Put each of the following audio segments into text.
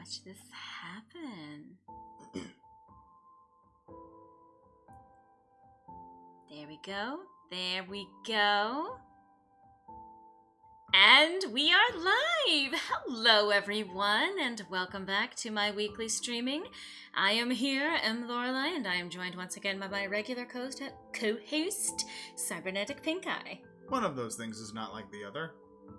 watch this happen. There we go. There we go. And we are live! Hello everyone, and welcome back to my weekly streaming. I am here, M. Lorelei, and I am joined once again by my regular co-host, Cybernetic Pink Eye. One of those things is not like the other.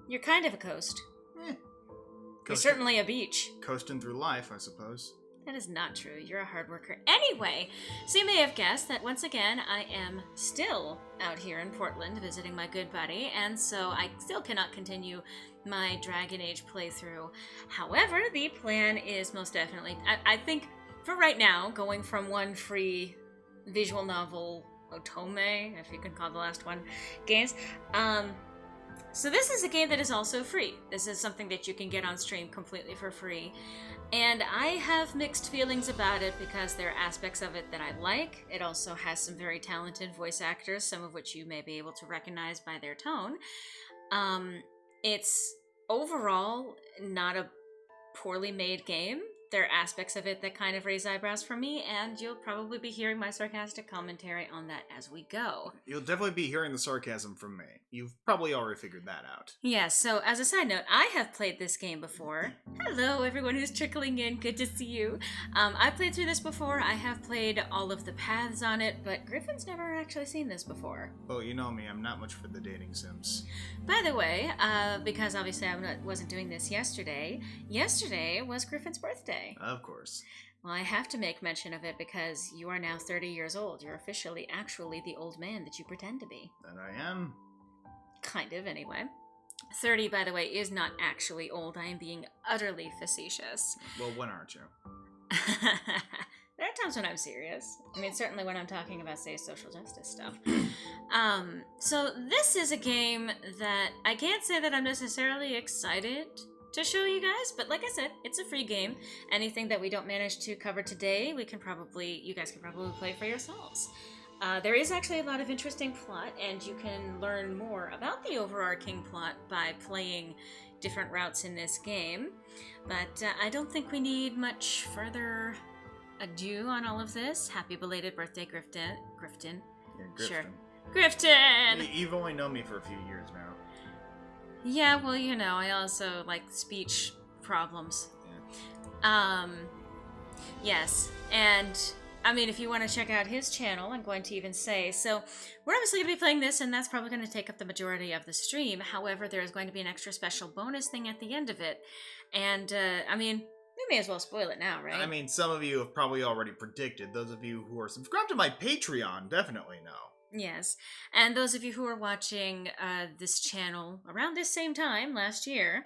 You're kind of a coast. You're Coasting- certainly a beach. Coasting through life, I suppose. That is not true. You're a hard worker. Anyway, so you may have guessed that once again, I am still out here in Portland visiting my good buddy, and so I still cannot continue my Dragon Age playthrough. However, the plan is most definitely, I think, for right now, going from one free visual novel, Otome, if you can call the last one, games, so this is a game that is also free. This is something that you can get on stream completely for free. And I have mixed feelings about it because there are aspects of it that I like. It also has some very talented voice actors, some of which you may be able to recognize by their tone. It's overall not a poorly made game. There are aspects of it that kind of raise eyebrows for me, and you'll probably be hearing my sarcastic commentary on that as we go. You'll definitely be hearing the sarcasm from me. You've probably already figured that out. Yeah, so as a side note, I have played this game before. Hello, everyone who's trickling in. Good to see you. I played through this before. I have played all of the paths on it, but Griffin's never actually seen this before. Oh, you know me. I'm not much for the dating sims. By the way, because obviously wasn't doing this yesterday was Griffin's birthday. Of course. Well, I have to make mention of it because you are now 30 years old. You're officially actually the old man that you pretend to be. That I am. Kind of, anyway. 30, by the way, is not actually old. I am being utterly facetious. Well, when aren't you? There are times when I'm serious. I mean, certainly when I'm talking about, say, social justice stuff. So this is a game that I can't say that I'm necessarily excited to show you guys, but like I said, it's a free game. Anything that we don't manage to cover today, you guys can probably play for yourselves. There is actually a lot of interesting plot, and you can learn more about the overarching plot by playing different routes in this game. But I don't think we need much further ado on all of this. Happy belated birthday, Grifton. Yeah, Grifton. Sure. Grifton! You've only known me for a few years now. Yeah, well, you know, I also like speech problems. Yeah. Yes, and I mean, if you want to check out his channel, I'm going to even say, so we're obviously going to be playing this, and that's probably going to take up the majority of the stream. However, there is going to be an extra special bonus thing at the end of it, and I mean, we may as well spoil it now, right? I mean, some of you have probably already predicted. Those of you who are subscribed to my Patreon definitely know. Yes, and those of you who are watching this channel around this same time last year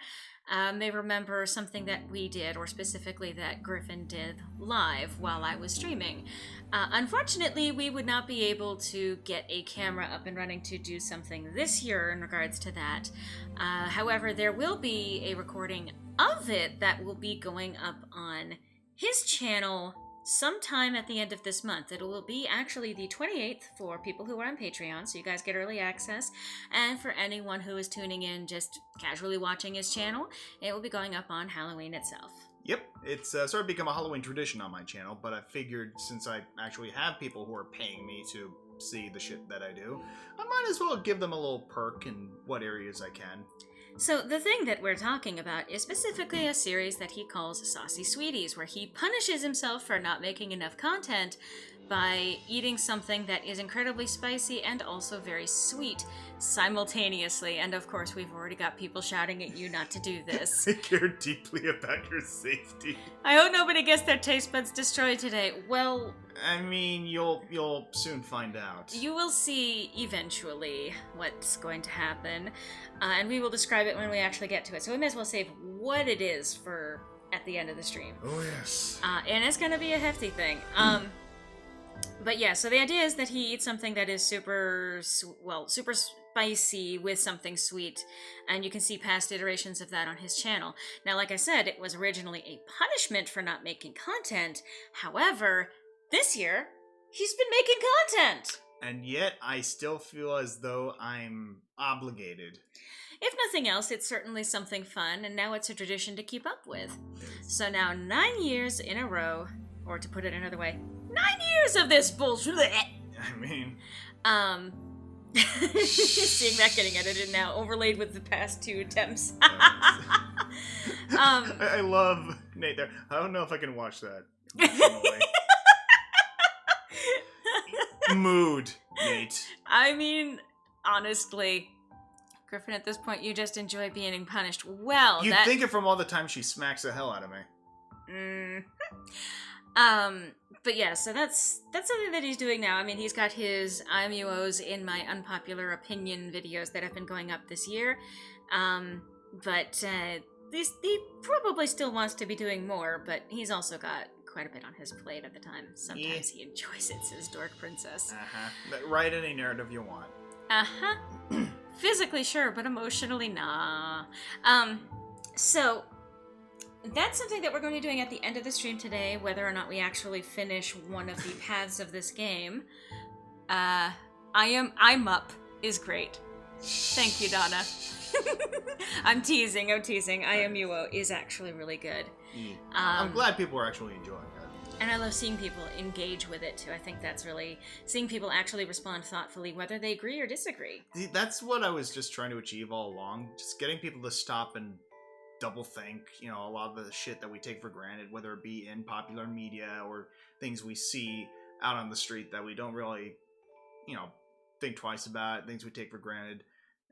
may remember something that we did, or specifically that Griffin did live while I was streaming. Unfortunately, we would not be able to get a camera up and running to do something this year in regards to that. However, there will be a recording of it that will be going up on his channel sometime at the end of this month. It will be actually the 28th for people who are on Patreon, so you guys get early access. And for anyone who is tuning in just casually watching his channel, it will be going up on Halloween itself. Yep, it's sort of become a Halloween tradition on my channel, but I figured since I actually have people who are paying me to see the shit that I do, I might as well give them a little perk in what areas I can. So the thing that we're talking about is specifically a series that he calls Saucy Sweeties, where he punishes himself for not making enough content by eating something that is incredibly spicy and also very sweet simultaneously. And of course, we've already got people shouting at you not to do this. I care deeply about your safety. I hope nobody gets their taste buds destroyed today. Well, I mean, you'll soon find out. you will see eventually what's going to happen, and we will describe it when we actually get to it. So we may as well save what it is for at the end of the stream. Oh, yes. And it's going to be a hefty thing. But yeah, so the idea is that he eats something that is super spicy with something sweet, and you can see past iterations of that on his channel. Now, like I said, it was originally a punishment for not making content. However, this year, he's been making content! And yet, I still feel as though I'm obligated. If nothing else, it's certainly something fun, and now it's a tradition to keep up with. So now 9 years in a row, or to put it another way, 9 years of this bullshit. I mean... Seeing that getting edited now, overlaid with the past 2 attempts. I love Nate there. I don't know if I can watch that. Mood, Nate. I mean, honestly, Griffin, at this point, you just enjoy being punished. Well, You'd think it from all the time she smacks the hell out of me. But yeah, so that's something that he's doing now. I mean, he's got his IMUOs in my unpopular opinion videos that have been going up this year. But he probably still wants to be doing more, but he's also got quite a bit on his plate at the time. Sometimes he enjoys it, says Dork Princess. Write any narrative you want. Physically, sure, but emotionally, nah. So... that's something that we're going to be doing at the end of the stream today, whether or not we actually finish one of the paths of this game. I'm up is great. Thank you, Donna. I'm teasing. IMUO is actually really good. I'm glad people are actually enjoying it. And I love seeing people engage with it, too. I think that's really... seeing people actually respond thoughtfully, whether they agree or disagree. That's what I was just trying to achieve all along. Just getting people to stop and double think, a lot of the shit that we take for granted, whether it be in popular media or things we see out on the street that we don't really, think twice about, things we take for granted.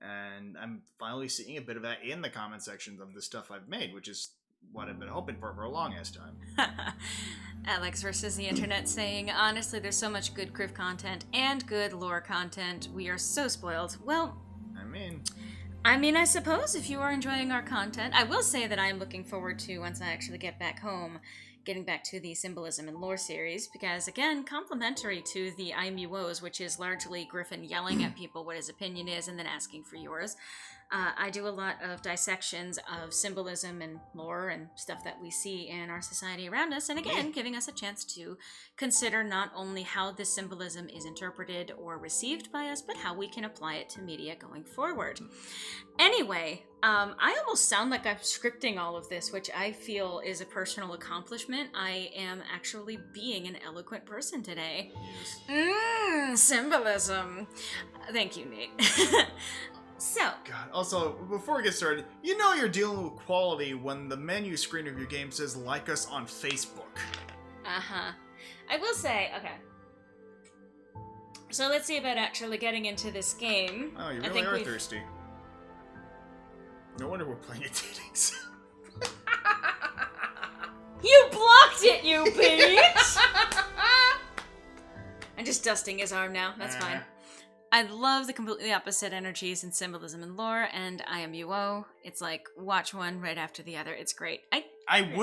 And I'm finally seeing a bit of that in the comment sections of the stuff I've made, which is what I've been hoping for a long-ass time. Alex versus the internet saying, honestly, there's so much good Griff content and good lore content. We are so spoiled. Well, I mean, I suppose if you are enjoying our content, I will say that I am looking forward to, once I actually get back home, getting back to the Symbolism and Lore series, because, again, complementary to the IMUOs, which is largely Griffin yelling at people what his opinion is and then asking for yours, I do a lot of dissections of symbolism and lore and stuff that we see in our society around us, and again, giving us a chance to consider not only how this symbolism is interpreted or received by us, but how we can apply it to media going forward. Anyway, I almost sound like I'm scripting all of this, which I feel is a personal accomplishment. I am actually being an eloquent person today. Yes. Symbolism. Thank you, Nate. So. God, also, before we get started, you're dealing with quality when the menu screen of your game says like us on Facebook. I will say, okay. So let's see about actually getting into this game. Oh, you really are thirsty. No wonder we're playing at dating sim. You blocked it, you bitch! I'm just dusting his arm now. That's fine. I love the completely opposite energies in Symbolism and Lore and IMUO. It's like, watch one right after the other. It's great. I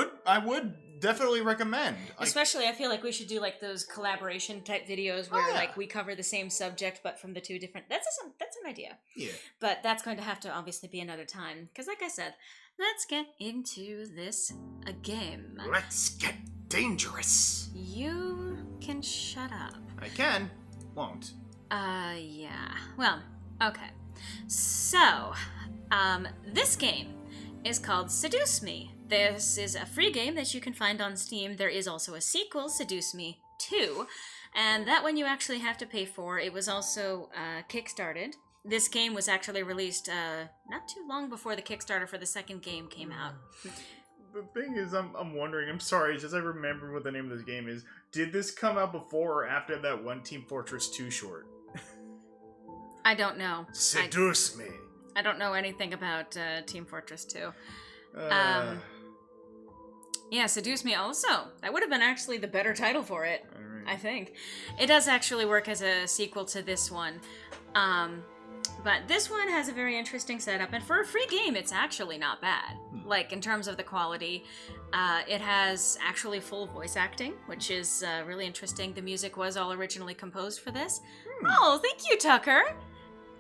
would definitely recommend. Especially, I feel like we should do like those collaboration type videos where like we cover the same subject but from the 2 different... That's an idea. Yeah. But that's going to have to obviously be another time. Because like I said, let's get into this game. Let's get dangerous. You can shut up. I can. Won't. Yeah. Well, okay. So, this game is called Seduce Me. This is a free game that you can find on Steam. There is also a sequel, Seduce Me 2, and that one you actually have to pay for. It was also kickstarted. This game was actually released not too long before the Kickstarter for the second game came out. The thing is, I'm wondering, I'm sorry, it's just I remember what the name of this game is. Did this come out before or after that one Team Fortress 2 short? I don't know. Seduce me. I don't know anything about Team Fortress 2. Yeah, Seduce Me also. That would have been actually the better title for it, I think. It does actually work as a sequel to this one. But this one has a very interesting setup, and for a free game, it's actually not bad. Like, in terms of the quality, it has actually full voice acting, which is really interesting. The music was all originally composed for this. Oh, thank you, Tucker!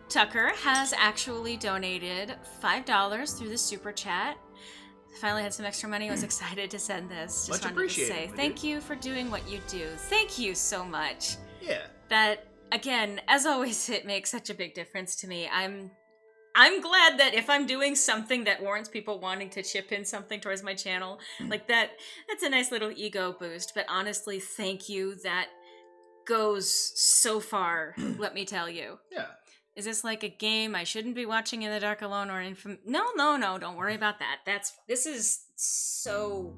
Tucker has actually donated $5 through the super chat. Finally had some extra money. I was excited to send this. Just much wanted to say thank you for doing what you do. Thank you so much. Yeah. That again, as always, it makes such a big difference to me. I'm glad that if I'm doing something that warrants people wanting to chip in something towards my channel, like that's a nice little ego boost. But honestly, thank you. That goes so far, let me tell you. Yeah. Is this like a game I shouldn't be watching in the dark alone or No, don't worry about that. This is so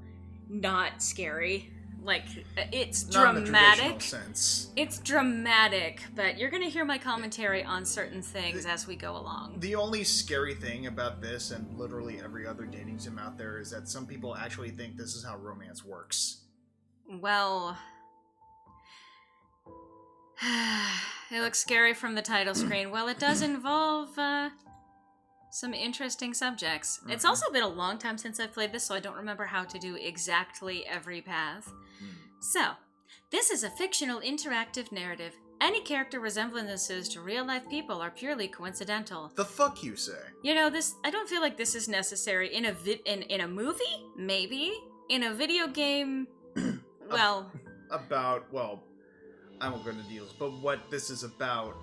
not scary. Like, it's Not in the dramatic. traditional sense. It's dramatic, but you're gonna hear my commentary on certain things as we go along. The only scary thing about this, and literally every other dating sim out there, is that some people actually think this is how romance works. Well, it looks scary from the title screen. Well, it does involve some interesting subjects. It's also been a long time since I've played this, so I don't remember how to do exactly every path. So, this is a fictional interactive narrative. Any character resemblances to real-life people are purely coincidental. The fuck you say? You know, I don't feel like this is necessary in a movie? Maybe. In a video game, well... I won't go into details, but what this is about,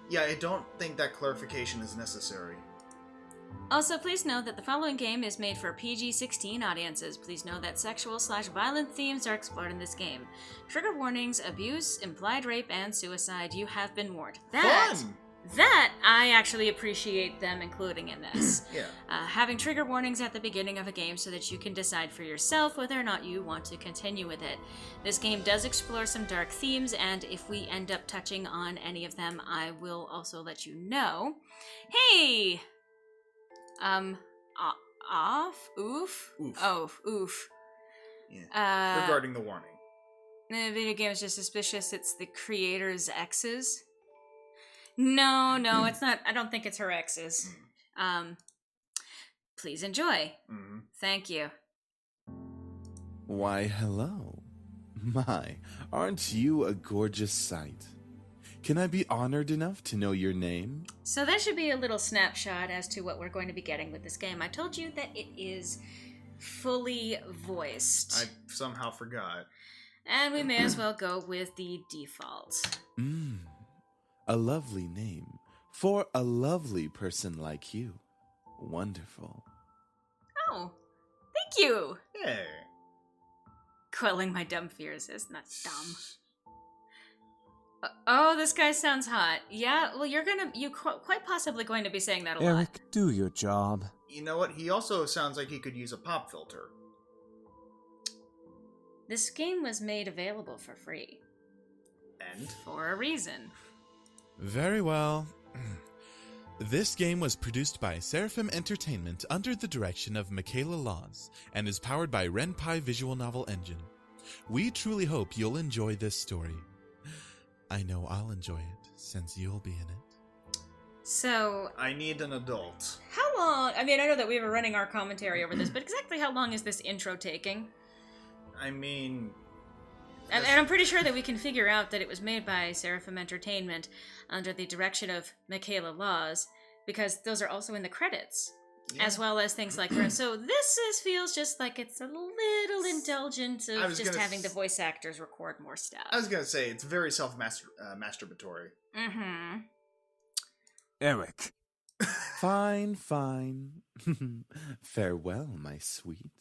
yeah, I don't think that clarification is necessary. Also, please note that the following game is made for PG-16 audiences. Please know that sexual/violent themes are explored in this game. Trigger warnings, abuse, implied rape, and suicide. You have been warned. That I actually appreciate them including in this. Yeah. Having trigger warnings at the beginning of a game so that you can decide for yourself whether or not you want to continue with it. This game does explore some dark themes, and if we end up touching on any of them, I will also let you know. Hey! Oof? Oof. Oh, oof. Yeah. Regarding the warning. The video game is just suspicious it's the creator's exes. No, it's not. I don't think it's her exes. Please enjoy. Thank you. Why, hello. My, aren't you a gorgeous sight? Can I be honored enough to know your name? So that should be a little snapshot as to what we're going to be getting with this game. I told you that it is fully voiced. I somehow forgot. And we may as well go with the default. A lovely name for a lovely person like you. Wonderful. Oh, thank you. Hey. Quelling my dumb fears is not dumb. Oh, this guy sounds hot. Yeah, well, you're quite possibly going to be saying that a lot. Eric, do your job. You know what? He also sounds like he could use a pop filter. This game was made available for free. And? For a reason. Very well. This game was produced by Seraphim Entertainment under the direction of Michaela Laws and is powered by Renpai Visual Novel Engine. We truly hope you'll enjoy this story. I know I'll enjoy it since you'll be in it. So... I need an adult. How long... I mean, I know that we were running our commentary over this, but exactly how long is this intro taking? I mean... And I'm pretty sure that we can figure out that it was made by Seraphim Entertainment under the direction of Michaela Laws, because those are also in the credits, as well as things like her. So this feels just like it's a little indulgent of just having the voice actors record more stuff. I was going to say, it's very self-masturbatory. Mm-hmm. Eric. Fine. Farewell, my sweet.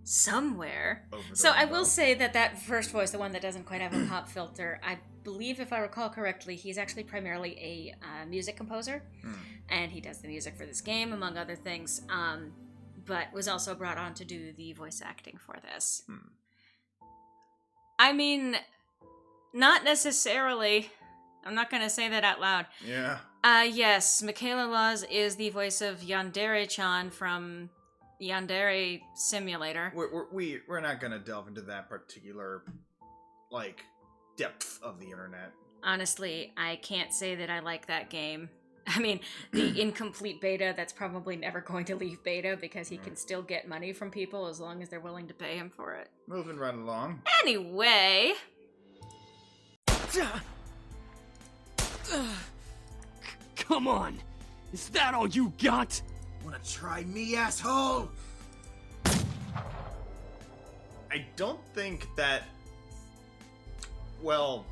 Somewhere. So I will say that first voice, the one that doesn't quite have a pop filter, I believe, if I recall correctly, he's actually primarily a music composer, and he does the music for this game, among other things, but was also brought on to do the voice acting for this. I mean, not necessarily. I'm not going to say that out loud. Yeah. Yes, Michaela Laws is the voice of Yandere-chan from Yandere Simulator. We're not gonna delve into that particular, depth of the internet. Honestly, I can't say that I like that game. I mean, the incomplete beta, that's probably never going to leave beta because he can still get money from people as long as they're willing to pay him for it. Moving right along. Anyway... Come on! Is that all you got? Wanna try me, asshole? I don't think that... Well,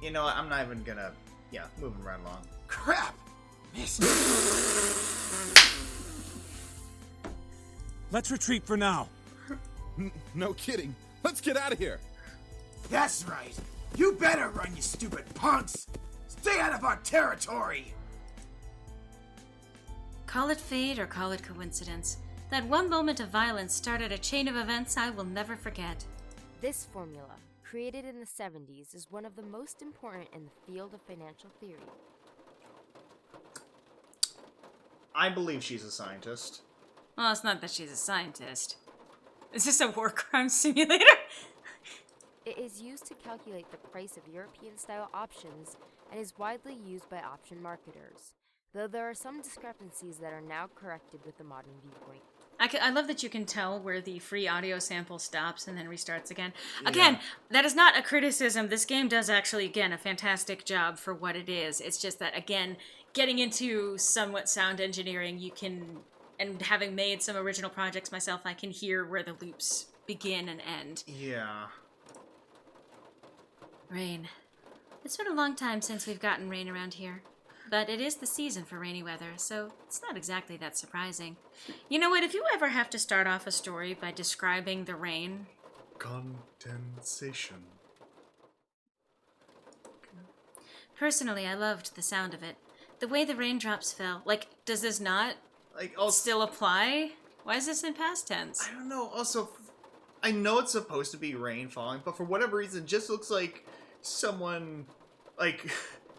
You know what? I'm not even gonna... Yeah, moving right along. Crap! Missed. Let's retreat for now. No kidding. Let's get out of here. That's right. You better run, you stupid punks. Stay out of our territory. Call it fate or call it coincidence. That one moment of violence started a chain of events I will never forget. This formula, created in the 70s, is one of the most important in the field of financial theory. I believe she's a scientist. Well, it's not that she's a scientist. Is this a war crime simulator? It is used to calculate the price of European-style options and is widely used by option marketers, though there are some discrepancies that are now corrected with the modern viewpoint. I love that you can tell where the free audio sample stops and then restarts again. Again, that is not a criticism. This game does actually, again, a fantastic job for what it is. It's just that, again, getting into somewhat sound engineering, you can, and having made some original projects myself, I can hear where the loops begin and end. Yeah. Rain. It's been a long time since we've gotten rain around here. But it is the season for rainy weather, so it's not exactly that surprising. You know what, if you ever have to start off a story by describing the rain... Condensation. Personally, I loved the sound of it. The way the raindrops fell. Like, does this not still apply? Why is this in past tense? I don't know. Also, I know it's supposed to be rain falling, but for whatever reason, it just looks like someone,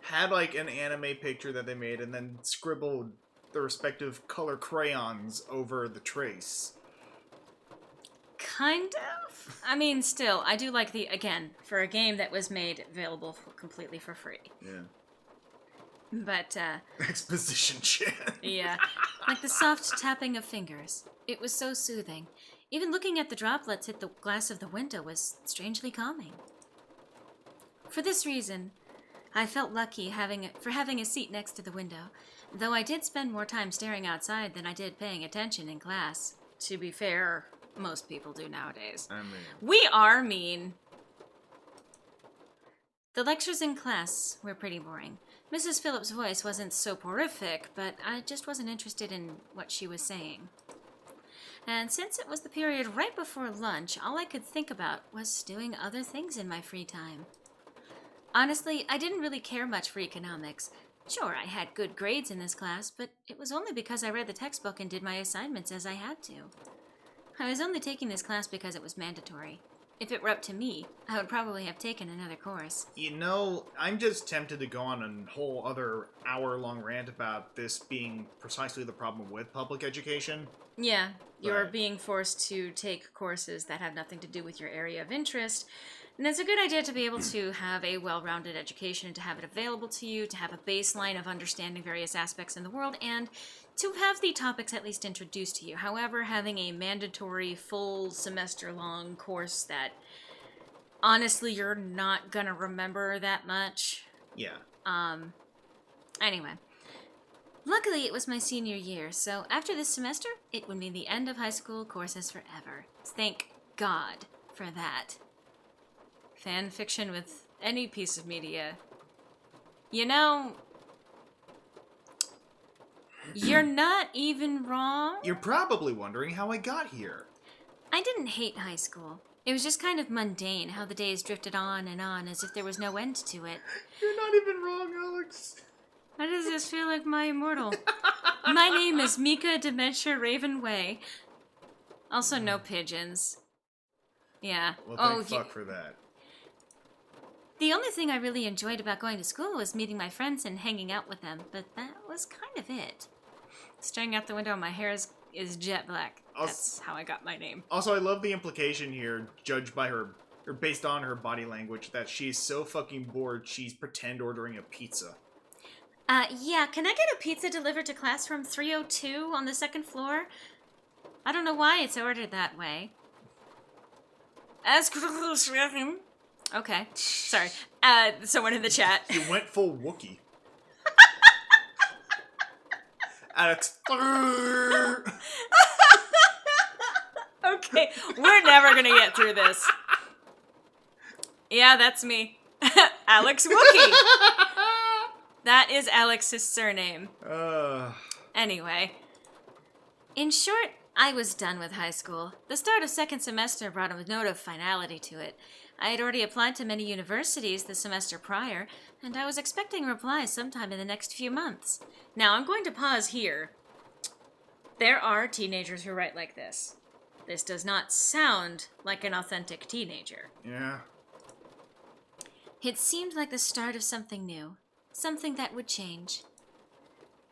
had, an anime picture that they made and then scribbled the respective color crayons over the trace. Kind of? I mean, still, I do like again, for a game that was made available completely for free. Yeah. But, Exposition shit. yeah. Like the soft tapping of fingers. It was so soothing. Even looking at the droplets hit the glass of the window was strangely calming. For this reason, I felt lucky for having a seat next to the window, though I did spend more time staring outside than I did paying attention in class. To be fair, most people do nowadays. I mean... We are mean. The lectures in class were pretty boring. Mrs. Phillips' voice wasn't soporific, but I just wasn't interested in what she was saying. And since it was the period right before lunch, all I could think about was doing other things in my free time. Honestly, I didn't really care much for economics. Sure, I had good grades in this class, but it was only because I read the textbook and did my assignments as I had to. I was only taking this class because it was mandatory. If it were up to me, I would probably have taken another course. You know, I'm just tempted to go on a whole other hour-long rant about this being precisely the problem with public education. Yeah, you're being forced to take courses that have nothing to do with your area of interest. And it's a good idea to be able to have a well-rounded education, to have it available to you, to have a baseline of understanding various aspects in the world, and to have the topics at least introduced to you. However, having a mandatory full semester-long course that honestly you're not gonna remember that much. Yeah. Anyway. Luckily, it was my senior year, so after this semester, it would mean the end of high school courses forever. Thank God for that. Fan fiction with any piece of media. You know, you're not even wrong. You're probably wondering how I got here. I didn't hate high school. It was just kind of mundane how the days drifted on as if there was no end to it. You're not even wrong, Alex. Why does this feel like my immortal? My name is Mika Dementia Raven Way. Also, no pigeons. Yeah. Well, thank fuck for that. The only thing I really enjoyed about going to school was meeting my friends and hanging out with them, but that was kind of it. Staring out the window, my hair is jet black. That's how I got my name. Also, I love the implication here, judged by her, or based on her body language, that she's so fucking bored she's pretend ordering a pizza. Yeah, can I get a pizza delivered to classroom 302 on the second floor? I don't know why it's ordered that way. Okay, sorry. Someone in the chat. You went full Wookiee. Alex. Okay, we're never gonna get through this. Yeah, that's me. Alex Wookie. That is Alex's surname. Anyway. In short, I was done with high school. The start of second semester brought a note of finality to it. I had already applied to many universities the semester prior, and I was expecting replies sometime in the next few months. Now, I'm going to pause here. There are teenagers who write like this. This does not sound like an authentic teenager. Yeah. It seemed like the start of something new. Something that would change.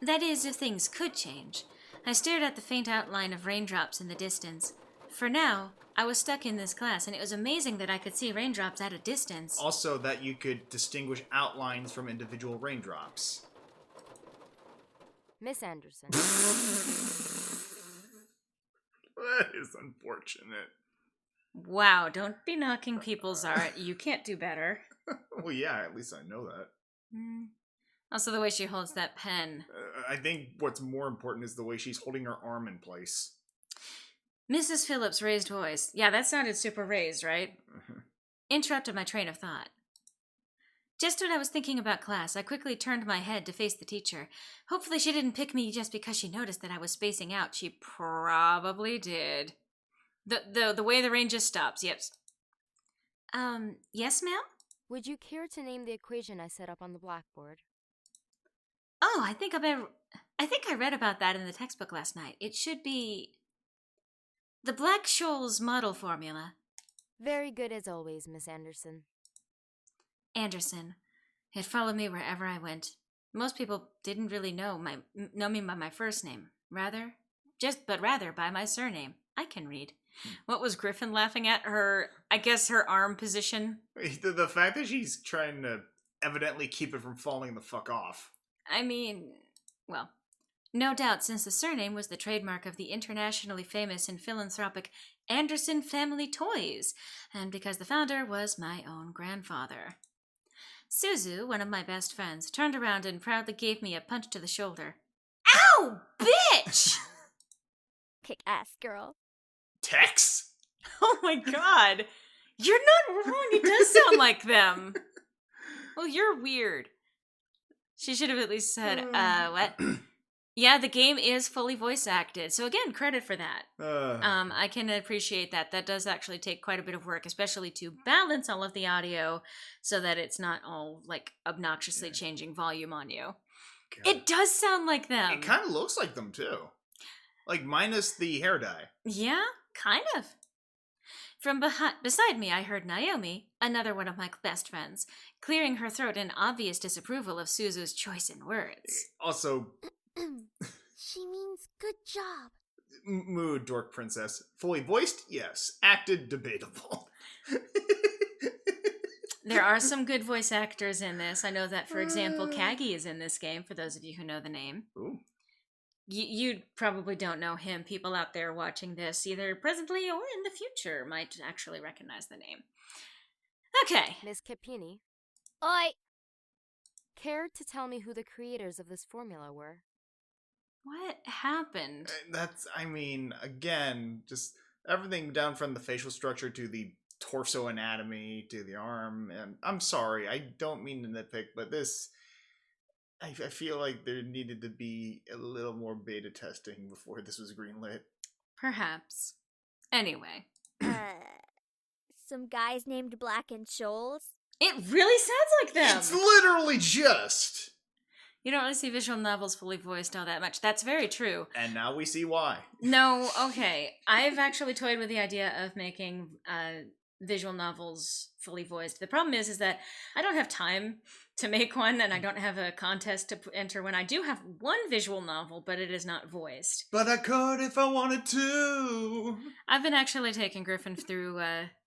That is, if things could change. I stared at the faint outline of raindrops in the distance. For now, I was stuck in this class, and it was amazing that I could see raindrops at a distance. Also, that you could distinguish outlines from individual raindrops. Miss Anderson. That is unfortunate. Wow, don't be knocking people's art. You can't do better. Well, yeah, at least I know that. Also, the way she holds that pen. I think what's more important is the way she's holding her arm in place. Mrs. Phillips' raised voice. Yeah, that sounded super raised, right? Interrupted my train of thought. Just when I was thinking about class, I quickly turned my head to face the teacher. Hopefully she didn't pick me just because she noticed that I was spacing out. She probably did. The way the rain just stops, yes. Yes, ma'am? Would you care to name the equation I set up on the blackboard? Oh, I think I read about that in the textbook last night. It should be the Black-Scholes model formula. Very good as always, Miss Anderson. Anderson. It followed me wherever I went. Most people didn't really know me by my first name. Rather by my surname. I can read. What was Griffin laughing at? Her arm position? The fact that she's trying to evidently keep it from falling the fuck off. I mean, well, no doubt since the surname was the trademark of the internationally famous and philanthropic Anderson Family Toys, and because the founder was my own grandfather. Suzu, one of my best friends, turned around and proudly gave me a punch to the shoulder. Ow, bitch! Kick-ass girl. Tex? Oh my god. You're not wrong, it does sound like them. Well, you're weird. She should have at least said, what? Yeah, the game is fully voice acted. So again, credit for that. I can appreciate that. That does actually take quite a bit of work, especially to balance all of the audio so that it's not all like obnoxiously changing volume on you. God. It does sound like them. It kind of looks like them too. Like minus the hair dye. Yeah, kind of. From beside me, I heard Naomi, another one of my best friends, clearing her throat in obvious disapproval of Suzu's choice in words. Also... She means good job. Mood, Dork Princess. Fully voiced? Yes. Acted? Debatable. There are some good voice actors in this. I know that, for example, Kagi is in this game, for those of you who know the name. Ooh. You probably don't know him. People out there watching this, either presently or in the future, might actually recognize the name. Okay. Miss Capini, Oi! care to tell me who the creators of this formula were? What happened? Again, just everything down from the facial structure to the torso anatomy to the arm. And I'm sorry, I don't mean to nitpick, but this... I feel like there needed to be a little more beta testing before this was greenlit. Perhaps. Anyway. Some guys named Black and Shoals? It really sounds like them! It's literally just... You don't really see visual novels fully voiced all that much. That's very true. And now we see why. No, okay. I've actually toyed with the idea of making visual novels fully voiced. The problem is that I don't have time to make one, and I don't have a contest to enter when I do have one visual novel, but it is not voiced. But I could if I wanted to. I've been actually taking Griffin through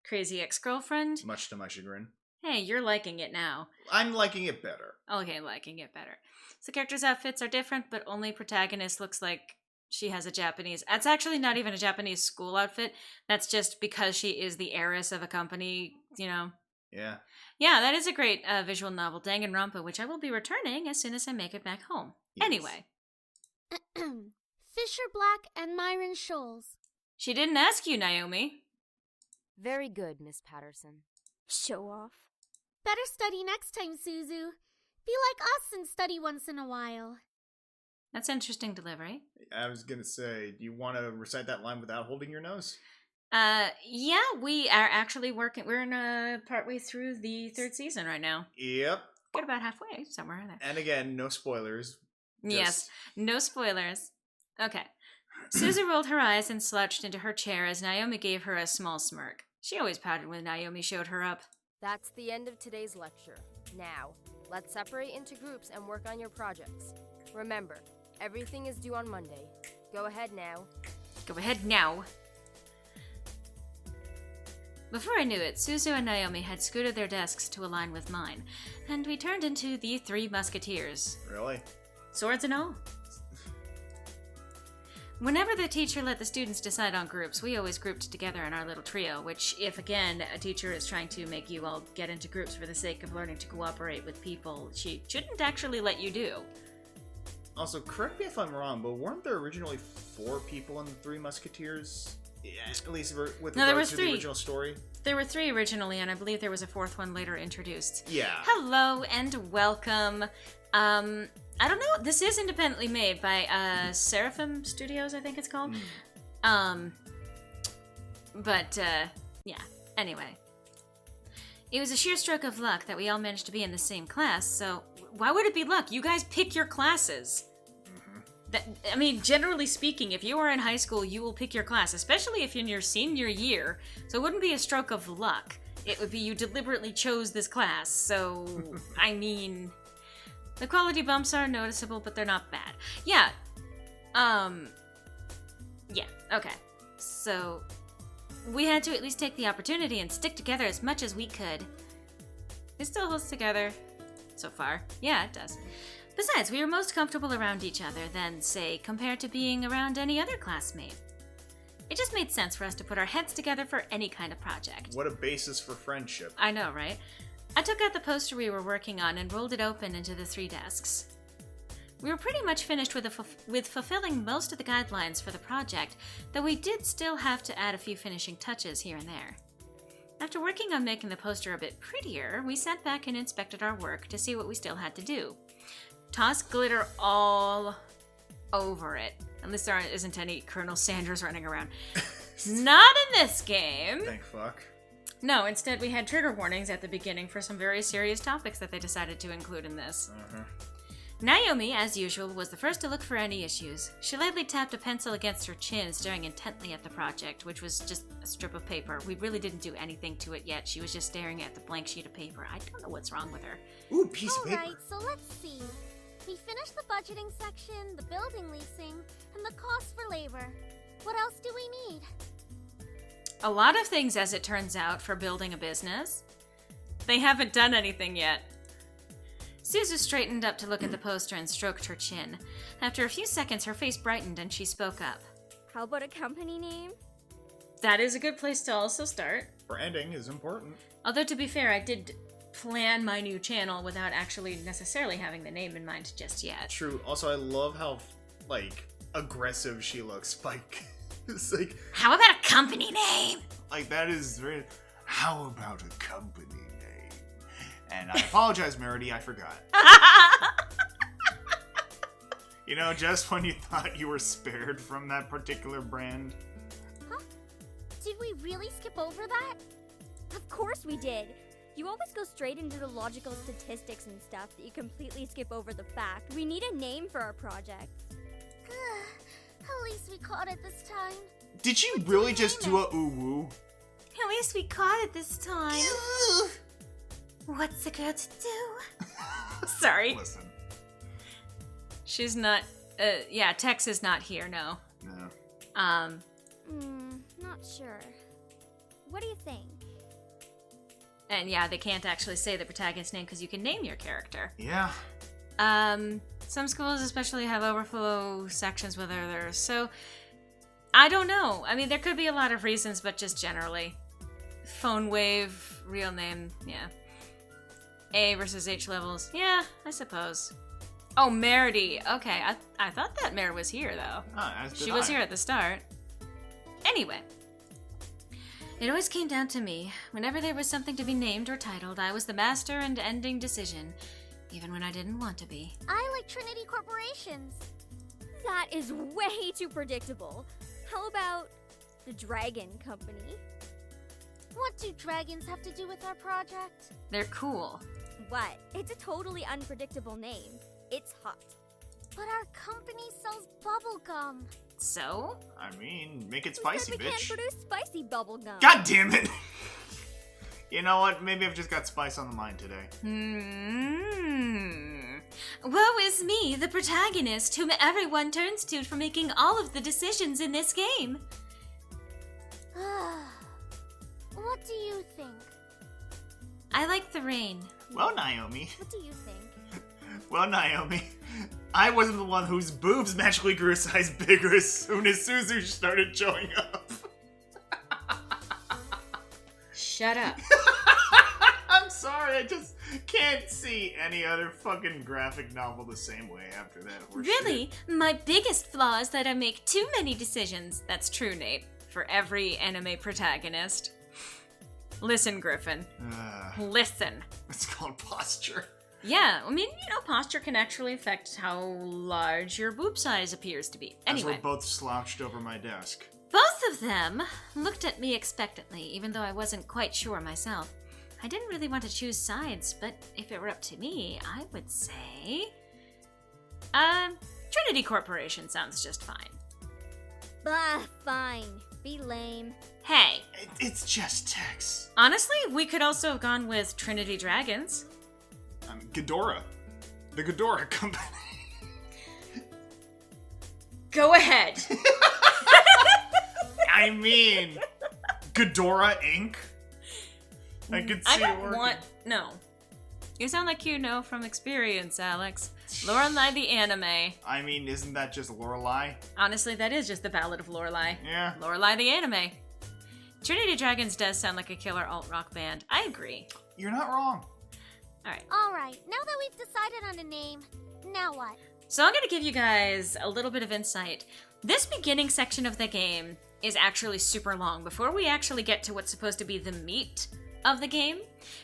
Crazy Ex-Girlfriend. Much to my chagrin. Hey, you're liking it now. I'm liking it better. Okay, liking it better. So characters' outfits are different, but only protagonist looks like she has a Japanese... That's actually not even a Japanese school outfit. That's just because she is the heiress of a company, you know. Yeah. Yeah, that is a great visual novel, Danganronpa, which I will be returning as soon as I make it back home. Yes. Anyway. Fisher Black and Myron Scholes. She didn't ask you, Naomi. Very good, Miss Patterson. Show off. Better study next time, Suzu. Be like us and study once in a while. That's interesting delivery. I was gonna say, do you want to recite that line without holding your nose? Yeah, we are actually working. We're in partway through the 3rd season right now. Yep. Get about halfway, somewhere in there. And again, no spoilers. Yes, no spoilers. Okay. Suzu rolled her eyes and slouched into her chair as Naomi gave her a small smirk. She always pouted when Naomi showed her up. That's the end of today's lecture. Now, let's separate into groups and work on your projects. Remember, everything is due on Monday. Go ahead now. Go ahead now. Before I knew it, Suzu and Naomi had scooted their desks to align with mine, and we turned into the 3 Musketeers. Really? Swords and all. Whenever the teacher let the students decide on groups, we always grouped together in our little trio, which, if again, a teacher is trying to make you all get into groups for the sake of learning to cooperate with people, she shouldn't actually let you do. Also, correct me if I'm wrong, but weren't there originally 4 people in the 3 Musketeers? Yeah, at least with No, there regards was to 3. the original story? There were 3 originally, and I believe there was a 4th one later introduced. Yeah. Hello and welcome. I don't know. This is independently made by Seraphim Studios, I think it's called. Yeah. Anyway, it was a sheer stroke of luck that we all managed to be in the same class. So why would it be luck? You guys pick your classes. I mean, generally speaking, if you are in high school, you will pick your class, especially if you're in your senior year. So it wouldn't be a stroke of luck. It would be you deliberately chose this class. So, I mean, the quality bumps are noticeable, but they're not bad. Yeah. Yeah, okay. So, we had to at least take the opportunity and stick together as much as we could. It still holds together. So far. Yeah, it does. Besides, we were most comfortable around each other than, say, compared to being around any other classmate. It just made sense for us to put our heads together for any kind of project. What a basis for friendship. I know, right? I took out the poster we were working on and rolled it open into the 3 desks. We were pretty much finished with fulfilling most of the guidelines for the project, though we did still have to add a few finishing touches here and there. After working on making the poster a bit prettier, we sat back and inspected our work to see what we still had to do. Toss glitter all over it. At least there isn't any Colonel Sanders running around. Not in this game! Thank fuck. No, instead we had trigger warnings at the beginning for some very serious topics that they decided to include in this. Naomi, as usual, was the first to look for any issues. She lightly tapped a pencil against her chin, staring intently at the project, which was just a strip of paper. We really didn't do anything to it yet. She was just staring at the blank sheet of paper. I don't know what's wrong with her. Ooh, piece of paper. Alright, so let's see. We finished the budgeting section, the building leasing, and the cost for labor. What else do we need? A lot of things, as it turns out, for building a business. They haven't done anything yet. Suzu straightened up to look at the poster and stroked her chin. After a few seconds, her face brightened and she spoke up. How about a company name? That is a good place to also start. Branding is important. Although, to be fair, I did plan my new channel without actually necessarily having the name in mind just yet. True. Also, I love how, aggressive she looks. It's like... How about a company name? that is very... How about a company name? And I apologize, Merity, I forgot. Just when you thought you were spared from that particular brand. Huh? Did we really skip over that? Of course we did. You always go straight into the logical statistics and stuff that you completely skip over the fact. We need a name for our project. At least we caught it this time. Did you really just do a ooh-woo? At least we caught it this time. What's a girl to do? Sorry. Listen. She's not, Tex is not here, no. No. Not sure. What do you think? And yeah, they can't actually say the protagonist's name because you can name your character. Yeah. Some schools especially have overflow sections with others, so I don't know. I mean, there could be a lot of reasons, but just generally. Phone wave, real name, yeah. A versus H levels, yeah, I suppose. Oh, Merity. Okay, I thought that Mare was here, though. Ah, as did She was I. here at the start. Anyway. It always came down to me. Whenever there was something to be named or titled, I was the master and ending decision, even when I didn't want to be. I like Trinity Corporations. That is way too predictable. How about the Dragon Company? What do dragons have to do with our project? They're cool. What? It's a totally unpredictable name. It's hot. But our company sells bubblegum. So? I mean, make it Who spicy, said we can't bitch. produce spicy bubblegum? God damn it! You know what? Maybe I've just got spice on the mind today. Woe is me, the protagonist, whom everyone turns to for making all of the decisions in this game. What do you think? I like the rain. Well, Naomi. What do you think? Well, Naomi. I wasn't the one whose boobs magically grew a size bigger as soon as Suzu started showing up. Shut up. I'm sorry, I just can't see any other fucking graphic novel the same way after that horse Really? My biggest flaw is that I make too many decisions. That's true, Nate. For every anime protagonist. Listen, Griffin. shit. Listen. It's called posture. Yeah, I mean, posture can actually affect how large your boob size appears to be. As Anyway, we're both slouched over my desk. both of them looked at me expectantly, even though I wasn't quite sure myself. I didn't really want to choose sides, but if it were up to me, I would say... Trinity Corporation sounds just fine. Bah, fine. Be lame. Hey, It's just text. honestly, we could also have gone with Trinity Dragons. Ghidorah. The Ghidorah Company. Go ahead. I mean, Ghidorah Inc. I could see I it don't working. want... No. You sound like you know from experience, Alex. Lorelai the anime. I mean, isn't that just Lorelai? Honestly, that is just the Ballad of Lorelai. Yeah. Lorelai the anime. Trinity Dragons does sound like a killer alt-rock band. I agree. You're not wrong. Alright. Alright, now that we've decided on a name, now what? So I'm going to give you guys a little bit of insight. This beginning section of the game is actually super long before we actually get to what's supposed to be the meat of the game,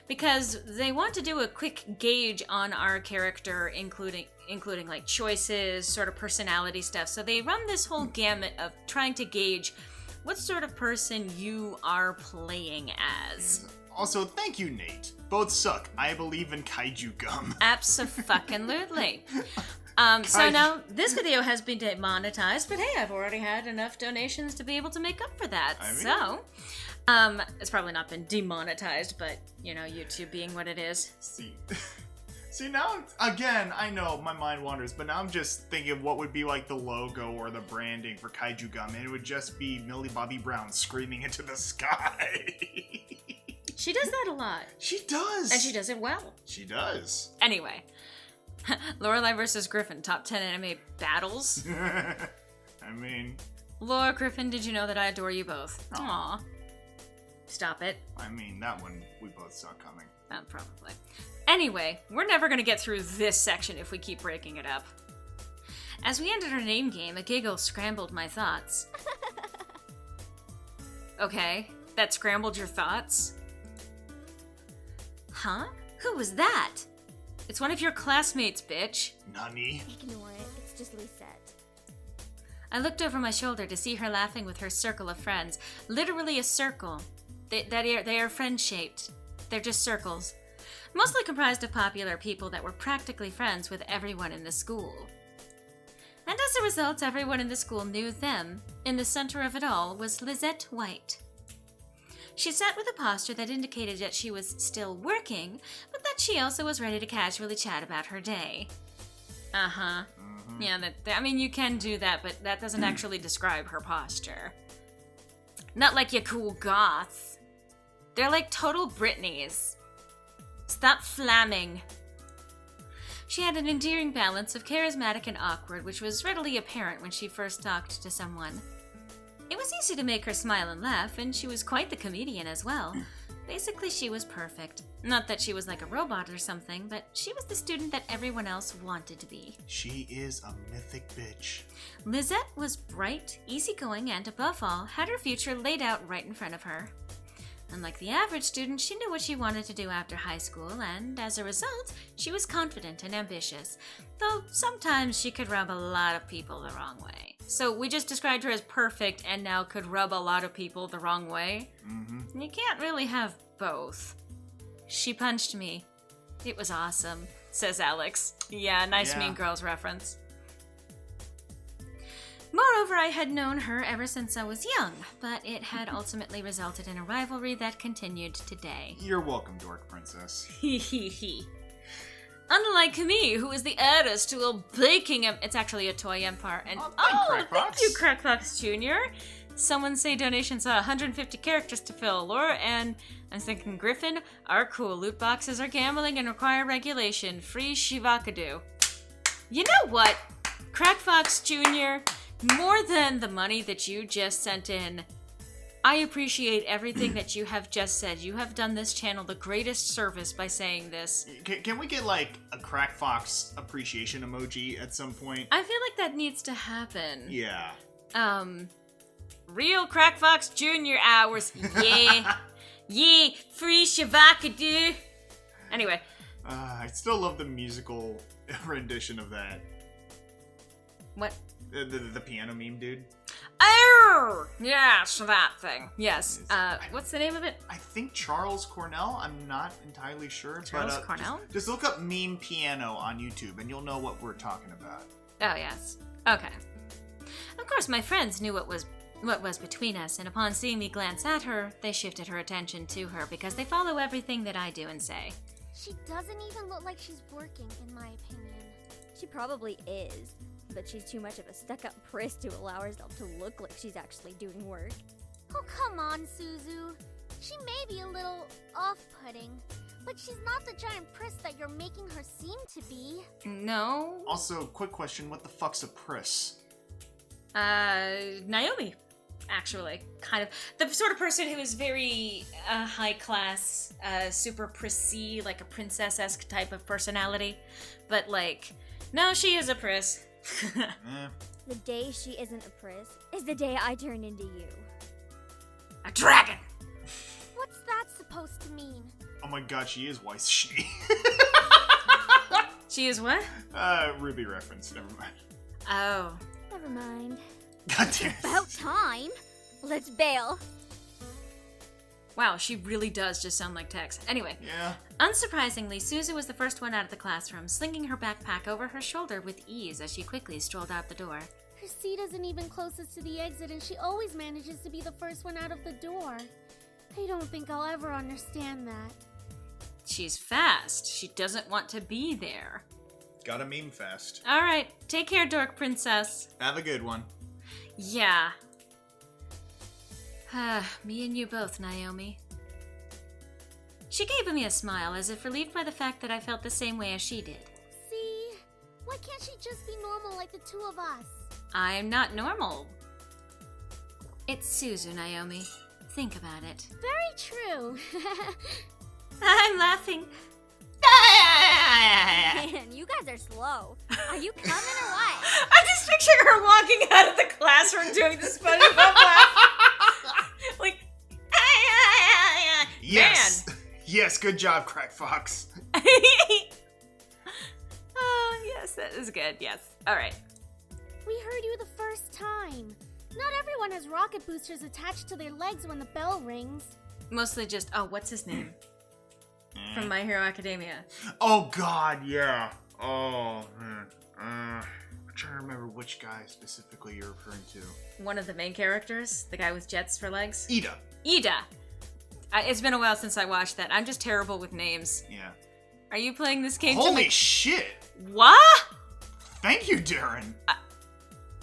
because they want to do a quick gauge on our character, including like choices, sort of personality stuff. So they run this whole gamut of trying to gauge what sort of person you are playing as. Also, thank you, Nate. Both suck. I believe in kaiju gum. Abso-fucking-lutely. So now, this video has been demonetized, but hey, I've already had enough donations to be able to make up for that. I mean- So, it's probably not been demonetized, but, YouTube being what it is. See, now, again, I know my mind wanders, but now I'm just thinking of what would be like the logo or the branding for kaiju gum, and it would just be Millie Bobby Brown screaming into the sky. She does that a lot. She does. And she does it well. She does. Anyway, Lorelai versus Griffin, top 10 anime battles. I mean... Laura, Griffin, did you know that I adore you both? Aw. Stop it. I mean, that one we both saw coming. Probably. Anyway, we're never going to get through this section if we keep breaking it up. As we ended our name game, a giggle scrambled my thoughts. Okay, that scrambled your thoughts? Huh? Who was that? It's one of your classmates, bitch. Nani? Ignore it. It's just Lisette. I looked over my shoulder to see her laughing with her circle of friends. Literally a circle. They are friend-shaped. They're just circles. Mostly comprised of popular people that were practically friends with everyone in the school. And as a result, everyone in the school knew them. In the center of it all was Lisette White. She sat with a posture that indicated that she was still working, but that she also was ready to casually chat about her day. Uh-huh. Mm-hmm. Yeah, you can do that, but that doesn't actually describe her posture. Not like you cool goths. They're like total Britneys. Stop flamming. She had an endearing balance of charismatic and awkward, which was readily apparent when she first talked to someone. It was easy to make her smile and laugh, and she was quite the comedian as well. Basically, she was perfect. Not that she was like a robot or something, but she was the student that everyone else wanted to be. She is a mythic bitch. Lisette was bright, easygoing, and above all, had her future laid out right in front of her. Unlike the average student, she knew what she wanted to do after high school, and as a result, she was confident and ambitious, though sometimes she could rub a lot of people the wrong way. So we just described her as perfect and now could rub a lot of people the wrong way? Mm-hmm. You can't really have both. She punched me. It was awesome, says Alex. Yeah, nice Mean Girls reference. Moreover, I had known her ever since I was young, but it had ultimately resulted in a rivalry that continued today. You're welcome, Dork Princess. Hee hee hee. Unlike me, who is the heiress to a baking it's actually a toy empire. And thank you, Crackfox Jr. Someone say donations 150 characters to fill lore, and I'm thinking Griffin, our cool loot boxes are gambling and require regulation. Free Shivakadu. You know what, Crackfox Jr., more than the money that you just sent in, I appreciate everything that you have just said. You have done this channel the greatest service by saying this. Can we get, like, a Crackfox appreciation emoji at some point? I feel like that needs to happen. Yeah. Real Crackfox Jr. hours. Yeah. Yeah, free Shavakadu. Anyway. I still love the musical rendition of that. What? The piano meme, dude. Oh! Yes, that thing. Yes. What's the name of it? I think Charles Cornell. I'm not entirely sure. Charles Cornell? Just look up meme piano on YouTube and you'll know what we're talking about. Oh, yes. Okay. Of course, my friends knew what was between us, and upon seeing me glance at her, they shifted her attention to her because they follow everything that I do and say. She doesn't even look like she's working, in my opinion. She probably is, but she's too much of a stuck-up priss to allow herself to look like she's actually doing work. Oh, come on, Suzu. She may be a little off-putting, but she's not the giant priss that you're making her seem to be. No. Also, quick question, what the fuck's a priss? Naomi, actually. Kind of. The sort of person who is very high class, super prissy, like a princess-esque type of personality. But, like, no, she is a priss. The day she isn't a priss is the day I turn into you. A dragon! What's that supposed to mean? Oh my god, she is Weiss she. She is what? Ruby reference, never mind. Oh. Never mind. God damn it. About time. Let's bail. Wow, she really does just sound like Tex. Anyway. Yeah. Unsurprisingly, Suzu was the first one out of the classroom, slinging her backpack over her shoulder with ease as she quickly strolled out the door. Her seat isn't even closest to the exit, and she always manages to be the first one out of the door. I don't think I'll ever understand that. She's fast. She doesn't want to be there. Got a meme fast. Alright, take care, Dork Princess. Have a good one. Yeah. Me and you both, Naomi. She gave me a smile, as if relieved by the fact that I felt the same way as she did. See? Why can't she just be normal like the two of us? I'm not normal. It's Suzu, Naomi. Think about it. Very true. I'm laughing. Man, you guys are slow. Are you coming or what? I'm just picturing her walking out of the classroom doing the SpongeBob laugh. Like, yes. Man. Yes, good job, Crackfox. Oh, yes, that is good. Yes. All right. We heard you the first time. Not everyone has rocket boosters attached to their legs when the bell rings. Mostly just, what's his name? From My Hero Academia. Oh, God, yeah. Oh, I'm trying to remember which guy specifically you're referring to. One of the main characters? The guy with jets for legs? Ida. It's been a while since I watched that. I'm just terrible with names. Yeah. Are you playing this game Holy shit! What? Thank you, Darren.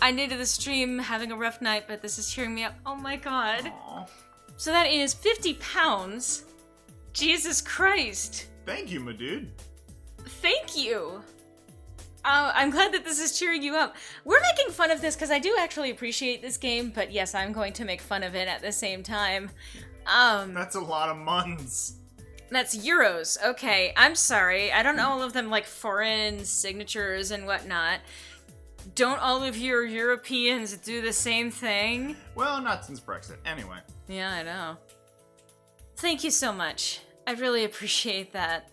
I new to the stream, having a rough night, but this is cheering me up. Oh my god. Aww. So that is 50 pounds. Jesus Christ. Thank you, my dude. Thank you. I'm glad that this is cheering you up. We're making fun of this because I do actually appreciate this game, but yes, I'm going to make fun of it at the same time. That's a lot of months. That's euros. Okay, I'm sorry. I don't know all of them like foreign signatures and whatnot. Don't all of your Europeans do the same thing? Well, not since Brexit. Anyway. Yeah, I know. Thank you so much. I really appreciate that.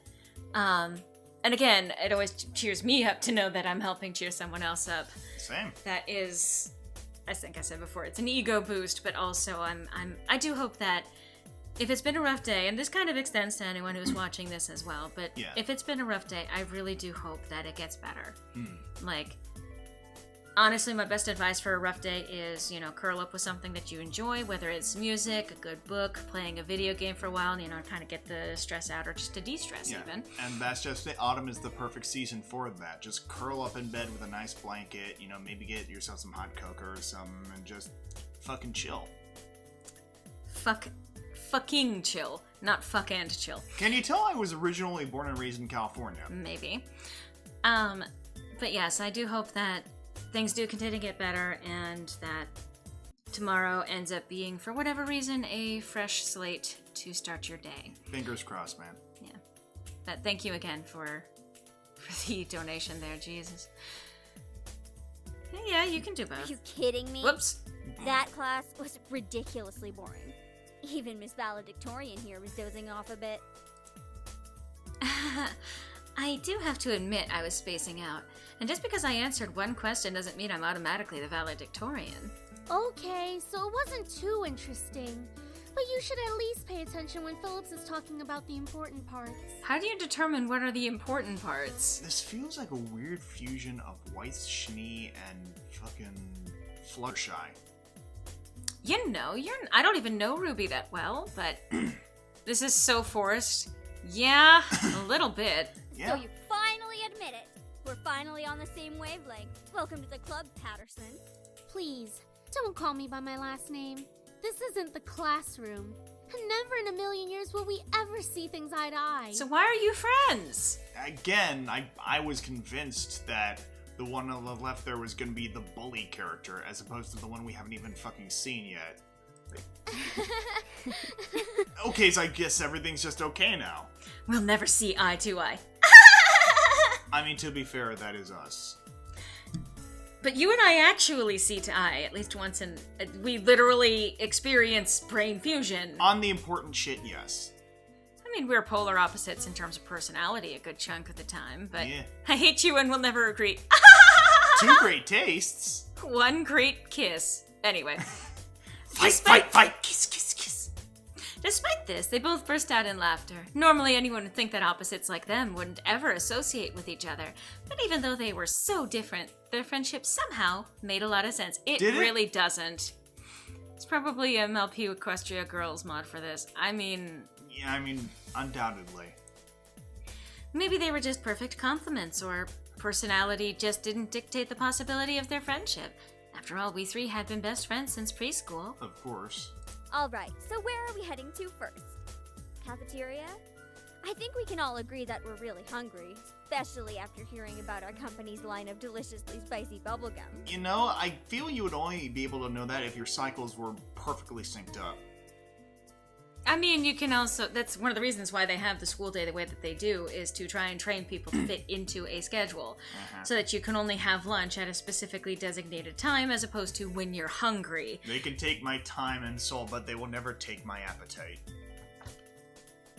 And again, it always cheers me up to know that I'm helping cheer someone else up. Same. That is, I think I said before, it's an ego boost, but also I do hope that if it's been a rough day, and this kind of extends to anyone who's watching this as well, but Yeah. if it's been a rough day, I really do hope that it gets better. Like, honestly, my best advice for a rough day is, curl up with something that you enjoy, whether it's music, a good book, playing a video game for a while, kind of get the stress out, or just to de-stress even. And that's just it. Autumn is the perfect season for that. Just curl up in bed with a nice blanket, maybe get yourself some hot cocoa or something, and just fucking chill. Fucking chill, not fuck and chill. Can you tell I was originally born and raised in California? Maybe. But yes, I do hope that things do continue to get better, and that tomorrow ends up being, for whatever reason, a fresh slate to start your day. Fingers crossed, man. Yeah. But thank you again for the donation there, Jesus. Yeah, you can do both. Are you kidding me? Whoops. That class was ridiculously boring. Even Miss Valedictorian here was dozing off a bit. I do have to admit I was spacing out. And just because I answered one question doesn't mean I'm automatically the valedictorian. Okay, so it wasn't too interesting. But you should at least pay attention when Phillips is talking about the important parts. How do you determine what are the important parts? This feels like a weird fusion of White Schnee and fucking Fluttershy. I don't even know Ruby that well, but this is so forced. Yeah, a little bit. Yeah. So you finally admit it. We're finally on the same wavelength. Welcome to the club, Patterson. Please, don't call me by my last name. This isn't the classroom. And never in a million years will we ever see things eye to eye. So why are you friends? Again, I was convinced that the one on the left there was going to be the bully character, as opposed to the one we haven't even fucking seen yet. Okay, so I guess everything's just okay now. We'll never see eye to eye. I mean, to be fair, that is us. But you and I actually see to eye at least once, and we literally experience brain fusion. On the important shit, yes. I mean, we're polar opposites in terms of personality a good chunk of the time, but Yeah. I hate you and we'll never agree. Two great tastes. One great kiss. Anyway. Fight, kiss, kiss, kiss. Despite this, they both burst out in laughter. Normally, anyone would think that opposites like them wouldn't ever associate with each other. But even though they were so different, their friendship somehow made a lot of sense. It Did it? really doesn't. It's probably MLP Equestria Girls mod for this. I mean, undoubtedly. maybe they were just perfect complements, or personality just didn't dictate the possibility of their friendship. After all, we three had been best friends since preschool. Of course. Alright, so where are we heading to first? Cafeteria? I think we can all agree that we're really hungry, especially after hearing about our company's line of deliciously spicy bubblegum. I feel you would only be able to know that if your cycles were perfectly synced up. I mean, you can also, that's one of the reasons why they have the school day the way that they do, is to try and train people to fit into a schedule. So that you can only have lunch at a specifically designated time as opposed to when you're hungry. They can take my time and soul, but they will never take my appetite.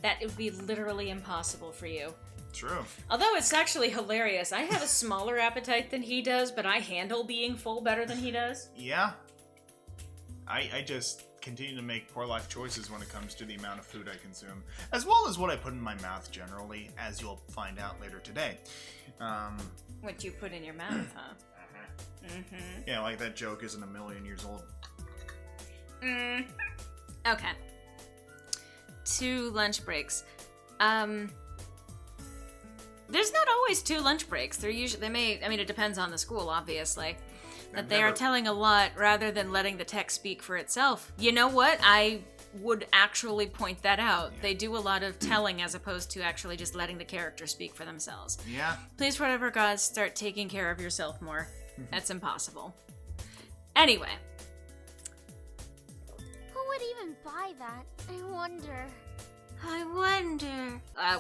That would be literally impossible for you. True. Although it's actually hilarious. I have a smaller appetite than he does, but I handle being full better than he does. Yeah. I just continue to make poor life choices when it comes to the amount of food I consume, as well as what I put in my mouth generally, as you'll find out later today. What you put in your mouth, huh? Mm-hmm. Yeah, like that joke isn't a million years old. Okay. 2 lunch breaks. There's not always 2 lunch breaks. It depends on the school, obviously. But they are telling a lot rather than letting the text speak for itself. You know what? I would actually point that out. They do a lot of telling as opposed to actually just letting the characters speak for themselves. Yeah. Please, for whatever gods, start taking care of yourself more. That's impossible. Anyway. Who would even buy that? I wonder.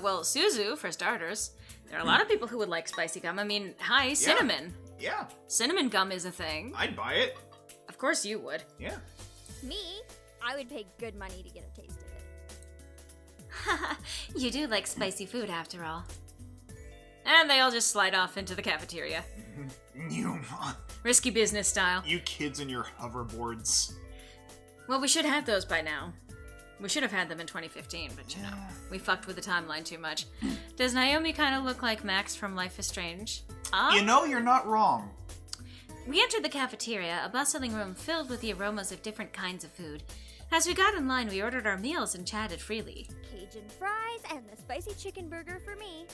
Well, Suzu, for starters. There are a lot of people who would like spicy gum. I mean, hi, cinnamon. Yeah. Cinnamon gum is a thing. I'd buy it. Of course you would. Yeah. Me? I would pay good money to get a taste of it. You do like spicy food after all. And they all just slide off into the cafeteria. Risky business style. You kids and your hoverboards. Well, we should have those by now. We should have had them in 2015, but you know, we fucked with the timeline too much. Does Naomi kind of look like Max from Life is Strange? You know, you're not wrong. We entered the cafeteria, a bustling room filled with the aromas of different kinds of food. As we got in line, we ordered our meals and chatted freely. Cajun fries and the spicy chicken burger for me.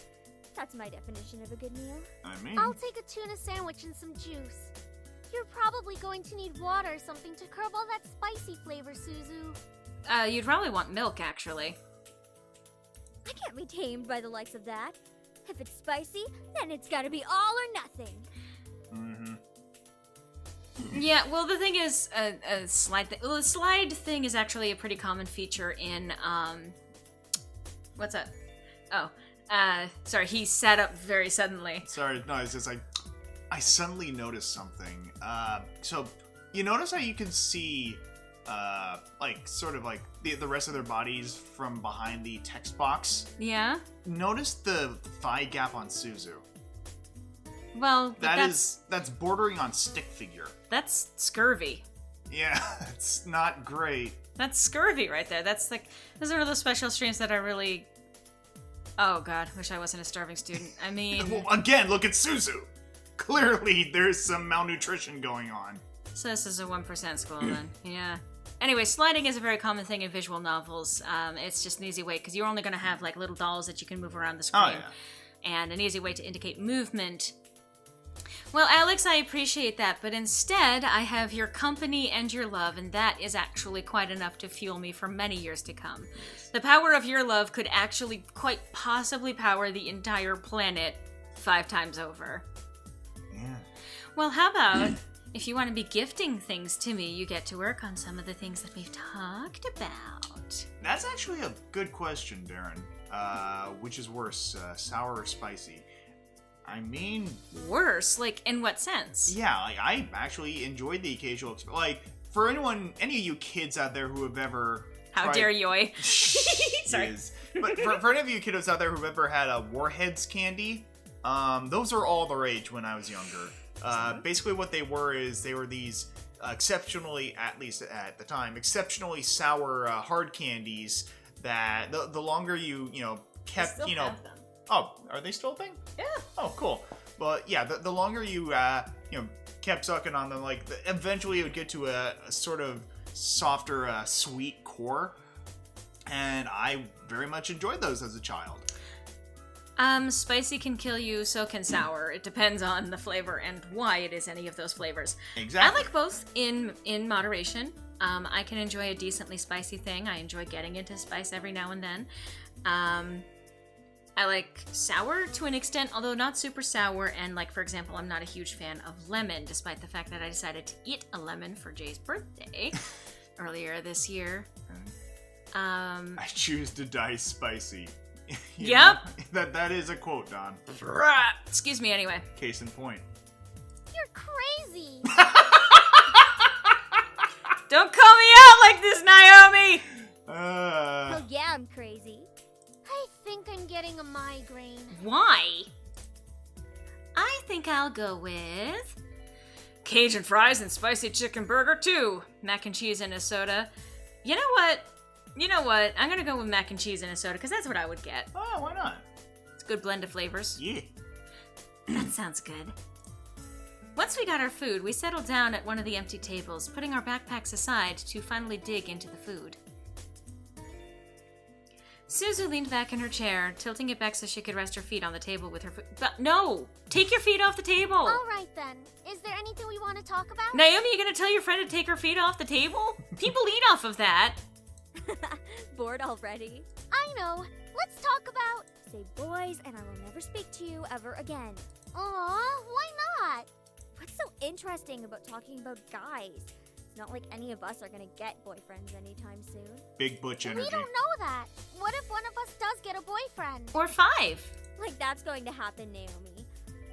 That's my definition of a good meal. I mean... I'll take a tuna sandwich and some juice. You're probably going to need water or something to curb all that spicy flavor, Suzu. You'd probably want milk, actually. I can't be tamed by the likes of that. If it's spicy, then it's gotta be all or nothing. Mm-hmm. Yeah, well, the thing is, a slide thing. Well, the slide thing is actually a pretty common feature in, what's that? Oh, sorry, he sat up very suddenly. Sorry, no, it's just I suddenly noticed something. So, you notice how you can see, sort of like the rest of their bodies from behind the text box? Yeah? Notice the thigh gap on Suzu. Well, that's bordering on stick figure. That's scurvy. Yeah, it's not great. That's scurvy right there. That's one of those special streams that I really... Oh god, wish I wasn't a starving student. I mean... Well, again, look at Suzu! Clearly, there's some malnutrition going on. So this is a 1% school then. Yeah. Anyway, sliding is a very common thing in visual novels. It's just an easy way, because you're only going to have like little dolls that you can move around the screen. Oh, yeah. And an easy way to indicate movement. Well, Alex, I appreciate that, but instead I have your company and your love, and that is actually quite enough to fuel me for many years to come. The power of your love could actually quite possibly power the entire planet 5 times over. Yeah. Well, how about... If you want to be gifting things to me, you get to work on some of the things that we've talked about. That's actually a good question, Darren. Which is worse, sour or spicy? I mean... Worse? Like, in what sense? Yeah, like, I actually enjoyed the occasional... Like, for any of you kids out there who have ever... How dare you? Sorry. But for any of you kiddos out there who've ever had a Warheads candy, those are all the rage when I was younger. Basically what they were these exceptionally, at least at the time, exceptionally sour hard candies that the longer you kept, have them. Oh, are they still a thing? Yeah. Oh, cool. But yeah, the longer you kept sucking on them, like eventually it would get to a sort of softer, sweet core, and I very much enjoyed those as a child. Spicy can kill you, so can sour. It depends on the flavor and why it is any of those flavors. Exactly. I like both in moderation. I can enjoy a decently spicy thing. I enjoy getting into spice every now and then. I like sour to an extent, although not super sour, and like, for example, I'm not a huge fan of lemon, despite the fact that I decided to eat a lemon for Jay's birthday earlier this year. I choose to die spicy. Yep. That is a quote, Don. Excuse me, anyway. Case in point. You're crazy! Don't call me out like this, Naomi! Oh yeah, I'm crazy. I think I'm getting a migraine. Why? I think I'll go with... Cajun fries and spicy chicken burger, too. Mac and cheese and a soda. You know what? I'm gonna go with mac and cheese and a soda, because that's what I would get. Oh, why not? It's a good blend of flavors. Yeah. That sounds good. Once we got our food, we settled down at one of the empty tables, putting our backpacks aside to finally dig into the food. Suzu leaned back in her chair, tilting it back so she could rest her feet on the table with her foot. But no! Take your feet off the table! Alright then. Is there anything we want to talk about? Naomi, you gonna tell your friend to take her feet off the table? People eat off of that. Bored already? I know. Let's talk about... Say boys, and I will never speak to you ever again. Aw, why not? What's so interesting about talking about guys? It's not like any of us are gonna get boyfriends anytime soon. Big butch energy. We don't know that. What if one of us does get a boyfriend? Or 5. Like that's going to happen, Naomi.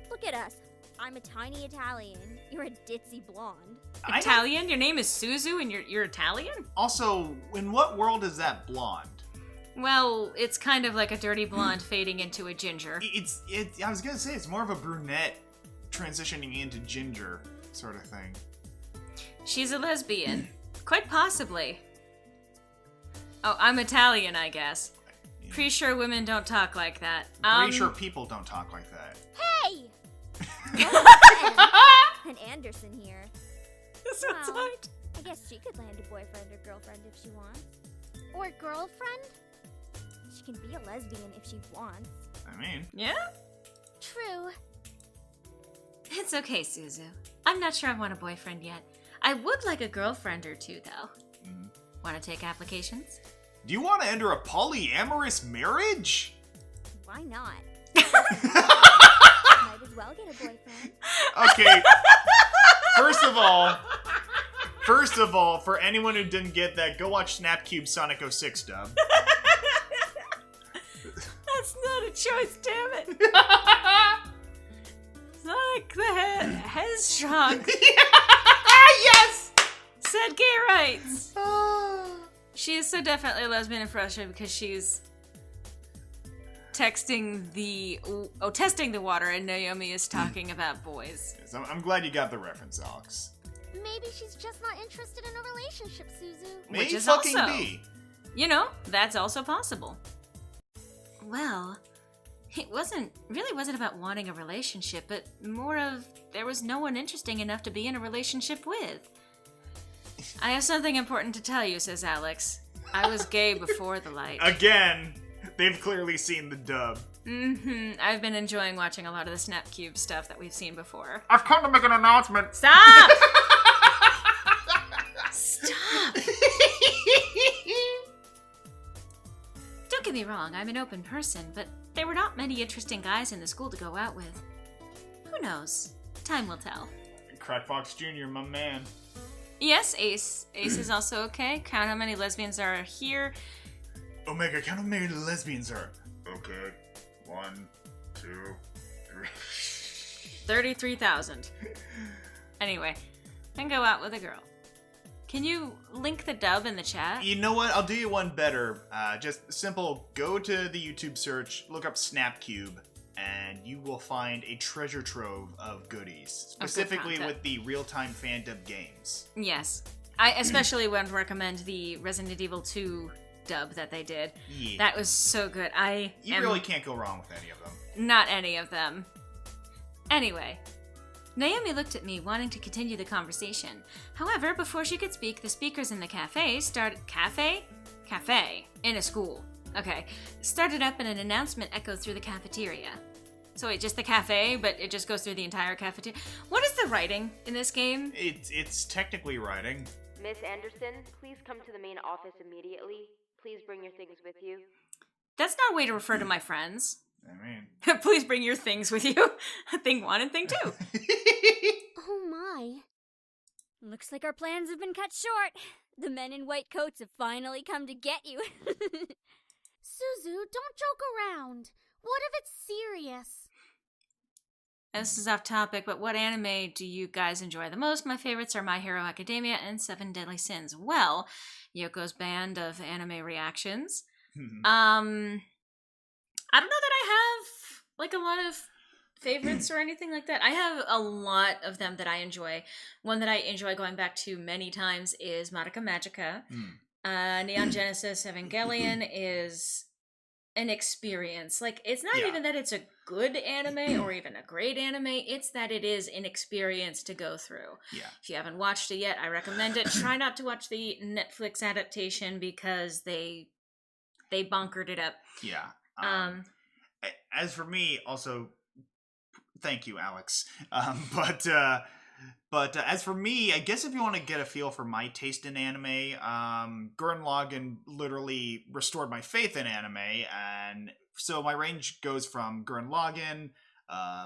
Look at us. I'm a tiny Italian. You're a ditzy blonde. Italian? Your name is Suzu and you're Italian? Also, in what world is that blonde? Well, it's kind of like a dirty blonde fading into a ginger. I was gonna say, it's more of a brunette transitioning into ginger sort of thing. She's a lesbian. Quite possibly. Oh, I'm Italian, I guess. Yeah. Pretty sure women don't talk like that. Pretty sure people don't talk like that. Hey! And Anderson here. That's Well, right. I guess she could land a boyfriend or girlfriend if she wants. Or girlfriend? She can be a lesbian if she wants. I mean, Yeah? True. It's okay, Suzu. I'm not sure I want a boyfriend yet. I would like a girlfriend or two, though. Want to take applications? do you want to enter a polyamorous marriage? Why not? Might as well get a boyfriend. Okay. First of all, for anyone who didn't get that, go watch Snapcube Sonic 06 dub. That's not a choice, damn it. Sonic the Hedgehog Yes! said gay rights. She is so definitely a lesbian and frustrated because she's testing the water, and Naomi is talking about boys. Yes, I'm glad you got the reference, Alex. Maybe she's just not interested in a relationship, Suzu. May Which is fucking also- be. You know, that's also possible. Well, it really wasn't about wanting a relationship, but more of there was no one interesting enough to be in a relationship with. I have something important to tell you, says Alex. I was gay before the light. Again, they've clearly seen the dub. I've been enjoying watching a lot of the Snapcube stuff that we've seen before. I've come to make an announcement. Stop! Stop! Don't get me wrong, I'm an open person, but there were not many interesting guys in the school to go out with. Who knows? Time will tell. Crack Fox Jr., my man. Yes, Ace. Ace is also okay. Count how many lesbians are here. Omega, count how many lesbians are. Okay. 1, 2, 3. 33,000. Anyway, then go out with a girl. Can you link the dub in the chat? You know what? I'll do you one better. Just simple, go to the YouTube search, look up Snapcube, and you will find a treasure trove of goodies. Specifically content. with the real-time fan dub games. Yes. I especially would recommend the Resident Evil 2 dub that they did. Yeah. That was so good. You really can't go wrong with any of them. Not any of them. Anyway, Naomi looked at me, wanting to continue the conversation. However, before she could speak, the speakers in the cafe started... Cafe? Cafe. In a school. Okay. Started up and an announcement echoed through the cafeteria. So wait, just the cafe, but it just goes through the entire cafeteria? What is the writing in this game? It's technically writing. Miss Anderson, please come to the main office immediately. Please bring your things with you. That's not a way to refer to my friends. I mean... Please bring your things with you. Thing 1 and thing 2. Oh my. Looks like our plans have been cut short. The men in white coats have finally come to get you. Suzu, don't joke around. What if it's serious? This is off topic, but what anime do you guys enjoy the most? My favorites are My Hero Academia and Seven Deadly Sins. Well, Yoko's band of anime reactions. I don't know that I have like a lot of favorites or anything like that. I have a lot of them that I enjoy. One that I enjoy going back to many times is Madoka Magica. Neon Genesis Evangelion is an experience. Like, it's not even that it's a good anime or even a great anime, it's that it is an experience to go through. Yeah. If you haven't watched it yet, I recommend it. Try not to watch the Netflix adaptation because they bonkered it up. Yeah. As for me, also, thank you, Alex. But as for me, I guess if you want to get a feel for my taste in anime, Gurren Lagann literally restored my faith in anime, and so my range goes from Gurren Lagann,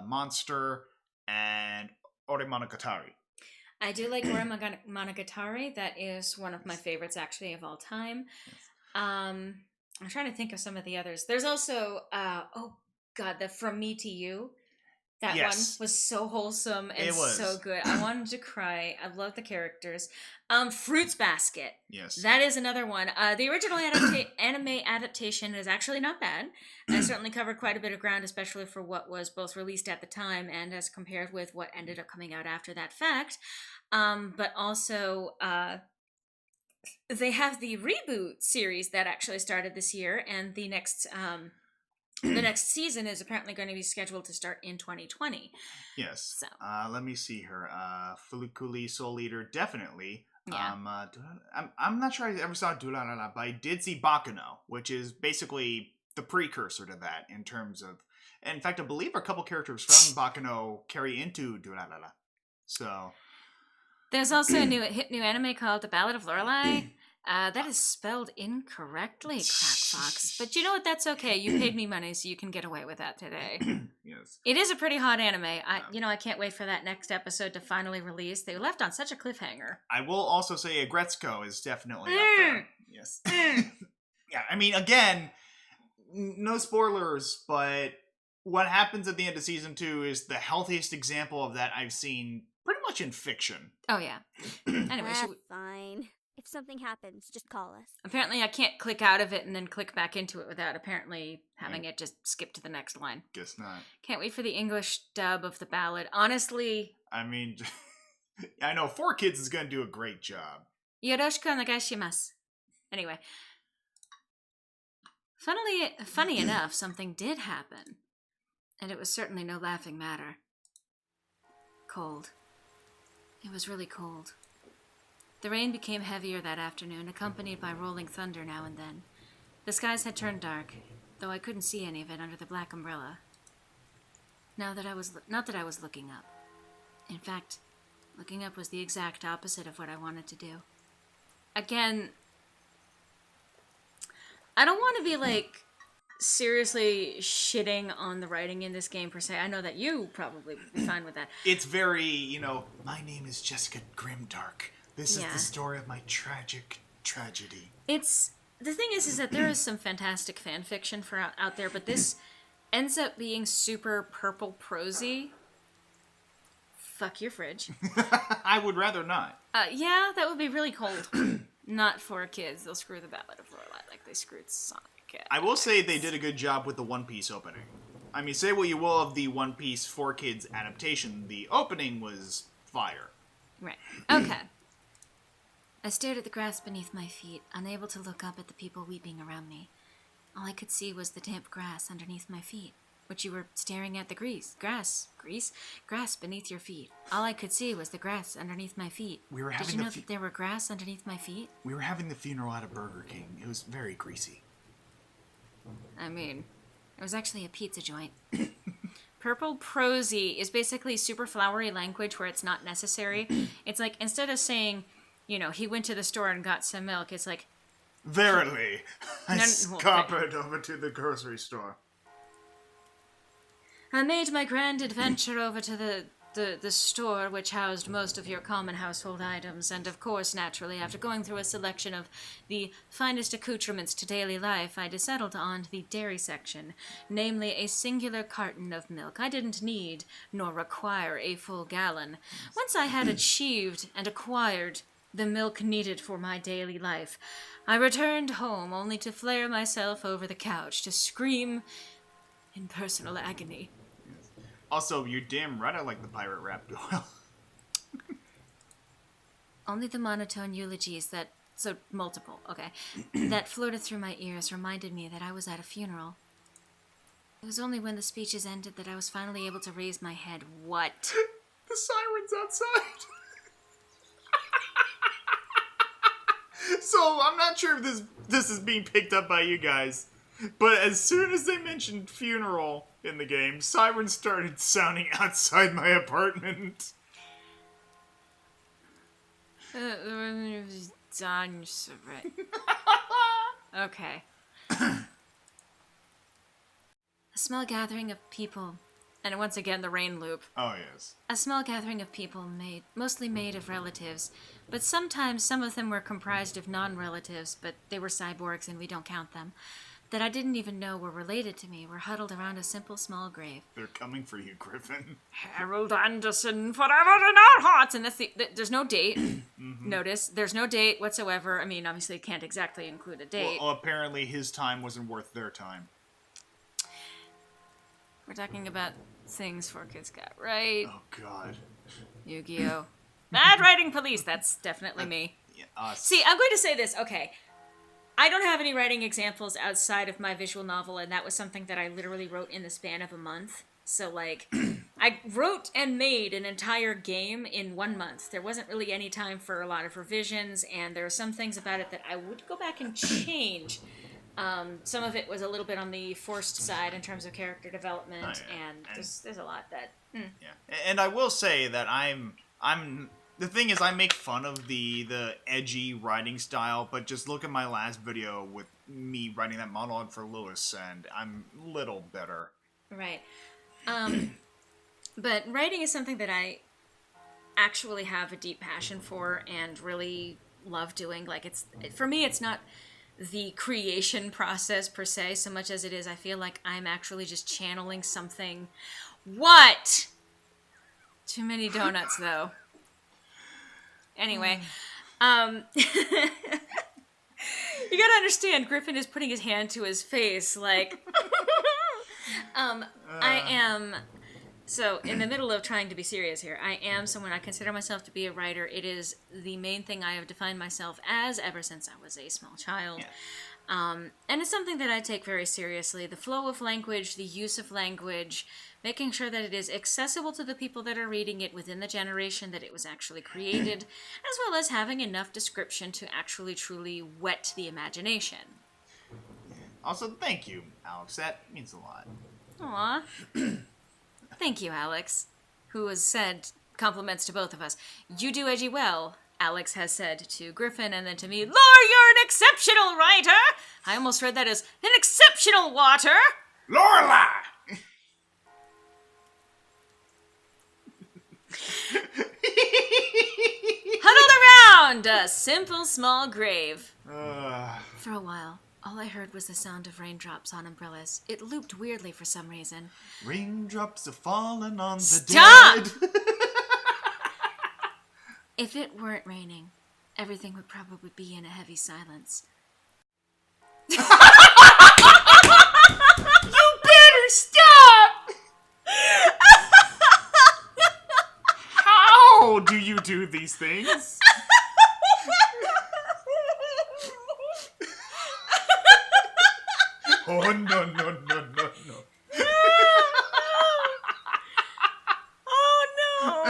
Monster, and Ore Monogatari. I do like Ore Monogatari. That is one of my favorites, actually, of all time. I'm trying to think of some of the others. There's also, the From Me to You. That Yes. one was so wholesome and It was. so good. I wanted to cry. I love the characters. Fruits Basket. Yes. That is another one. The original anime adaptation is actually not bad. I certainly covered quite a bit of ground, especially for what was both released at the time and as compared with what ended up coming out after that fact. But also, they have the reboot series that actually started this year, and the next season is apparently going to be scheduled to start in 2020. Yes. So. Let me see her. Fulukuli Soul Eater, definitely. Yeah. I'm not sure I ever saw Durarara, but I did see Bakuno, which is basically the precursor to that in terms of... In fact, I believe a couple characters from Bakuno carry into Durarara. So... There's also a hit new anime called The Ballad of Lorelai. That is spelled incorrectly, Crackfox. But you know what? That's okay. You paid me money, so you can get away with that today. Yes. It is a pretty hot anime. I can't wait for that next episode to finally release. They left on such a cliffhanger. I will also say Agretzko is definitely up there. Yes. Yeah, I mean, again, no spoilers, but what happens at the end of season 2 is the healthiest example of that I've seen pretty much in fiction. Oh, yeah. Anyway, That's fine. If something happens, just call us. Apparently I can't click out of it and then click back into it without apparently having it just skip to the next line. Guess not. Can't wait for the English dub of the ballad. Honestly... I mean, I know 4Kids is going to do a great job. Yoroshiku onegaishimasu. Anyway. Funny enough, something did happen. And it was certainly no laughing matter. Cold. It was really cold. The rain became heavier that afternoon, accompanied by rolling thunder now and then. The skies had turned dark, though I couldn't see any of it under the black umbrella. Not that I was looking up. In fact, looking up was the exact opposite of what I wanted to do. Again, I don't want to be, seriously shitting on the writing in this game per se. I know that you probably would be fine with that. It's very, my name is Jessica Grimdark. This is the story of my tragic tragedy. The thing is that there is some fantastic fan fiction for out there, but this ends up being super purple prosy. Fuck your fridge. I would rather not. Yeah, that would be really cold. Not for kids. They'll screw the Ballad of Lorelai like they screwed Sonic. I will say they did a good job with the One Piece opening. I mean, say what you will of the One Piece 4Kids adaptation, the opening was fire. Right. Okay. I stared at the grass beneath my feet, unable to look up at the people weeping around me. All I could see was the damp grass underneath my feet, which you were staring at the grass beneath your feet. All I could see was the grass underneath my feet. Did you know that there were grass underneath my feet? We were having the funeral at a Burger King. It was very greasy. I mean, it was actually a pizza joint. Purple prosy is basically super flowery language where it's not necessary. It's like, instead of saying, he went to the store and got some milk, it's like... Verily, I scampered over to the grocery store. I made my grand adventure over to the store which housed most of your common household items, and of course, naturally, after going through a selection of the finest accoutrements to daily life, I settled on the dairy section, namely a singular carton of milk. I didn't need nor require a full gallon. Once I had achieved and acquired the milk needed for my daily life, I returned home only to flare myself over the couch to scream in personal agony. Also, you're damn right I like the pirate rap duel. Only the monotone eulogies that floated through my ears reminded me that I was at a funeral. It was only when the speeches ended that I was finally able to raise my head. What? The siren's outside. So, I'm not sure if this is being picked up by you guys, but as soon as they mentioned funeral in the game, sirens started sounding outside my apartment. Okay. A small gathering of people, and once again the rain loop. Oh, yes. A small gathering of people mostly made of relatives, but sometimes some of them were comprised of non-relatives, but they were cyborgs and we don't count them. that I didn't even know were related to me were huddled around a simple small grave. They're coming for you, Griffin. Harold Anderson, forever in our hearts. And there's no date. Notice, there's no date whatsoever. I mean, obviously, it can't exactly include a date. Well, apparently his time wasn't worth their time. We're talking about things 4Kids got, right? Oh, God. Yu-Gi-Oh! Bad writing police, that's definitely me. Yeah, us. See, I'm going to say this, okay. I don't have any writing examples outside of my visual novel, and that was something that I literally wrote in the span of a month. So, like, I wrote and made an entire game in 1 month. There wasn't really any time for a lot of revisions, and there are some things about it that I would go back and change. Some of it was a little bit on the forced side in terms of character development, and there's a lot that... Yeah, and I will say that I'm the thing is I make fun of the edgy writing style, but just look at my last video with me writing that monologue for Lewis, and I'm a little better. Right. But writing is something that I actually have a deep passion for and really love doing. Like, for me, it's not the creation process per se, so much as it is I feel like I'm actually just channeling something. What? Too many donuts, though. Anyway, you gotta understand, Griffin is putting his hand to his face, like, I am, so, in the middle of trying to be serious here, I am someone, I consider myself to be a writer. It is the main thing I have defined myself as ever since I was a small child. Yeah. And it's something that I take very seriously. The flow of language, the use of language, making sure that it is accessible to the people that are reading it within the generation that it was actually created, as well as having enough description to actually truly whet the imagination. Also, thank you, Alex. That means a lot. Aw. Thank you, Alex, who has said compliments to both of us. You do edgy well, Alex has said to Griffin, and then to me, Lore, you're an exceptional writer! I almost read that as an exceptional water! Lorelai! Huddled around a simple small grave. For a while, all I heard was the sound of raindrops on umbrellas. It looped weirdly for some reason. Raindrops are falling on the Stop! dead. If it weren't raining, everything would probably be in a heavy silence. You better stop! How do you do these things? Oh, no, no, no, no, no. Oh, no!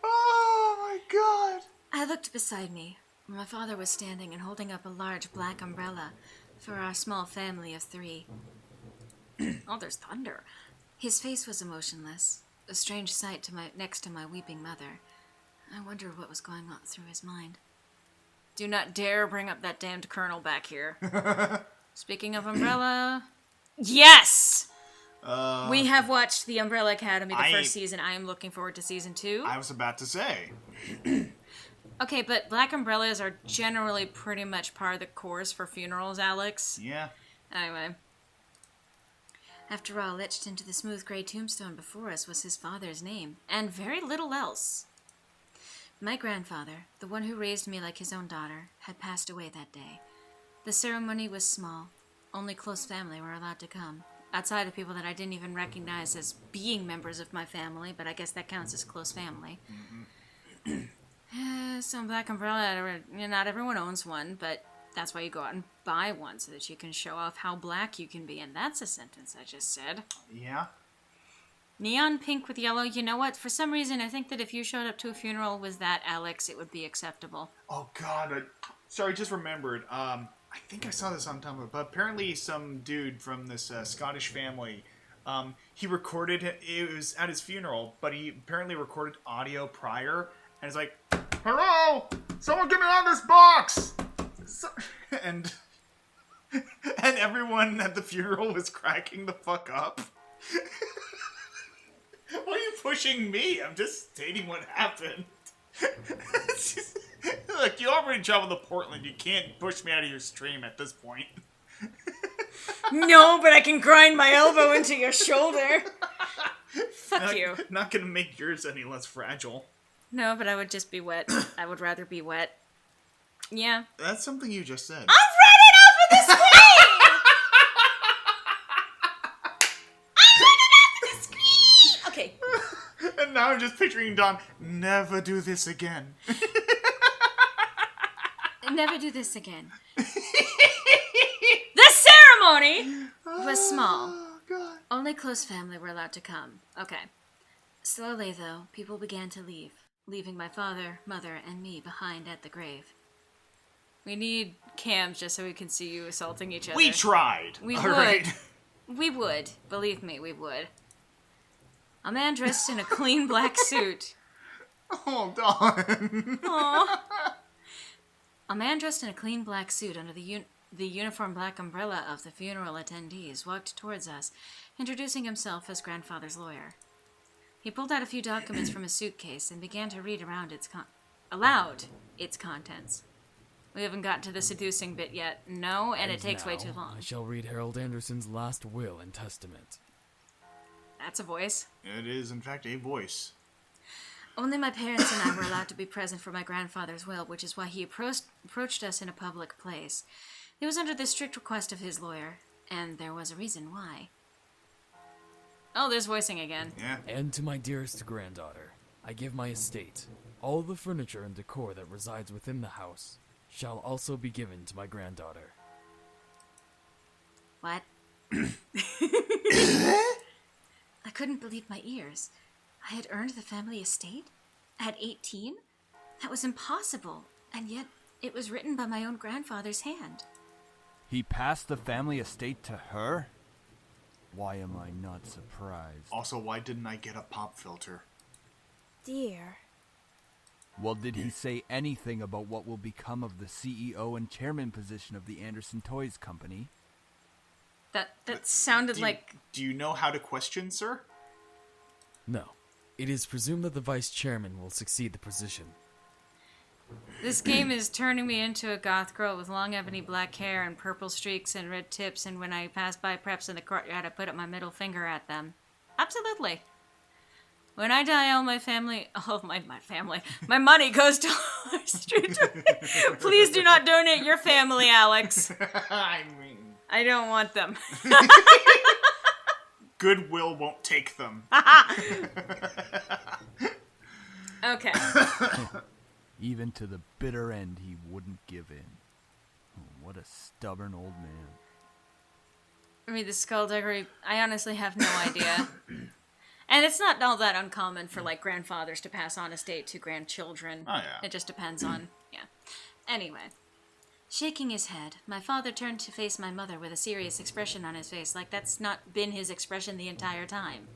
Oh, my God. I looked beside me. My father was standing and holding up a large black umbrella for our small family of 3. Oh, there's thunder. His face was emotionless, a strange sight next to my weeping mother. I wondered what was going on through his mind. Do not dare bring up that damned colonel back here. Speaking of umbrella... Yes! We have watched The Umbrella Academy, the first season. I am looking forward to season 2. I was about to say. Okay, but black umbrellas are generally pretty much par the course for funerals, Alex. Yeah. Anyway. After all, etched into the smooth gray tombstone before us was his father's name, and very little else. My grandfather, the one who raised me like his own daughter, had passed away that day. The ceremony was small. Only close family were allowed to come. Outside of people that I didn't even recognize as being members of my family, but I guess that counts as close family. Some black umbrella, not everyone owns one, but that's why you go out and buy one, so that you can show off how black you can be, and that's a sentence I just said. Yeah. Neon pink with yellow, you know what? For some reason, I think that if you showed up to a funeral with that, Alex, it would be acceptable. Oh, God. Sorry, just remembered. I think I saw this on Tumblr, but apparently some dude from this Scottish family, he recorded, it was at his funeral, but he apparently recorded audio prior, and it's like, hello! Someone get me on this box! And everyone at the funeral was cracking the fuck up. Why are you pushing me? I'm just stating what happened. Look, you already traveled to Portland. You can't push me out of your stream at this point. No, but I can grind my elbow into your shoulder. Fuck you. Not gonna make yours any less fragile. No, but I would just be wet. I would rather be wet. Yeah. That's something you just said. I'm running off of the screen! I'm running off of the screen! Okay. And now I'm just picturing Don, never do this again. Never do this again. The ceremony was small. Oh, God. Only close family were allowed to come. Okay. Slowly, though, people began to leave, leaving my father, mother, and me behind at the grave. We need cams just so we can see you assaulting each other. We tried. We All would. right. We would. Believe me, we would. A man dressed in a clean black suit. Oh, Don. Aww. A man dressed in a clean black suit under the uniform black umbrella of the funeral attendees walked towards us, introducing himself as grandfather's lawyer. He pulled out a few documents from his suitcase and began to read aloud its contents. We haven't gotten to the seducing bit yet. No, and it takes way too long. I shall read Harold Anderson's last will and testament. That's a voice. It is, in fact, a voice. Only my parents and I were allowed to be present for my grandfather's will, which is why he approached us in a public place. It was under the strict request of his lawyer, and there was a reason why. Oh, there's voicing again. Yeah. And to my dearest granddaughter, I give my estate. All the furniture and decor that resides within the house shall also be given to my granddaughter. What? I couldn't believe my ears. I had earned the family estate? At 18? That was impossible, and yet it was written by my own grandfather's hand. He passed the family estate to her? Why am I not surprised? Also, why didn't I get a pop filter? Dear. Well, did he say anything about what will become of the CEO and chairman position of the Anderson Toys Company? That sounded like... Do you know how to question, sir? No. It is presumed that the vice chairman will succeed the position. This game is turning me into a goth girl with long ebony black hair and purple streaks and red tips, and when I pass by preps in the courtyard, I put up my middle finger at them. Absolutely. When I die, all my family... Oh, my family. My money goes to our street. Please do not donate your family, Alex. I mean... I don't want them. Goodwill won't take them. Okay. Even to the bitter end, he wouldn't give in. Oh, what a stubborn old man. I mean, the skullduggery, I honestly have no idea. And it's not all that uncommon for, like, grandfathers to pass on estate to grandchildren. Oh, yeah. It just depends on, yeah. Anyway. Shaking his head, my father turned to face my mother with a serious expression on his face, like that's not been his expression the entire time.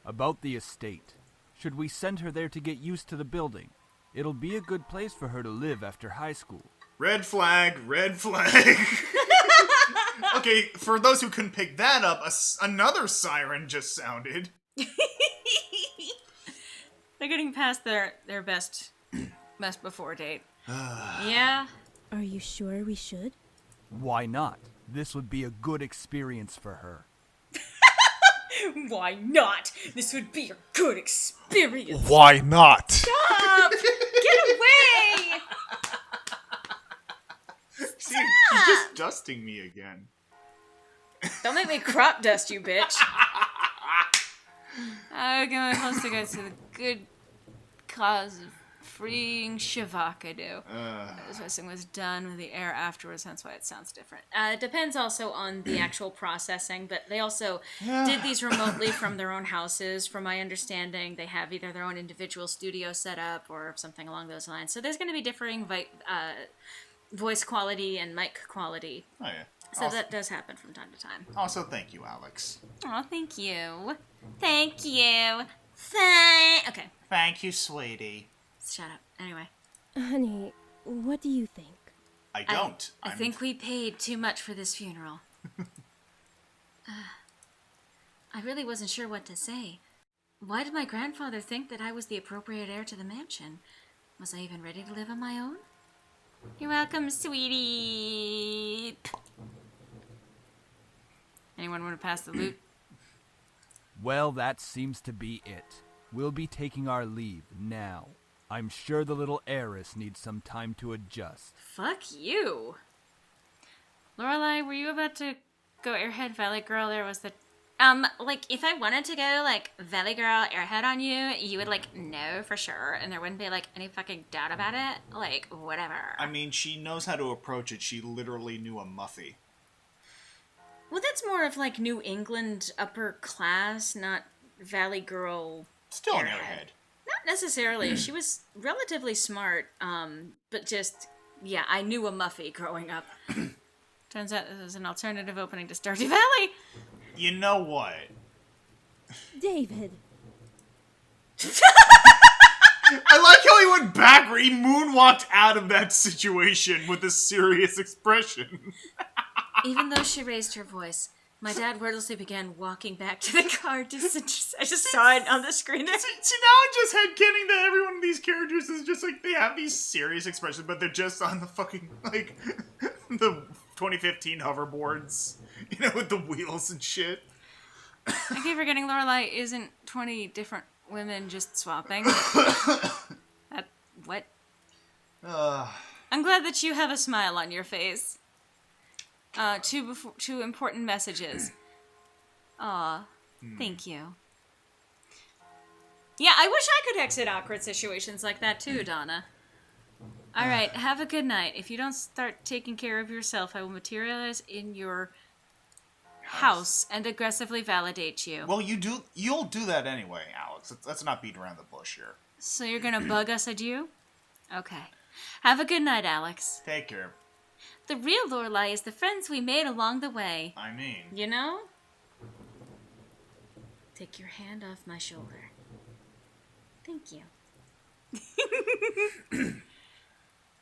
About the estate. Should we send her there to get used to the building? It'll be a good place for her to live after high school. Red flag, red flag. Okay, for those who couldn't pick that up, another siren just sounded. They're getting past their best before date. Yeah. Are you sure we should? Why not? This would be a good experience for her. Why not? This would be a good experience. Why not? Stop! Get away! See, he's just dusting me again. Don't make me crop dust, you bitch. Okay, my poster goes to the good cause of freeing Shivakadu. This voicing was done with the air afterwards, that's why it sounds different. It depends also on the actual processing, but they also did these remotely from their own houses. From my understanding, they have either their own individual studio set up or something along those lines. So there's going to be differing voice quality and mic quality. Oh, yeah. So that does happen from time to time. Also, thank you, Alex. Oh, thank you. Thank you. Okay. Thank you, sweetie. Shut up. Anyway. Honey, what do you think? I don't. I think we paid too much for this funeral. I really wasn't sure what to say. Why did my grandfather think that I was the appropriate heir to the mansion? Was I even ready to live on my own? You're welcome, sweetie. Anyone want to pass the loot? Well, that seems to be it. We'll be taking our leave now. I'm sure the little heiress needs some time to adjust. Fuck you. Lorelai, were you about to go Airhead Valley Girl? There was the... like, if I wanted to go, like, Valley Girl Airhead on you, you would, like, know for sure, and there wouldn't be, like, any fucking doubt about it. Like, whatever. I mean, she knows how to approach it. She literally knew a Muffy. Well, that's more of, like, New England upper class, not Valley Girl Still in Airhead. her head. Not necessarily. She was relatively smart, but just, yeah, I knew a Muffy growing up. Turns out this is an alternative opening to Stardew Valley. You know what? David. I like how he went backward. He moonwalked out of that situation with a serious expression. Even though she raised her voice, my dad wordlessly began walking back to the car. I just saw it on the screen there. See, now I'm just headcaning that every one of these characters is just like, they have these serious expressions, but they're just on the fucking, like, the 2015 hoverboards, you know, with the wheels and shit. I keep forgetting Lorelai isn't 20 different women just swapping. What? I'm glad that you have a smile on your face. Two important messages. Aw, thank you. Yeah, I wish I could exit awkward situations like that too, Donna. Alright, have a good night. If you don't start taking care of yourself, I will materialize in your house and aggressively validate you. Well, you'll do that anyway, Alex. Let's not beat around the bush here. So you're gonna bug us adieu? Okay. Have a good night, Alex. Take care. The real Lorelai is the friends we made along the way. I mean... You know? Take your hand off my shoulder. Thank you.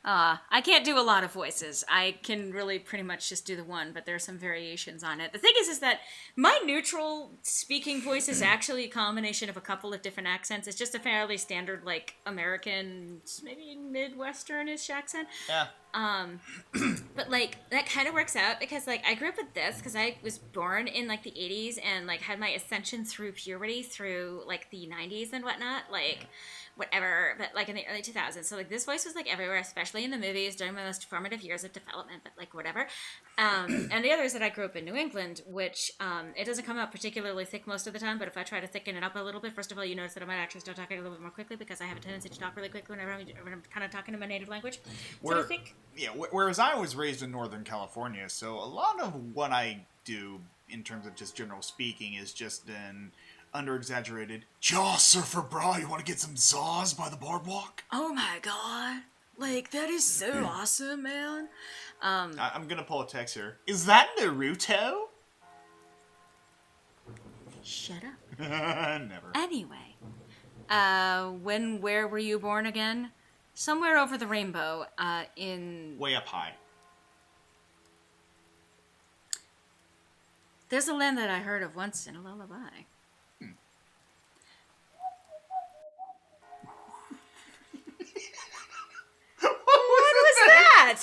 I can't do a lot of voices. I can really pretty much just do the one, but there are some variations on it. The thing is that my neutral speaking voice is actually a combination of a couple of different accents. It's just a fairly standard, like, American, maybe Midwestern-ish accent. Yeah. But, like, that kind of works out because, like, I grew up with this because I was born in, like, the 80s and, like, had my ascension through puberty through, like, the 90s and whatnot. Like... whatever, but like in the early 2000s. So like this voice was like everywhere, especially in the movies during my most formative years of development, but like whatever. And the other is that I grew up in New England, which it doesn't come out particularly thick most of the time, but if I try to thicken it up a little bit, first of all, you notice that I might actually start talking a little bit more quickly because I have a tendency to talk really quickly whenever I'm kind of talking in my native language. So I think... Yeah, whereas I was raised in Northern California, so a lot of what I do in terms of just general speaking is just an... under-exaggerated, "Jaw surfer bra, you want to get some zaws by the boardwalk?" Oh my god. Like, that is so awesome, man. I'm gonna pull a text here. Is that Naruto? Shut up. Never. Anyway. Where were you born again? Somewhere over the rainbow, in... Way up high. There's a land that I heard of once in a lullaby. What was that?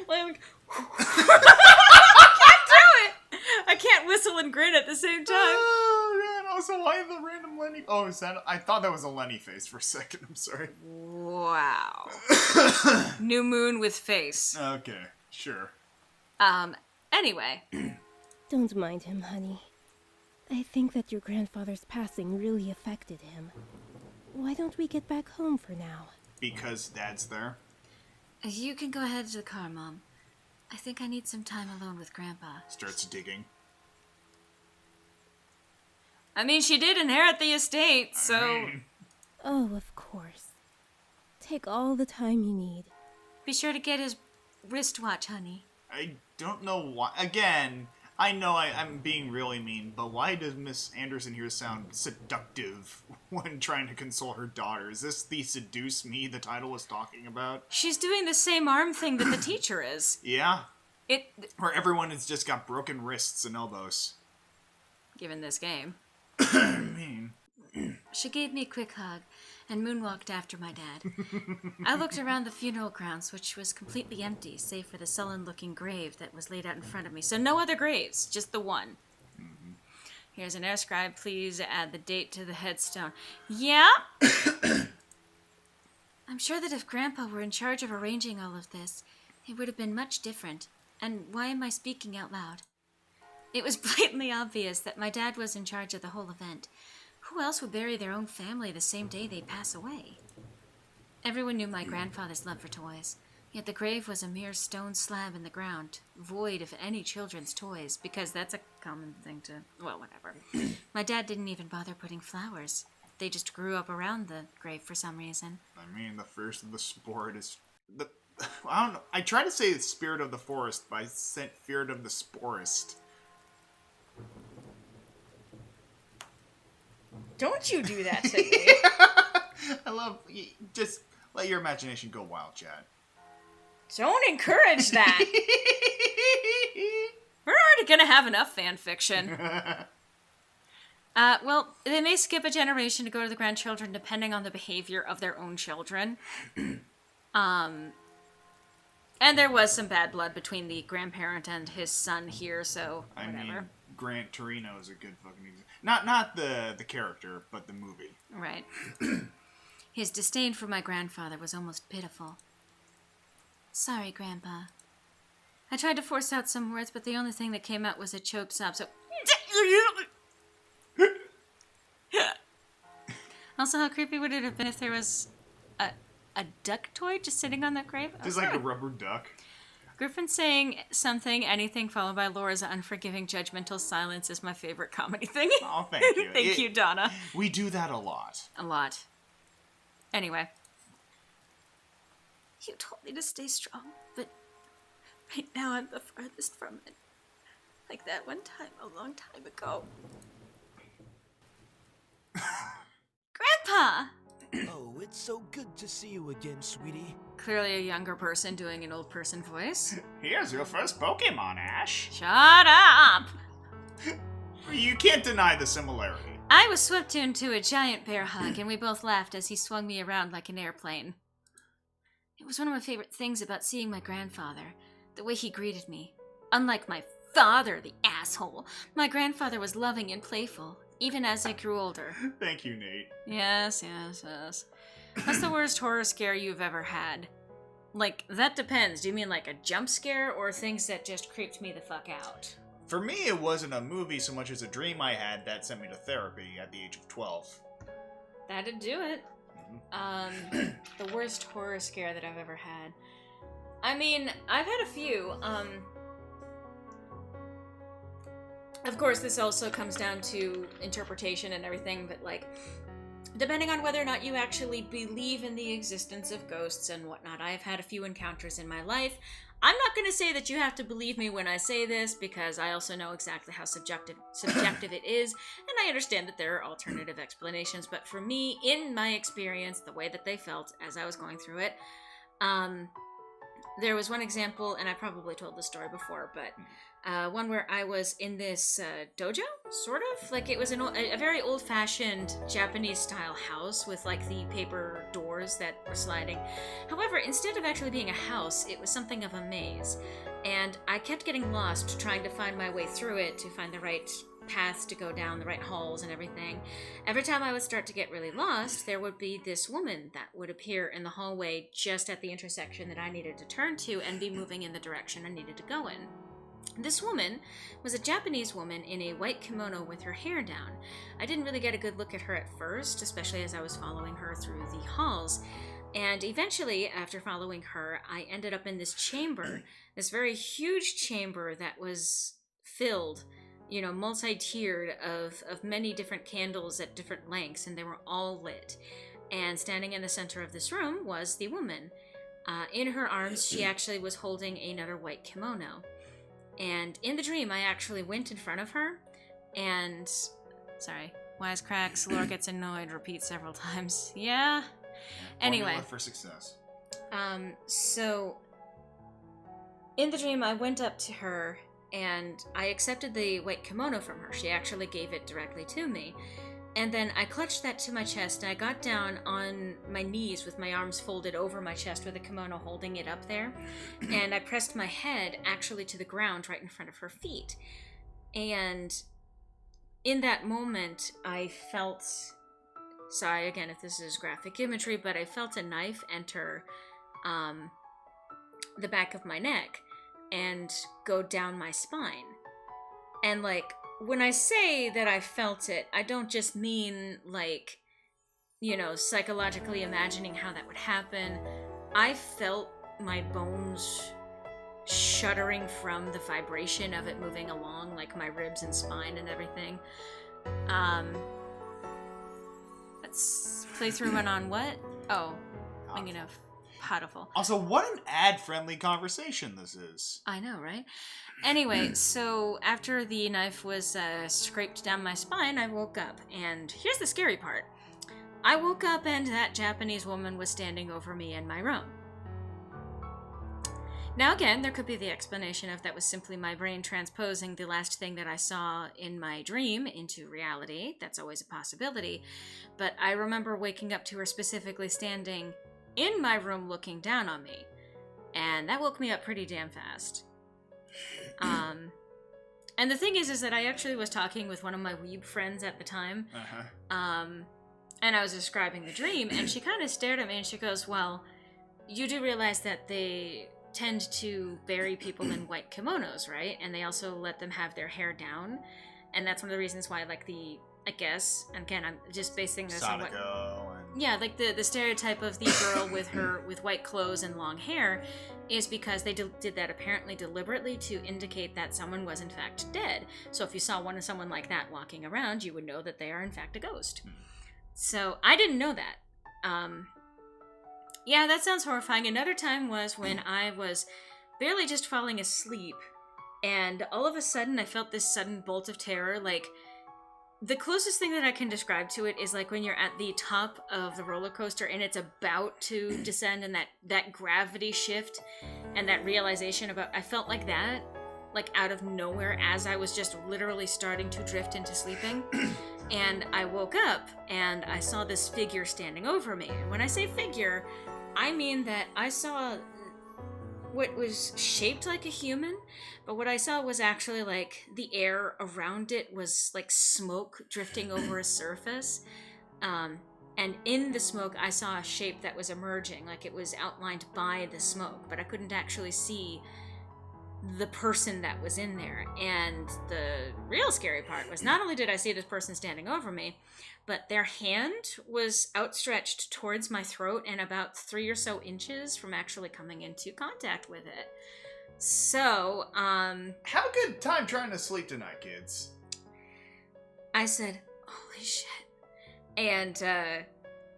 Like, I can't do it. I can't whistle and grin at the same time. Oh, man. Also, why the random Lenny? Oh, is that? I thought that was a Lenny face for a second. I'm sorry. Wow. New moon with face. Okay, sure. Anyway. Don't mind him, honey. I think that your grandfather's passing really affected him. Why don't we get back home for now? Because Dad's there? You can go ahead to the car, Mom. I think I need some time alone with Grandpa. Starts digging. I mean, she did inherit the estate, so... Oh, of course. Take all the time you need. Be sure to get his wristwatch, honey. I don't know why. Again, I know I'm being really mean, but why does Miss Anderson here sound seductive when trying to console her daughter? Is this the seduce me the title was talking about? She's doing the same arm thing that the teacher is. Yeah? Where everyone has just got broken wrists and elbows. Given this game. I mean... She gave me a quick hug, and moonwalked after my dad. I looked around the funeral grounds, which was completely empty, save for the sullen-looking grave that was laid out in front of me. So no other graves, just the one. Here's an air scribe. Please add the date to the headstone. Yeah? I'm sure that if Grandpa were in charge of arranging all of this, it would have been much different. And why am I speaking out loud? It was blatantly obvious that my dad was in charge of the whole event. Who else would bury their own family the same day they pass away? Everyone knew my grandfather's love for toys, yet the grave was a mere stone slab in the ground, void of any children's toys, because that's a common thing to... well, whatever. My dad didn't even bother putting flowers. They just grew up around the grave for some reason. I mean, the first of the sport is... I don't know. I try to say the spirit of the forest, but I said feared of the sporist. Don't you do that to me. I love... Just let your imagination go wild, Chad. Don't encourage that. We're already going to have enough fan fiction. Well, they may skip a generation to go to the grandchildren depending on the behavior of their own children. And there was some bad blood between the grandparent and his son here, so whatever. I mean, Grant Torino is a good fucking example. Not the character, but the movie. Right. His disdain for my grandfather was almost pitiful. Sorry, Grandpa. I tried to force out some words, but the only thing that came out was a choked sob, so... Also, how creepy would it have been if there was a duck toy just sitting on that grave? Just like a rubber duck. Griffin saying something, anything, followed by Laura's unforgiving, judgmental silence is my favorite comedy thing. Oh, thank you. Thank you, Donna. We do that a lot. A lot. Anyway. You told me to stay strong, but right now I'm the farthest from it. Like that one time a long time ago. Grandpa! Oh, it's so good to see you again, sweetie. Clearly a younger person doing an old person voice. Here's your first Pokemon, Ash. Shut up! You can't deny the similarity. I was swept into a giant bear hug, and we both laughed as he swung me around like an airplane. It was one of my favorite things about seeing my grandfather, the way he greeted me. Unlike my father, the asshole, my grandfather was loving and playful, even as I grew older. Thank you, Nate. Yes. What's the worst horror scare you've ever had? Like, that depends. Do you mean like a jump scare or things that just creeped me the fuck out? For me, it wasn't a movie so much as a dream I had that sent me to therapy at the age of 12. That'd do it. The worst horror scare that I've ever had. I mean, I've had a few. Of course, this also comes down to interpretation and everything, but like, depending on whether or not you actually believe in the existence of ghosts and whatnot, I've had a few encounters in my life. I'm not going to say that you have to believe me when I say this, because I also know exactly how subjective it is, and I understand that there are alternative explanations, but for me, in my experience, the way that they felt as I was going through it, there was one example, and I probably told this story before, but one where I was in this dojo, sort of? Like, it was a very old-fashioned Japanese-style house with, like, the paper doors that were sliding. However, instead of actually being a house, it was something of a maze. And I kept getting lost trying to find my way through it, to find the right paths to go down, the right halls and everything. Every time I would start to get really lost, there would be this woman that would appear in the hallway just at the intersection that I needed to turn to and be moving in the direction I needed to go in. This woman was a Japanese woman in a white kimono with her hair down. I didn't really get a good look at her at first, especially as I was following her through the halls. And eventually, after following her, I ended up in this chamber, this very huge chamber that was filled, you know, multi-tiered of many different candles at different lengths, and they were all lit. And standing in the center of this room was the woman. In her arms, she actually was holding another white kimono. And in the dream, I actually went in front of her, and... Sorry. Wisecracks, Laura gets annoyed, repeat several times. Yeah? Anyway. Formula for success. So... In the dream, I went up to her, and I accepted the white kimono from her. She actually gave it directly to me. And then I clutched that to my chest, and I got down on my knees with my arms folded over my chest with a kimono holding it up there. And I pressed my head actually to the ground right in front of her feet. And in that moment, I felt... Sorry, again, if this is graphic imagery, but I felt a knife enter the back of my neck and go down my spine. And, like, when I say that I felt it, I don't just mean, like, you know, psychologically imagining how that would happen. I felt my bones shuddering from the vibration of it moving along, like my ribs and spine and everything. Let's playthrough run on what? Oh, thinking of Potiphal. Also, what an ad-friendly conversation this is. I know, right? Anyway, so after the knife was scraped down my spine, I woke up. And here's the scary part. I woke up and that Japanese woman was standing over me in my room. Now again, there could be the explanation of that was simply my brain transposing the last thing that I saw in my dream into reality. That's always a possibility. But I remember waking up to her specifically standing in my room looking down on me. And that woke me up pretty damn fast. And the thing is that I actually was talking with one of my weeb friends at the time. And I was describing the dream, and she kind of stared at me and she goes, well, you do realize that they tend to bury people in white kimonos, right? And they also let them have their hair down. And that's one of the reasons why, like, I guess, and again, I'm just basing this on what... Yeah, like the stereotype of the girl with white clothes and long hair is because they did that apparently deliberately to indicate that someone was in fact dead. So if you saw someone like that walking around, you would know that they are in fact a ghost. So I didn't know that. Yeah, that sounds horrifying. Another time was when I was barely just falling asleep, and all of a sudden I felt this sudden bolt of terror. Like, the closest thing that I can describe to it is like when you're at the top of the roller coaster and it's about to descend, and that gravity shift and that realization about... I felt like that, like out of nowhere, as I was just literally starting to drift into sleeping. And I woke up and I saw this figure standing over me. And when I say figure, I mean that I saw what was shaped like a human, but what I saw was actually like the air around it was like smoke drifting over a surface. And in the smoke, I saw a shape that was emerging, like it was outlined by the smoke, but I couldn't actually see the person that was in there. And the real scary part was not only did I see this person standing over me, but their hand was outstretched towards my throat and about 3 or so inches from actually coming into contact with it. So, have a good time trying to sleep tonight, kids. I said, holy shit. And,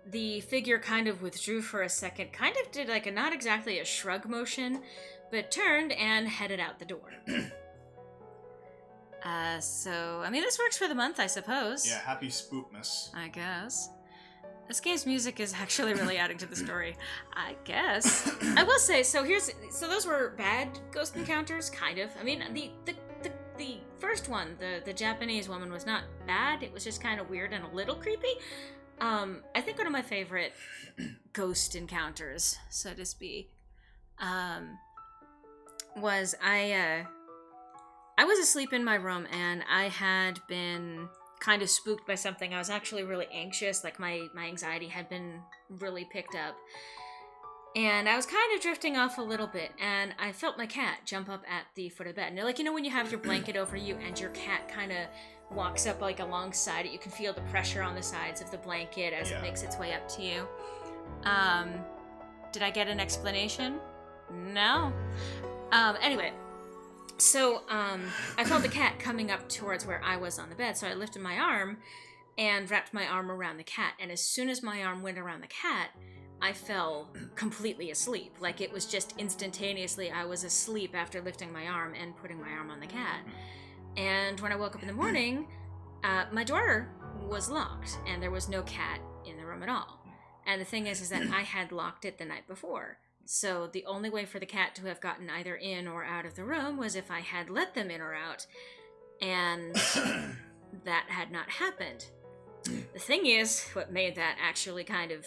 the figure kind of withdrew for a second, kind of did like not exactly a shrug motion, but turned and headed out the door. So, I mean, this works for the month, I suppose. Yeah, happy Spookmas. I guess. This game's music is actually really adding to the story. I guess. I will say, so those were bad ghost encounters, kind of. I mean, the first one, the Japanese woman, was not bad. It was just kind of weird and a little creepy. I think one of my favorite ghost encounters, so to speak, was I was asleep in my room and I had been kind of spooked by something. I was actually really anxious, like my anxiety had been really picked up. And I was kind of drifting off a little bit, and I felt my cat jump up at the foot of the bed. And like, you know when you have your blanket over you and your cat kind of walks up like alongside it, you can feel the pressure on the sides of the blanket as it makes its way up to you. Did I get an explanation? No. Anyway, so I felt the cat coming up towards where I was on the bed, so I lifted my arm and wrapped my arm around the cat, and as soon as my arm went around the cat, I fell completely asleep. Like, it was just instantaneously, I was asleep after lifting my arm and putting my arm on the cat. And when I woke up in the morning, my door was locked, and there was no cat in the room at all. And the thing is that I had locked it the night before. So the only way for the cat to have gotten either in or out of the room was if I had let them in or out. And that had not happened. The thing is, what made that actually kind of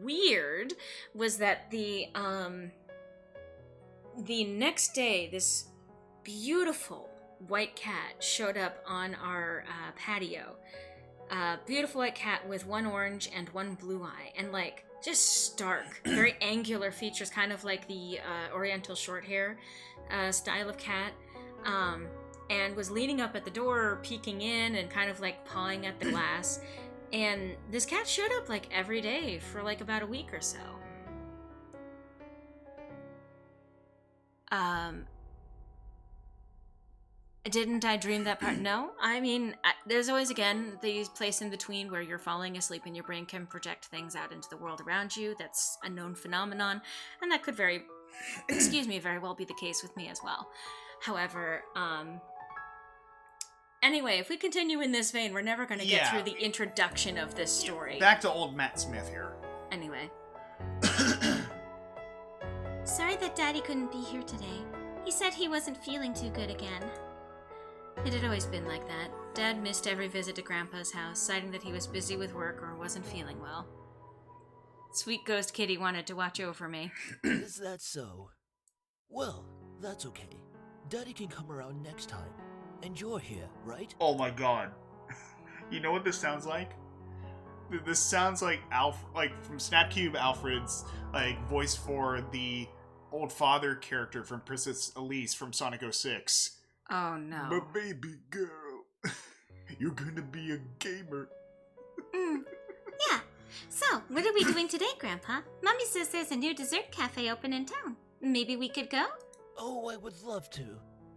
weird was that the next day, this beautiful white cat showed up on our patio. Beautiful white cat with one orange and one blue eye, and like just stark, very angular features, kind of like the Oriental short hair style of cat, and was leaning up at the door, peeking in, and kind of like pawing at the glass. And this cat showed up like every day for like about a week or so. Didn't I dream that part? No. I mean, there's always, again, the place in between where you're falling asleep and your brain can project things out into the world around you. That's a known phenomenon, and that could very well be the case with me as well. However, anyway, if we continue in this vein, we're never going to get through the introduction of this story. Back to old Matt Smith here. Anyway. Sorry that Daddy couldn't be here today. He said he wasn't feeling too good again. It had always been like that. Dad missed every visit to Grandpa's house, citing that he was busy with work or wasn't feeling well. Sweet Ghost Kitty wanted to watch over me. Is that so? Well, that's okay. Daddy can come around next time. And you're here, right? Oh my god. You know what this sounds like? This sounds like from Snapcube Alfred's voice for the old father character from Princess Elise from Sonic 06. Oh no. My baby girl. You're gonna be a gamer. Yeah. So, what are we doing today, Grandpa? Mommy says there's a new dessert cafe open in town. Maybe we could go? Oh, I would love to.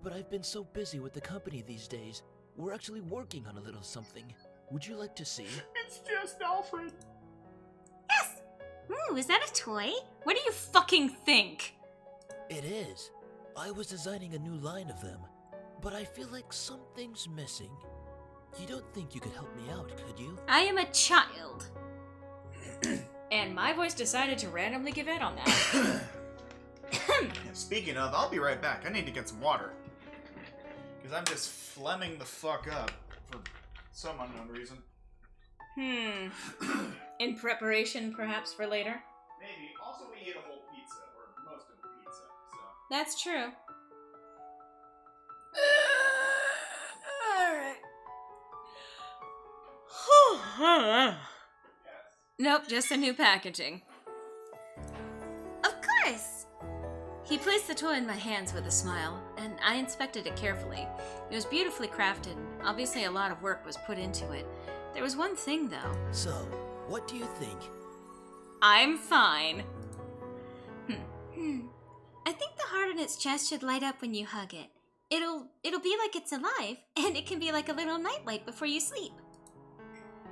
But I've been so busy with the company these days. We're actually working on a little something. Would you like to see? It's just Alfred. Yes! Ooh, is that a toy? What do you fucking think? It is. I was designing a new line of them. But I feel like something's missing. You don't think you could help me out, could you? I am a child. And my voice decided to randomly give in on that. Speaking of, I'll be right back. I need to get some water. Because I'm just phlegming the fuck up for some unknown reason. In preparation, perhaps, for later? Maybe. Also, we ate a whole pizza, or most of the pizza, so... That's true. Alright. Nope, just a new packaging. Of course! He placed the toy in my hands with a smile, and I inspected it carefully. It was beautifully crafted, and obviously a lot of work was put into it. There was one thing, though. So, what do you think? I'm fine. I think the heart on its chest should light up when you hug it. It'll be like it's alive, and it can be like a little nightlight before you sleep.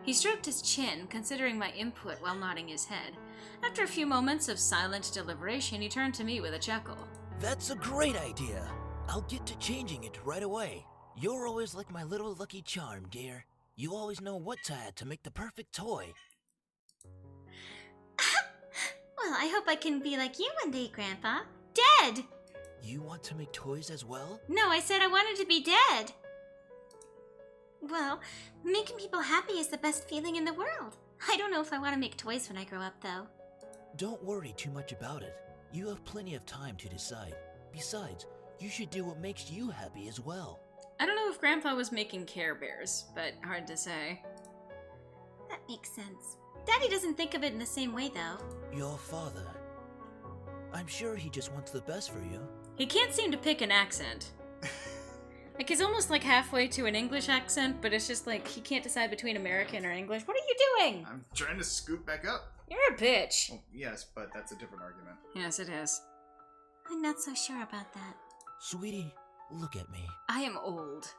He stroked his chin, considering my input while nodding his head. After a few moments of silent deliberation, he turned to me with a chuckle. That's a great idea. I'll get to changing it right away. You're always like my little lucky charm, dear. You always know what to add to make the perfect toy. Well, I hope I can be like you one day, Grandpa. Dead! You want to make toys as well? No, I said I wanted to be dead. Well, making people happy is the best feeling in the world. I don't know if I want to make toys when I grow up, though. Don't worry too much about it. You have plenty of time to decide. Besides, you should do what makes you happy as well. I don't know if Grandpa was making Care Bears, but hard to say. That makes sense. Daddy doesn't think of it in the same way, though. Your father. I'm sure he just wants the best for you. He can't seem to pick an accent. Like, he's almost like halfway to an English accent, but it's just like he can't decide between American or English. What are you doing? I'm trying to scoot back up. You're a bitch. Well, yes, but that's a different argument. Yes, it is. I'm not so sure about that. Sweetie, look at me. I am old.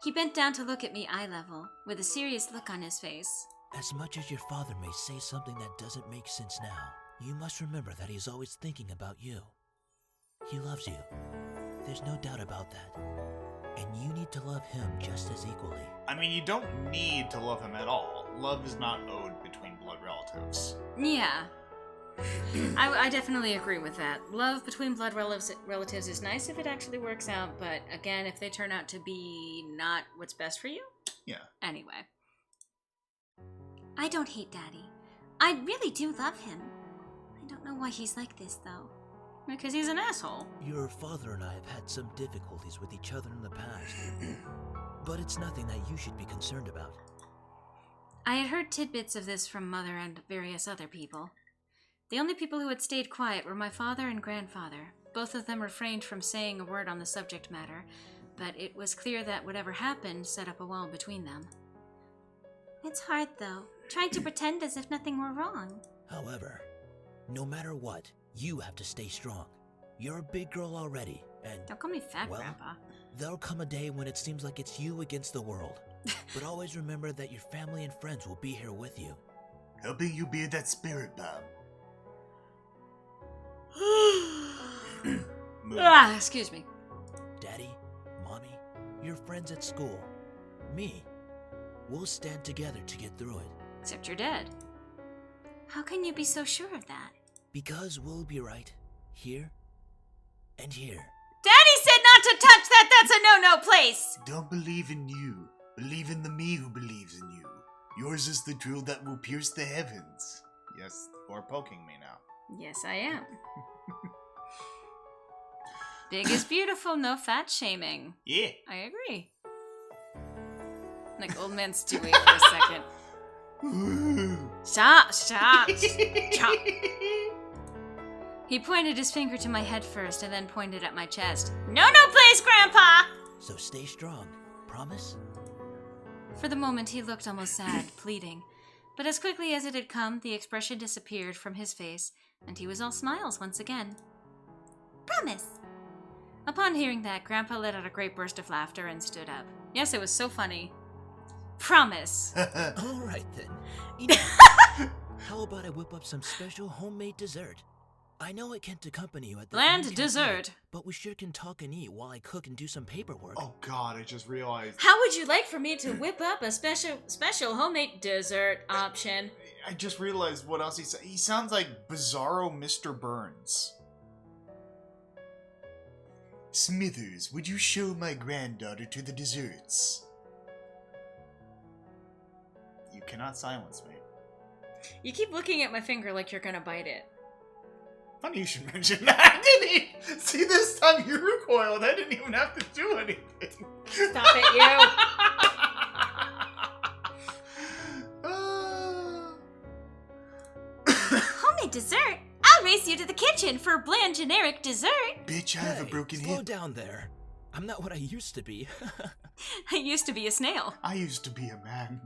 He bent down to look at me eye level, with a serious look on his face. As much as your father may say something that doesn't make sense now, you must remember that he's always thinking about you. He loves you. There's no doubt about that. And you need to love him just as equally. I mean, you don't need to love him at all. Love is not owed between blood relatives. Yeah. I definitely agree with that. Love between blood relatives is nice if it actually works out, but again, if they turn out to be not what's best for you? Yeah. Anyway. I don't hate Daddy. I really do love him. I don't know why he's like this, though. Because he's an asshole. Your father and I have had some difficulties with each other in the past. But it's nothing that you should be concerned about. I had heard tidbits of this from Mother and various other people. The only people who had stayed quiet were my father and grandfather. Both of them refrained from saying a word on the subject matter, but it was clear that whatever happened set up a wall between them. It's hard, though, trying to pretend as if nothing were wrong. However, no matter what, you have to stay strong. You're a big girl already, and... Don't call me fat, well, Grandpa. There'll come a day when it seems like it's you against the world. But always remember that your family and friends will be here with you. Helping you be that spirit, Bob. Excuse me. Daddy, Mommy, your friends at school, me. We'll stand together to get through it. Except you're dead. How can you be so sure of that? Because we'll be right here and here. Daddy said not to touch that! That's a no-no place! Don't believe in you. Believe in the me who believes in you. Yours is the drill that will pierce the heavens. Yes, you're poking me now. Yes, I am. Big is beautiful, no fat shaming. Yeah. I agree. Like old man Stewie for a second. Stop! Stop! Stop! He pointed his finger to my head first and then pointed at my chest. No place, Grandpa! So stay strong. Promise? For the moment, he looked almost sad, pleading. But as quickly as it had come, the expression disappeared from his face, and he was all smiles once again. Promise! Upon hearing that, Grandpa let out a great burst of laughter and stood up. Yes, it was so funny. Promise! All right, then. You know, how about I whip up some special homemade dessert? I know I can't accompany you at the Bland meeting dessert. tonight, but we sure can talk and eat while I cook and do some paperwork. Oh God, I just realized. How would you like for me to whip up a special homemade dessert option? I just realized what else he said. He sounds like Bizarro Mr. Burns. Smithers, would you show my granddaughter to the desserts? You cannot silence me. You keep looking at my finger like you're gonna bite it. Funny you should mention that, didn't he? See, this time you recoiled. I didn't even have to do anything. Stop it, you! Homemade dessert? I'll race you to the kitchen for a bland generic dessert. Bitch, I have a broken slow hip. down there. I'm not what I used to be. I used to be a snail. I used to be a man.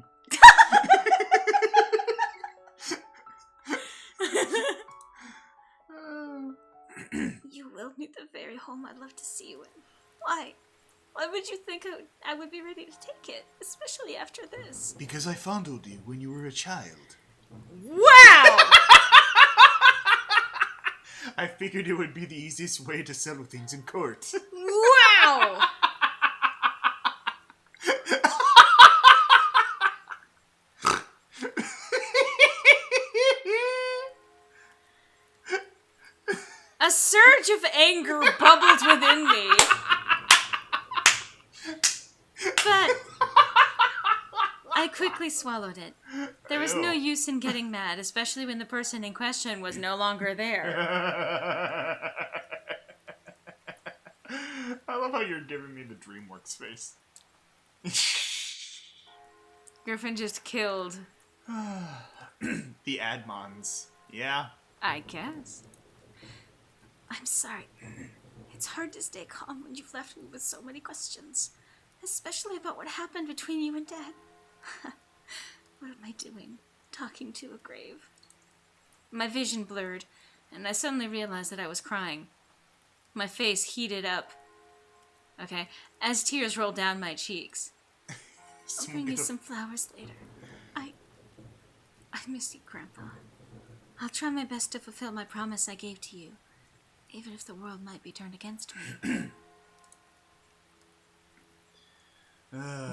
You willed me the very home I'd love to see you in. Why? Why would you think I would be ready to take it? Especially after this. Because I fondled you when you were a child. Wow! I figured it would be the easiest way to settle things in court. Wow! A surge of anger bubbled within me. But I quickly swallowed it. There was no use in getting mad, especially when the person in question was no longer there. I love how you're giving me the DreamWorks face. Griffin just killed. The Admons. Yeah. I guess. I'm sorry. It's hard to stay calm when you've left me with so many questions. Especially about what happened between you and Dad. What am I doing? Talking to a grave. My vision blurred, and I suddenly realized that I was crying. My face heated up. Okay, as tears rolled down my cheeks. I'll bring you some flowers later. I miss you, Grandpa. I'll try my best to fulfill my promise I gave to you, even if the world might be turned against me.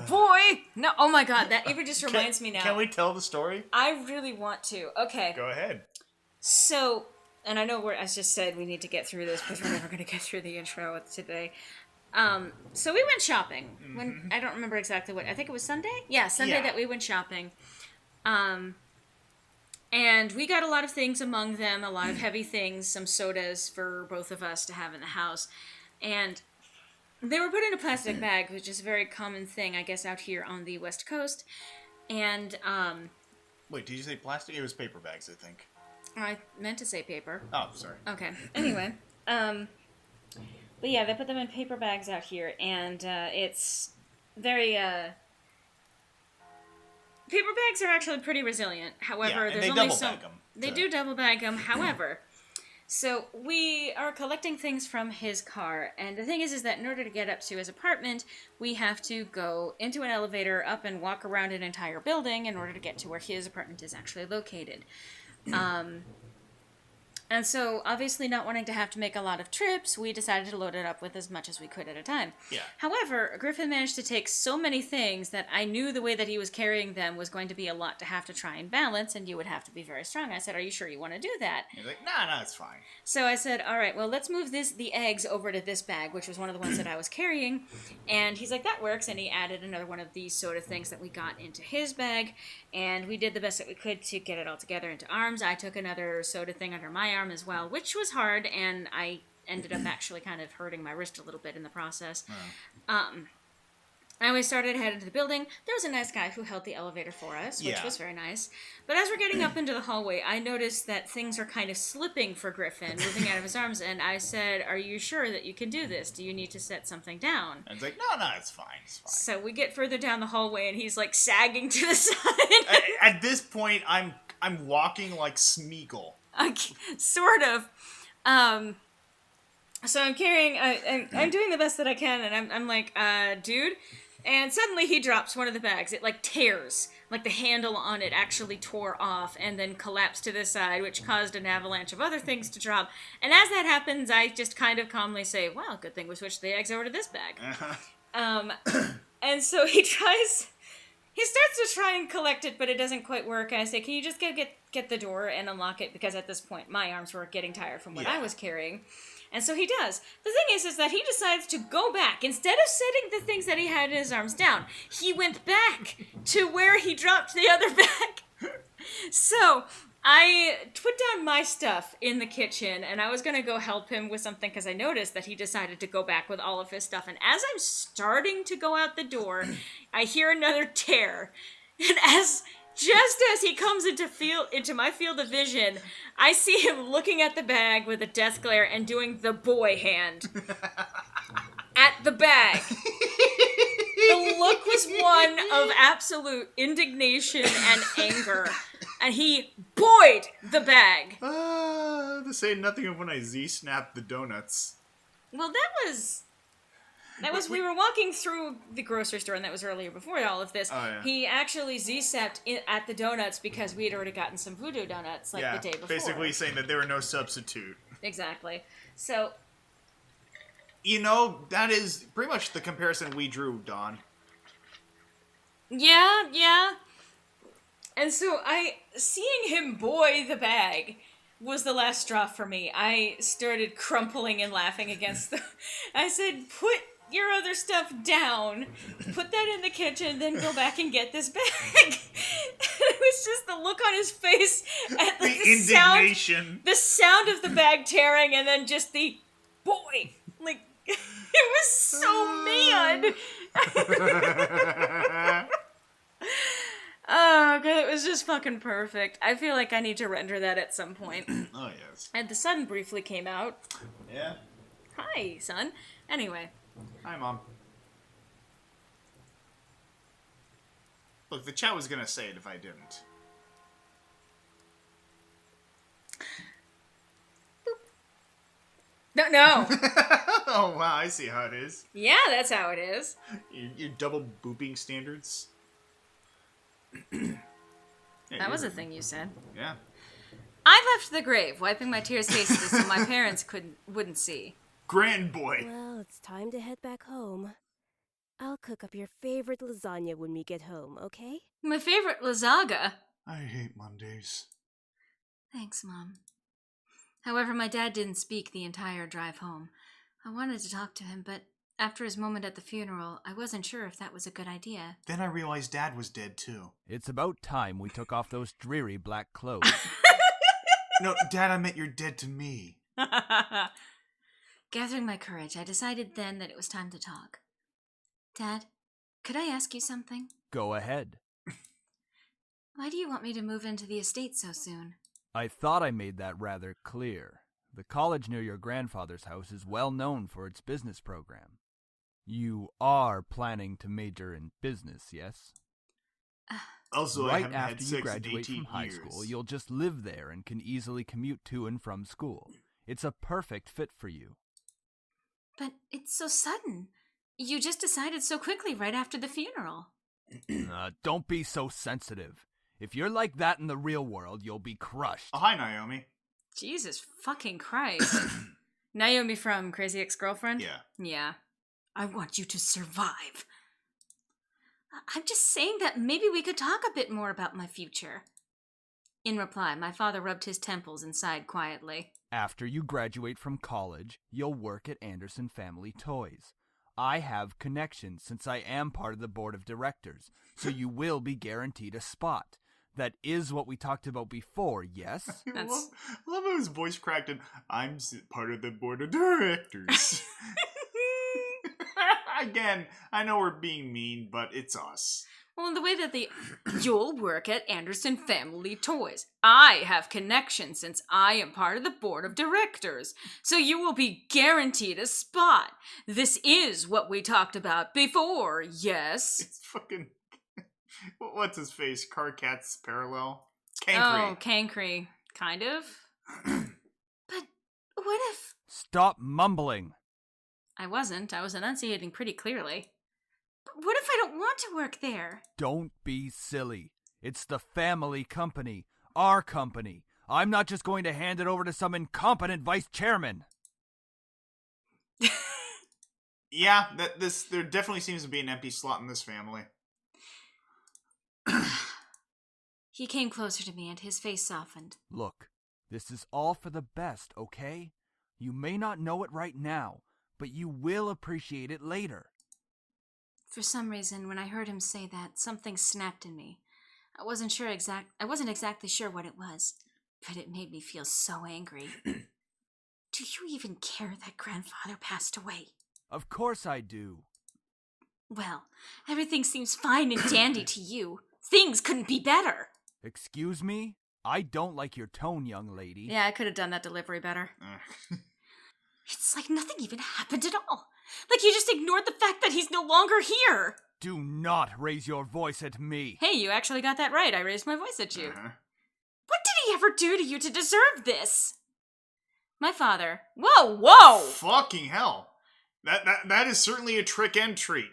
Boy! No, oh my god, that even just reminds me now. Can we tell the story? I really want to. Okay. Go ahead. So, and I know we're, as just said, we need to get through this because we're never going to get through the intro today. So we went shopping. When I don't remember exactly what, I think it was Sunday? Yeah, Sunday that we went shopping. And we got a lot of things among them, a lot of heavy things, some sodas for both of us to have in the house. And they were put in a plastic bag, which is a very common thing, I guess, out here on the West Coast. And, Wait, did you say plastic? It was paper bags, I think. I meant to say paper. Oh, sorry. Okay. Anyway, but yeah, they put them in paper bags out here, and it's very. Paper bags are actually pretty resilient. However, and there's they only double so bag 'em they to- do double bag them. However, so we are collecting things from his car, and the thing is that in order to get up to his apartment, we have to go into an elevator, up and walk around an entire building in order to get to where his apartment is actually located. And so, obviously not wanting to have to make a lot of trips, we decided to load it up with as much as we could at a time. Yeah. However, Griffin managed to take so many things that I knew the way that he was carrying them was going to be a lot to have to try and balance, and you would have to be very strong. I said, "Are you sure you want to do that?" He's like, nah, it's fine. So I said, "All right, well, let's move the eggs over to this bag," which was one of the ones that I was carrying. And he's like, "That works." And he added another one of these soda things that we got into his bag. And we did the best that we could to get it all together into arms. I took another soda thing under my arm as well, which was hard. And I ended up actually kind of hurting my wrist a little bit in the process. And we started heading to the building. There was a nice guy who held the elevator for us, which was very nice. But as we're getting up into the hallway, I noticed that things are kind of slipping for Griffin, moving out of his arms. And I said, "Are you sure that you can do this? Do you need to set something down?" And it's like, no, it's fine. It's fine. So we get further down the hallway, and he's like sagging to the side. At this point, I'm walking like Smeagol. Sort of. So I'm carrying, I'm doing the best that I can, and I'm like, "Dude," and suddenly he drops one of the bags. It like tears, like the handle on it actually tore off and then collapsed to the side, which caused an avalanche of other things to drop. And as that happens, I just kind of calmly say, "Well, good thing we switched the eggs over to this bag." And so he starts to try and collect it, but it doesn't quite work. And I say, "Can you just get the door and unlock it?" Because at this point, my arms were getting tired from what I was carrying. And so he does. The thing is that he decides to go back. Instead of setting the things that he had in his arms down, he went back to where he dropped the other bag. So I put down my stuff in the kitchen, and I was going to go help him with something because I noticed that he decided to go back with all of his stuff. And as I'm starting to go out the door, I hear another tear. And just as he comes into my field of vision, I see him looking at the bag with a death glare and doing the boy hand at the bag. The look was one of absolute indignation and anger, and he boyed the bag. To say nothing of when I Z-snapped the donuts. Well, we were walking through the grocery store, and that was earlier before all of this. Oh, yeah. He actually Z-stepped at the donuts because we had already gotten some voodoo donuts the day before. Basically saying that they were no substitute. Exactly. So, that is pretty much the comparison we drew, Dawn. Yeah. And so seeing him boy the bag was the last straw for me. I started crumpling and laughing I said, "Put your other stuff down, put that in the kitchen, then go back and get this bag." It was just the look on his face at the indignation. The sound of the bag tearing, and then just the boy. Like, it was so mad. Oh, God, it was just fucking perfect. I feel like I need to render that at some point. Oh, yes. And the sun briefly came out. Yeah. Hi, son. Anyway. Hi, Mom. Look, the chat was gonna say it if I didn't. Boop. No. Oh, wow, I see how it is. Yeah, that's how it is. Your double booping standards. That was a thing you said. Yeah. I left the grave, wiping my tears hastily so my parents wouldn't see. Grand boy. Well, it's time to head back home. I'll cook up your favorite lasagna when we get home, okay? My favorite lasagna. I hate Mondays. Thanks, Mom. However, my dad didn't speak the entire drive home. I wanted to talk to him, but After his moment at the funeral, I wasn't sure if that was a good idea. Then I realized Dad was dead, too. It's about time we took off those dreary black clothes. No, Dad, I meant you're dead to me. Gathering my courage, I decided then that it was time to talk. Dad, could I ask you something? Go ahead. Why do you want me to move into the estate so soon? I thought I made that rather clear. The college near your grandfather's house is well known for its business program. You are planning to major in business, yes? Also, I right haven't after had you sex in graduate 18 from high years. school, you'll just live there and can easily commute to and from school. It's a perfect fit for you. But it's so sudden. You just decided so quickly right after the funeral. Don't be so sensitive. If you're like that in the real world, you'll be crushed. Oh, hi, Naomi. Jesus fucking Christ. Naomi from Crazy Ex-Girlfriend? Yeah. Yeah. I want you to survive. I'm just saying that maybe we could talk a bit more about my future. In reply, my father rubbed his temples and sighed quietly. After you graduate from college, you'll work at Anderson Family Toys. I have connections since I am part of the board of directors, so you will be guaranteed a spot. That is what we talked about before, yes? I love how his voice cracked and I'm part of the board of directors. Again, I know we're being mean, but it's us. Well, the way that you'll work at Anderson Family Toys. I have connections since I am part of the board of directors, so you will be guaranteed a spot. This is what we talked about before, yes? It's fucking... What's his face? Carcat's parallel? Cankry. Cankry. Oh, Cankry. Kind of. But what if... Stop mumbling. I was enunciating pretty clearly. But what if I don't want to work there? Don't be silly. It's the family company. Our company. I'm not just going to hand it over to some incompetent vice chairman. Yeah, there definitely seems to be an empty slot in this family. He came closer to me and his face softened. Look, this is all for the best, okay? You may not know it right now, but you will appreciate it later. For some reason, when I heard him say that, something snapped in me. I wasn't exactly sure what it was, but it made me feel so angry. Do you even care that grandfather passed away? Of course I do. Well, everything seems fine and dandy to you. Things couldn't be better. Excuse me? I don't like your tone, young lady. Yeah, I could have done that delivery better. It's like nothing even happened at all. Like you just ignored the fact that he's no longer here. Do not raise your voice at me. Hey, you actually got that right. I raised my voice at you. What did he ever do to you to deserve this? My father. Whoa! Fucking hell. That is certainly a trick entry.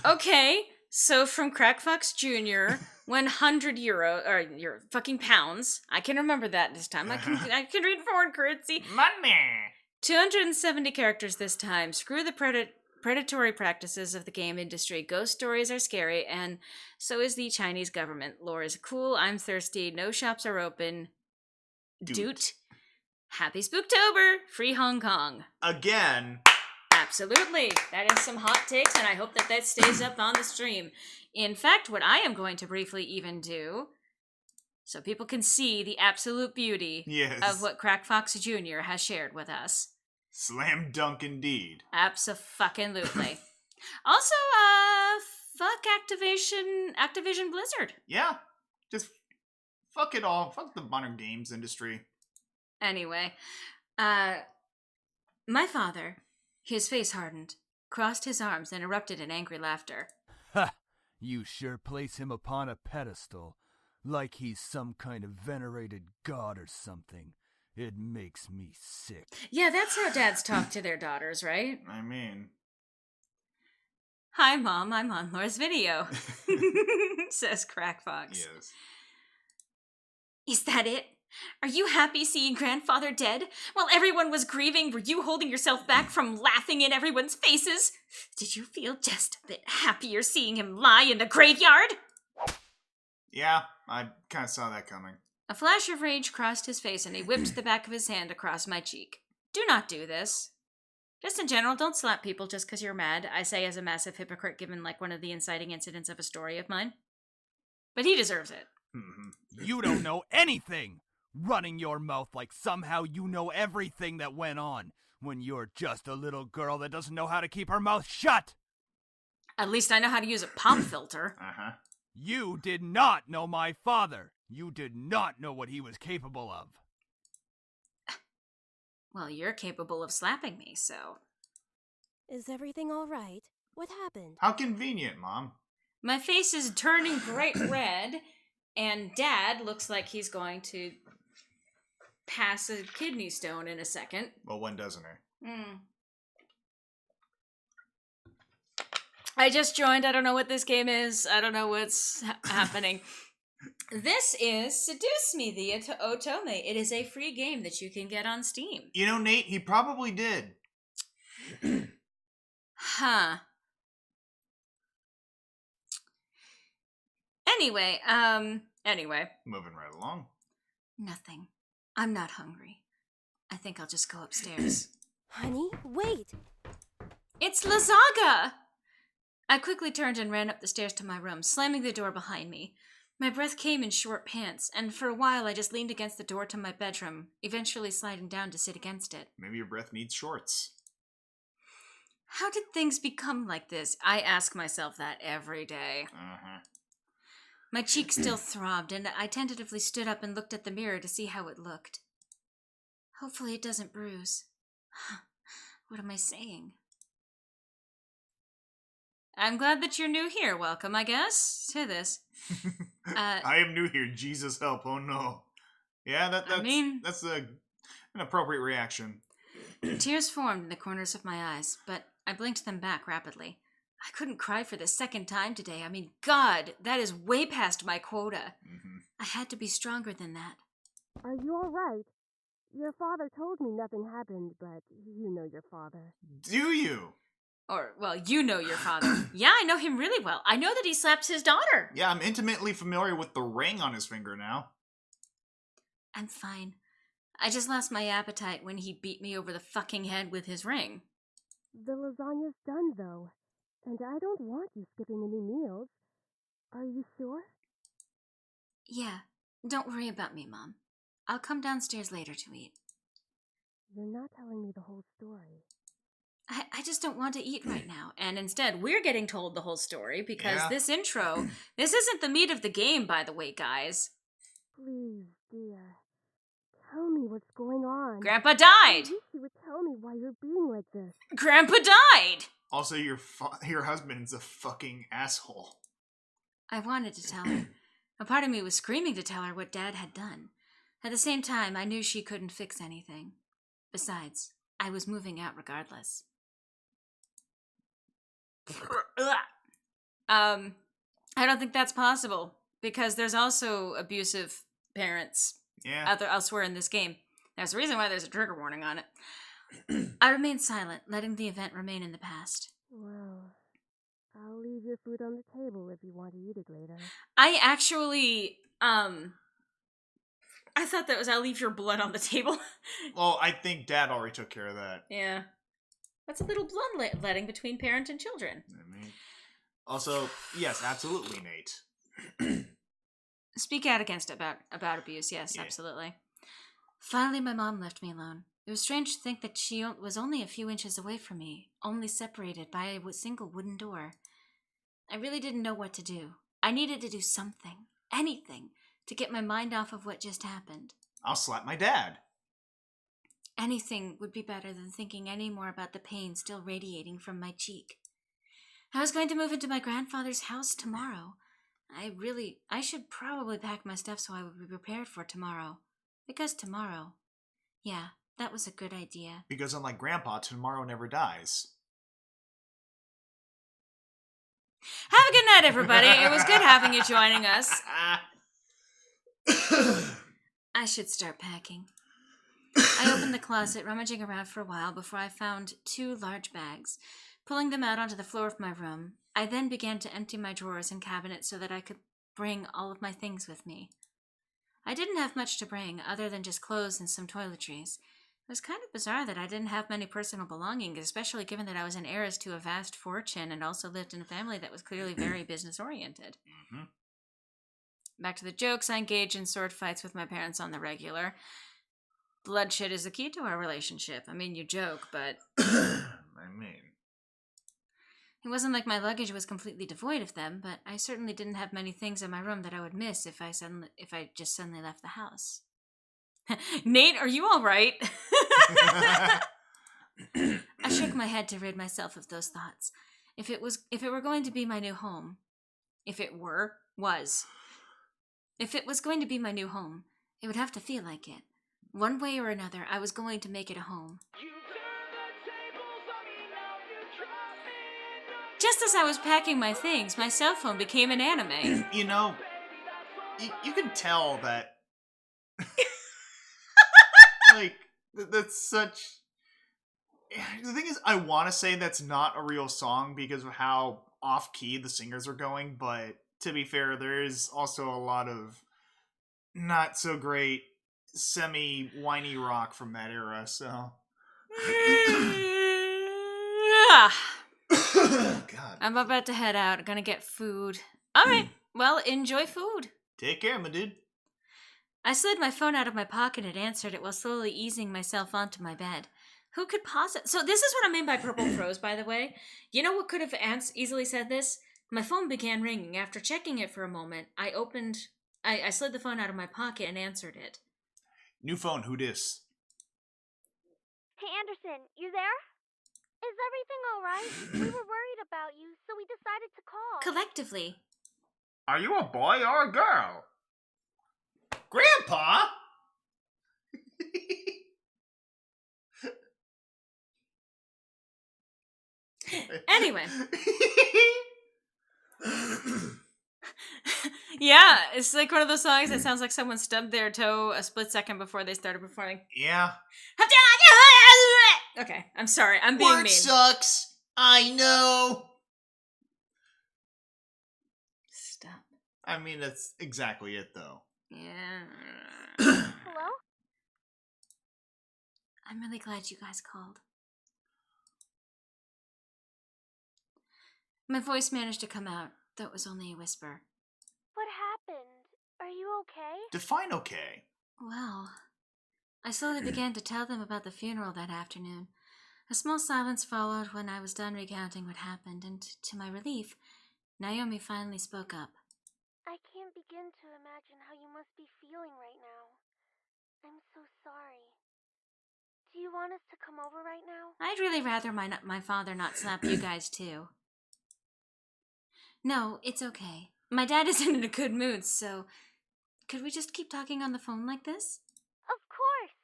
Okay. So from Crackfox Jr., 100 euro, or your fucking pounds. I can remember that this time. I can read foreign currency. Money! 270 characters this time. Screw the predatory practices of the game industry. Ghost stories are scary, and so is the Chinese government. Lore is cool. I'm thirsty. No shops are open. Doot. Happy Spooktober! Free Hong Kong. Again. Absolutely. That is some hot takes, and I hope that stays up on the stream. In fact, what I am going to briefly even do, so people can see the absolute beauty of what Crackfox Jr. has shared with us. Slam dunk indeed. Abso-fucking-lutely. Also, fuck Activision Blizzard. Yeah. Just fuck it all. Fuck the modern games industry. Anyway, my father, his face hardened, crossed his arms, and erupted in angry laughter. Ha! You sure place him upon a pedestal, like he's some kind of venerated god or something. It makes me sick. Yeah, that's how dads talk to their daughters, right? I mean... Hi, Mom, I'm on Laura's video, says Crackfox. Yes. Is that it? Are you happy seeing grandfather dead? While everyone was grieving, were you holding yourself back from laughing in everyone's faces? Did you feel just a bit happier seeing him lie in the graveyard? Yeah, I kind of saw that coming. A flash of rage crossed his face and he whipped the back of his hand across my cheek. Do not do this. Just in general, don't slap people just because you're mad, I say as a massive hypocrite given like one of the inciting incidents of a story of mine. But he deserves it. You don't know anything! Running your mouth like somehow you know everything that went on, when you're just a little girl that doesn't know how to keep her mouth shut! At least I know how to use a pop filter. You did not know my father! You did not know what he was capable of. Well, you're capable of slapping me, so... Is everything all right? What happened? How convenient, Mom. My face is turning bright red, and Dad looks like he's going to pass a kidney stone in a second. Well, when doesn't he? I just joined. I don't know what this game is. I don't know what's happening. This is Seduce Me, the Otome. It is a free game that you can get on Steam. You know, Nate, he probably did. Huh. Anyway. Moving right along. Nothing. I'm not hungry. I think I'll just go upstairs. Honey, wait! It's Lazaga! I quickly turned and ran up the stairs to my room, slamming the door behind me. My breath came in short pants, and for a while I just leaned against the door to my bedroom, eventually sliding down to sit against it. Maybe your breath needs shorts. How did things become like this? I ask myself that every day. My cheek still throbbed, and I tentatively stood up and looked at the mirror to see how it looked. Hopefully it doesn't bruise. What am I saying? I'm glad that you're new here. Welcome, I guess, to this. I am new here. Jesus help. Oh no. Yeah, that's an appropriate reaction. Tears formed in the corners of my eyes, but I blinked them back rapidly. I couldn't cry for the second time today. I mean, God, that is way past my quota. I had to be stronger than that. Are you all right? Your father told me nothing happened, but you know your father. Do you? Or, well, you know your father. Yeah, I know him really well. I know that he slaps his daughter. Yeah, I'm intimately familiar with the ring on his finger now. I'm fine. I just lost my appetite when he beat me over the fucking head with his ring. The lasagna's done, though. And I don't want you skipping any meals. Are you sure? Yeah, don't worry about me, Mom. I'll come downstairs later to eat. You're not telling me the whole story. I just don't want to eat right now. And instead, we're getting told the whole story because this intro, this isn't the meat of the game, by the way, guys. Please, dear. Tell me what's going on. Grandpa died! I wish you would tell me why you're being like this. Grandpa died! Also, your husband's a fucking asshole. I wanted to tell her. A part of me was screaming to tell her what Dad had done. At the same time, I knew she couldn't fix anything. Besides, I was moving out regardless. I don't think that's possible, because there's also abusive parents elsewhere in this game. There's a reason why there's a trigger warning on it. I remained silent, letting the event remain in the past. Well, I'll leave your food on the table if you want to eat it later. I actually, I thought that was I'll leave your blood on the table. Well, I think Dad already took care of that. Yeah. That's a little bloodletting between parent and children. Also, yes, absolutely, Nate. Speak out against about abuse, yes, absolutely. Finally, my mom left me alone. It was strange to think that she was only a few inches away from me, only separated by a single wooden door. I really didn't know what to do. I needed to do something, anything, to get my mind off of what just happened. I'll slap my dad. Anything would be better than thinking any more about the pain still radiating from my cheek. I was going to move into my grandfather's house tomorrow. I should probably pack my stuff so I would be prepared for tomorrow. Because tomorrow, yeah, that was a good idea. Because unlike Grandpa, tomorrow never dies. Have a good night, everybody. It was good having you joining us. I should start packing. I opened the closet, rummaging around for a while before I found 2 large bags. Pulling them out onto the floor of my room, I then began to empty my drawers and cabinets so that I could bring all of my things with me. I didn't have much to bring, other than just clothes and some toiletries. It was kind of bizarre that I didn't have many personal belongings, especially given that I was an heiress to a vast fortune and also lived in a family that was clearly very business-oriented. Mm-hmm. Back to the jokes, I engage in sword fights with my parents on the regular. Bloodshed is the key to our relationship. I mean, you joke, but... I mean... It wasn't like my luggage was completely devoid of them, but I certainly didn't have many things in my room that I would miss if I just suddenly left the house. Nate, are you all right? I shook my head to rid myself of those thoughts. If it were going to be my new home, if it was going to be my new home, it would have to feel like it. One way or another, I was going to make it a home. Just as I was packing my things, my cell phone became an anime. You know, you can tell that... like, that's such... The thing is, I want to say that's not a real song because of how off-key the singers are going, but to be fair, there is also a lot of not so great semi-whiny rock from that era, so... God. I'm about to head out. I'm gonna get food. Alright, well, enjoy food. Take care, my dude. I slid my phone out of my pocket and answered it while slowly easing myself onto my bed. Who could possibly... So this is what I mean by purple prose, by the way. You know what could have easily said this? My phone began ringing. After checking it for a moment, I slid the phone out of my pocket and answered it. New phone, who dis? Hey, Anderson, you there? Is everything alright? We were worried about you, so we decided to call. Collectively. Are you a boy or a girl? Grandpa? Anyway. Yeah, it's like one of those songs that sounds like someone stubbed their toe a split second before they started performing. Yeah. Okay, I'm sorry. I'm being Work mean. sucks. I know. Stop. I mean, that's exactly it, though. Yeah. Hello? I'm really glad you guys called. My voice managed to come out, though it was only a whisper. What happened? Are you okay? Define okay. Well, I slowly began to tell them about the funeral that afternoon. A small silence followed when I was done recounting what happened, and to my relief, Naomi finally spoke up. I can't begin to imagine how you must be feeling right now. I'm so sorry. Do you want us to come over right now? I'd really rather my father not slap you guys too. No, it's okay. My dad isn't in a good mood, so... Could we just keep talking on the phone like this? Of course!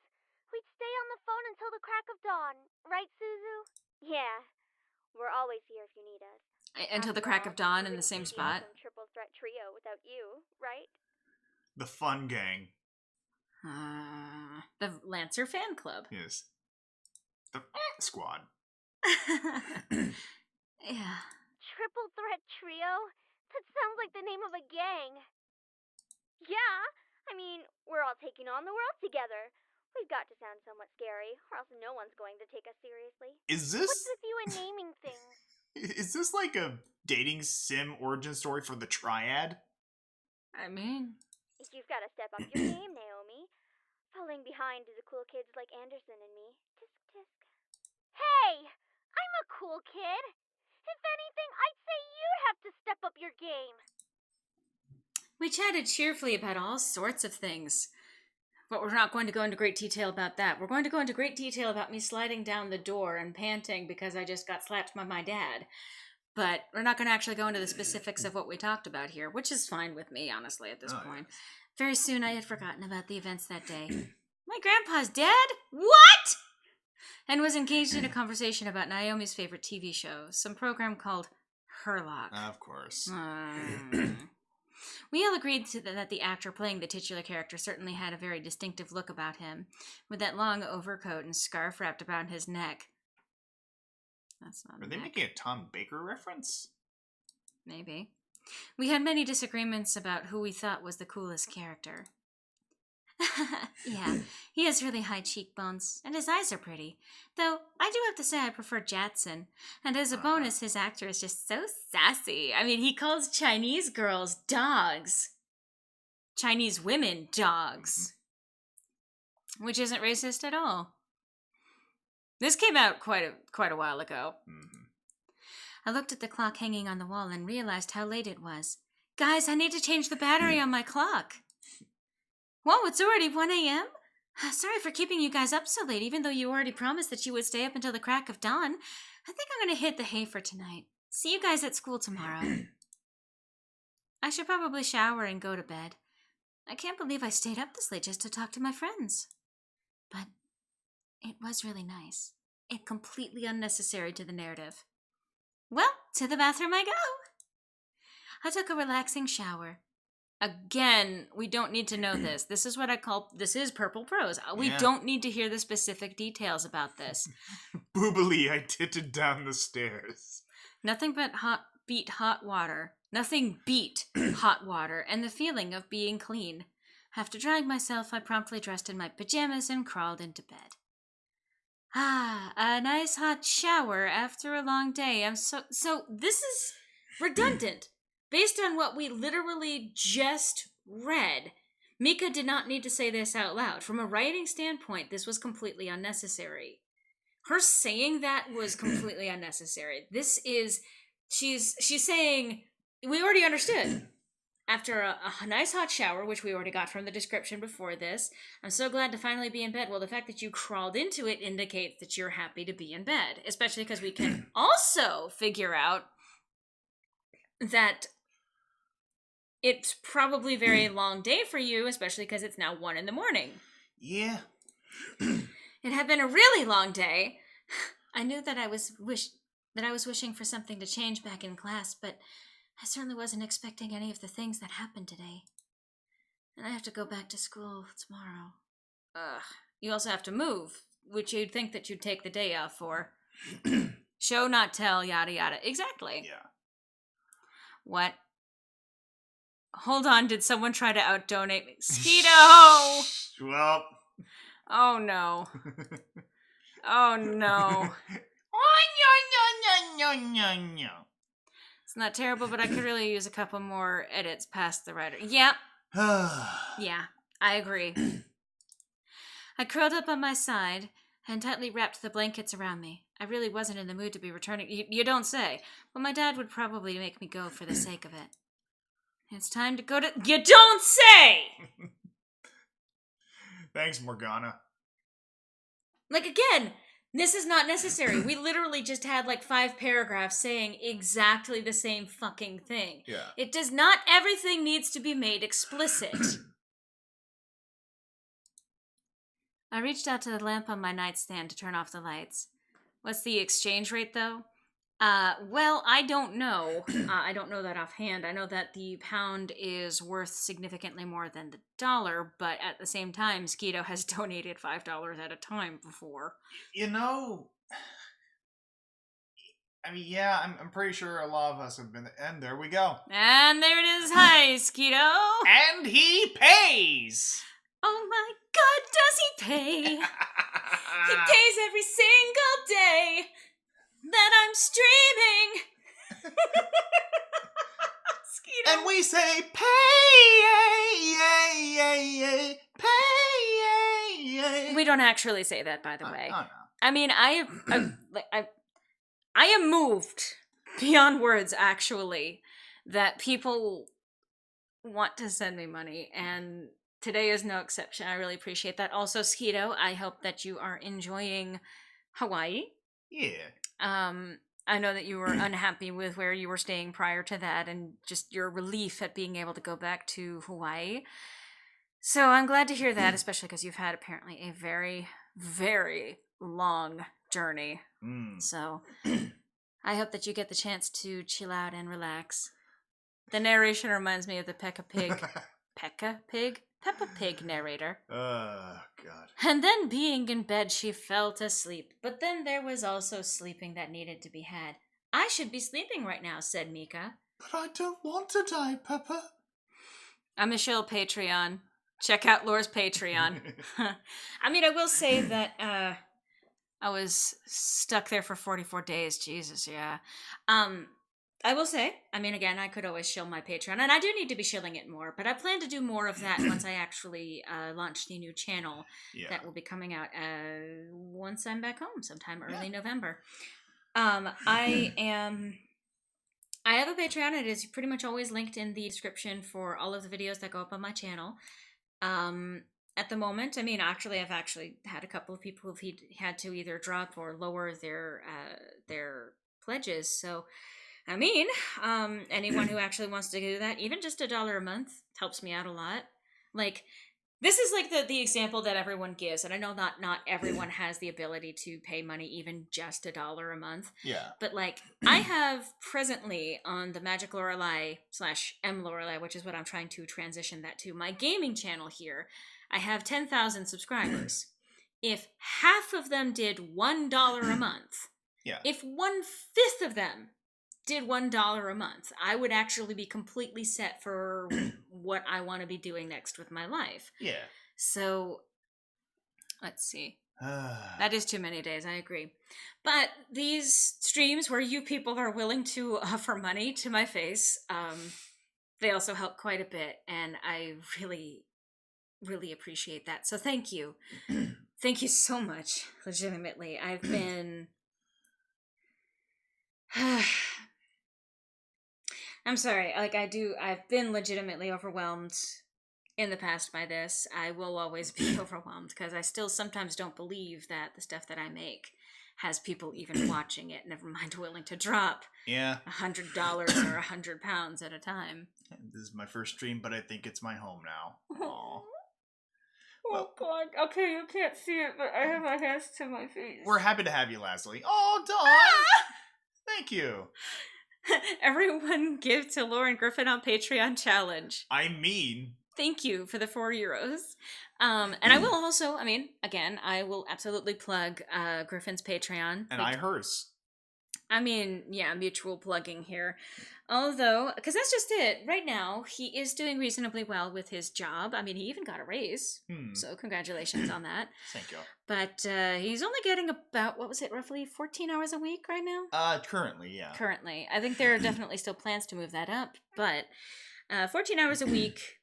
We'd stay on the phone until the crack of dawn. Right, Suzu? Yeah. We're always here if you need us. Until the crack of dawn in the same spot? Some triple threat trio without you, right? The Fun Gang. The Lancer Fan Club. Yes. The Squad. Yeah. Triple threat trio? That sounds like the name of a gang. Yeah, I mean, we're all taking on the world together. We've got to sound somewhat scary, or else no one's going to take us seriously. Is this... What's with you and naming things? Is this like a dating sim origin story for the Triad? I mean... You've got to step up your game, Naomi. Falling behind the cool kids like Anderson and me. Tisk tisk. Hey! I'm a cool kid! If anything, I'd say you'd have to step up your game! We chatted cheerfully about all sorts of things. But we're not going to go into great detail about that. We're going to go into great detail about me sliding down the door and panting because I just got slapped by my dad. But we're not going to actually go into the specifics of what we talked about here, which is fine with me, honestly, at this point. Yes. Very soon I had forgotten about the events that day. My grandpa's dead? What? And was engaged in a conversation about Naomi's favorite TV show, some program called Herlock. Of course. We all agreed that the actor playing the titular character certainly had a very distinctive look about him, with that long overcoat and scarf wrapped about his neck. That's not Are they neck. making a Tom Baker reference? Maybe. We had many disagreements about who we thought was the coolest character. Yeah, he has really high cheekbones, and his eyes are pretty. Though, I do have to say I prefer Jadson. And as a bonus, his actor is just so sassy. I mean, he calls Chinese girls dogs. Chinese women dogs. Which isn't racist at all. This came out quite a while ago. I looked at the clock hanging on the wall and realized how late it was. Guys, I need to change the battery on my clock. Whoa, it's already 1 a.m.? Sorry for keeping you guys up so late, even though you already promised that you would stay up until the crack of dawn. I think I'm going to hit the hay for tonight. See you guys at school tomorrow. I should probably shower and go to bed. I can't believe I stayed up this late just to talk to my friends. But it was really nice. And completely unnecessary to the narrative. Well, to the bathroom I go. I took a relaxing shower. Again, we don't need to know this. This is what I call, this is purple prose. We don't need to hear the specific details about this. Boobily, I titted down the stairs. Nothing but beat hot water. Nothing beat hot water and the feeling of being clean. After drying myself, I promptly dressed in my pajamas and crawled into bed. A nice hot shower after a long day. So this is redundant. Based on what we literally just read, Mika did not need to say this out loud. From a writing standpoint, this was completely unnecessary. Her saying that was completely unnecessary. This is, she's saying, we already understood. After a nice hot shower, which we already got from the description before this, I'm so glad to finally be in bed. Well, the fact that you crawled into it indicates that you're happy to be in bed, especially because we can also figure out that it's probably a very long day for you, especially because it's now 1 a.m. Yeah. It had been a really long day. I knew that I was wishing for something to change back in class, but I certainly wasn't expecting any of the things that happened today. And I have to go back to school tomorrow. You also have to move, which you'd think that you'd take the day off for. Show, not tell, yada yada. Exactly. Yeah. What? Hold on, did someone try to out-donate me? Skeeto! Well. Oh no. Oh no. It's not terrible, but I could really use a couple more edits past the writer. Yep. Yeah, I agree. I curled up on my side and tightly wrapped the blankets around me. I really wasn't in the mood to be returning. You don't say. But my dad would probably make me go for the sake of it. It's time to go to... You don't say! Thanks, Morgana. Like, again, this is not necessary. We literally just had, 5 paragraphs saying exactly the same fucking thing. Yeah. It does not... Everything needs to be made explicit. I reached out to the lamp on my nightstand to turn off the lights. What's the exchange rate, though? Well, I don't know. I don't know that offhand. I know that the pound is worth significantly more than the dollar, but at the same time, Skeeto has donated $5 at a time before. You know, I mean, yeah, I'm pretty sure a lot of us have been, and there we go. And there it is. Hi, Skeeto. And he pays! Oh my god, does he pay? He pays every single day that I'm streaming. Skeeto. And we say, pay, pay. We don't actually say that, by the way. Oh, no. I mean, I am moved beyond words, actually, that people want to send me money, and today is no exception. I really appreciate that. Also, Skeeto, I hope that you are enjoying Hawaii. Yeah. I know that you were unhappy with where you were staying prior to that, and just your relief at being able to go back to Hawaii. So I'm glad to hear that, especially because you've had apparently a very, very long journey. So I hope that you get the chance to chill out and relax. The narration reminds me of the Peppa Pig narrator. Oh, God. And then being in bed, she fell to sleep. But then there was also sleeping that needed to be had. I should be sleeping right now, said Mika. But I don't want to die, Peppa. I'm a shill Patreon. Check out Laura's Patreon. I mean, I will say that I was stuck there for 44 days. Jesus, yeah. I will say, I mean, again, I could always shill my Patreon, and I do need to be shilling it more, but I plan to do more of that once I actually launch the new channel that will be coming out once I'm back home, sometime early November. I have a Patreon. It is pretty much always linked in the description for all of the videos that go up on my channel. At the moment, I mean, actually, I've actually had a couple of people who've had to either drop or lower their pledges. So, I mean, anyone who actually wants to do that, even just $1 a month helps me out a lot. Like, this is like the example that everyone gives, and I know not everyone has the ability to pay money even just $1 a month. Yeah. But like, I have presently on the Magic Lorelei / M Lorelei, which is what I'm trying to transition that to, my gaming channel here, I have 10,000 subscribers. If half of them did $1 a month, if 1/5 of them did $1 a month, I would actually be completely set for what I want to be doing next with my life. Yeah. So, let's see. That is too many days, I agree. But these streams where you people are willing to offer money to my face, they also help quite a bit, and I really, really appreciate that. So thank you. Thank you so much, legitimately. I've been... I'm sorry, like I've been legitimately overwhelmed in the past by this. I will always be overwhelmed because I still sometimes don't believe that the stuff that I make has people even watching it, never mind willing to drop $100 or £100 at a time. This is my first stream, but I think it's my home now. Aww. Oh God, okay, you can't see it, but I have my hands to my face. We're happy to have you, Leslie. Oh, Dawn! Thank you. Everyone give to Lauren Griffin on Patreon challenge. I mean... Thank you for the €4. And I will also, I mean, again, I will absolutely plug Griffin's Patreon. And I hers. I mean, yeah, mutual plugging here. Although, because that's just it. Right now, he is doing reasonably well with his job. I mean, he even got a raise. So congratulations on that. Thank you. But he's only getting about, what was it, roughly 14 hours a week right now? Currently, yeah. Currently. I think there are definitely still plans to move that up. But 14 hours a week,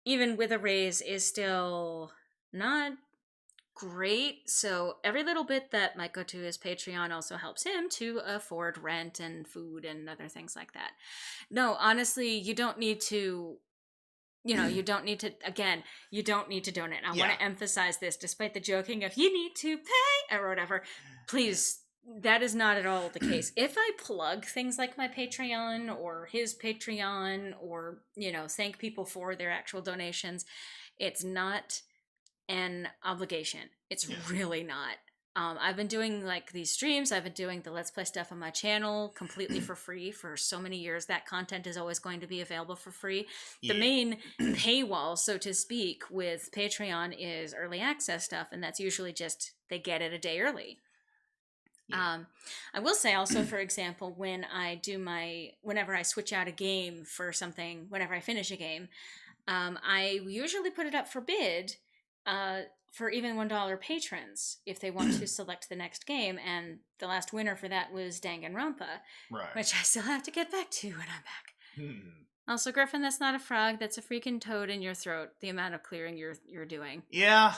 even with a raise, is still not great. So every little bit that might go to his Patreon also helps him to afford rent and food and other things like that. No, honestly, you don't need to, you don't need to, again, you don't need to donate. I want to emphasize this, despite the joking of you need to pay or whatever. Please, that is not at all the case. If I plug things like my Patreon or his Patreon or, thank people for their actual donations, it's not an obligation. It's really not. I've been doing like these streams. I've been doing the Let's Play stuff on my channel completely for free for so many years. That content is always going to be available for free. The main paywall, so to speak, with Patreon is early access stuff, and that's usually just they get it a day early. I will say also, for example, whenever I switch out a game for something, whenever I finish a game, I usually put it up for bid for even $1 patrons if they want to select the next game, and the last winner for that was Danganronpa, which I still have to get back to when I'm back. Also, Griffin, that's not a frog, that's a freaking toad in your throat, the amount of clearing you're doing. Yeah,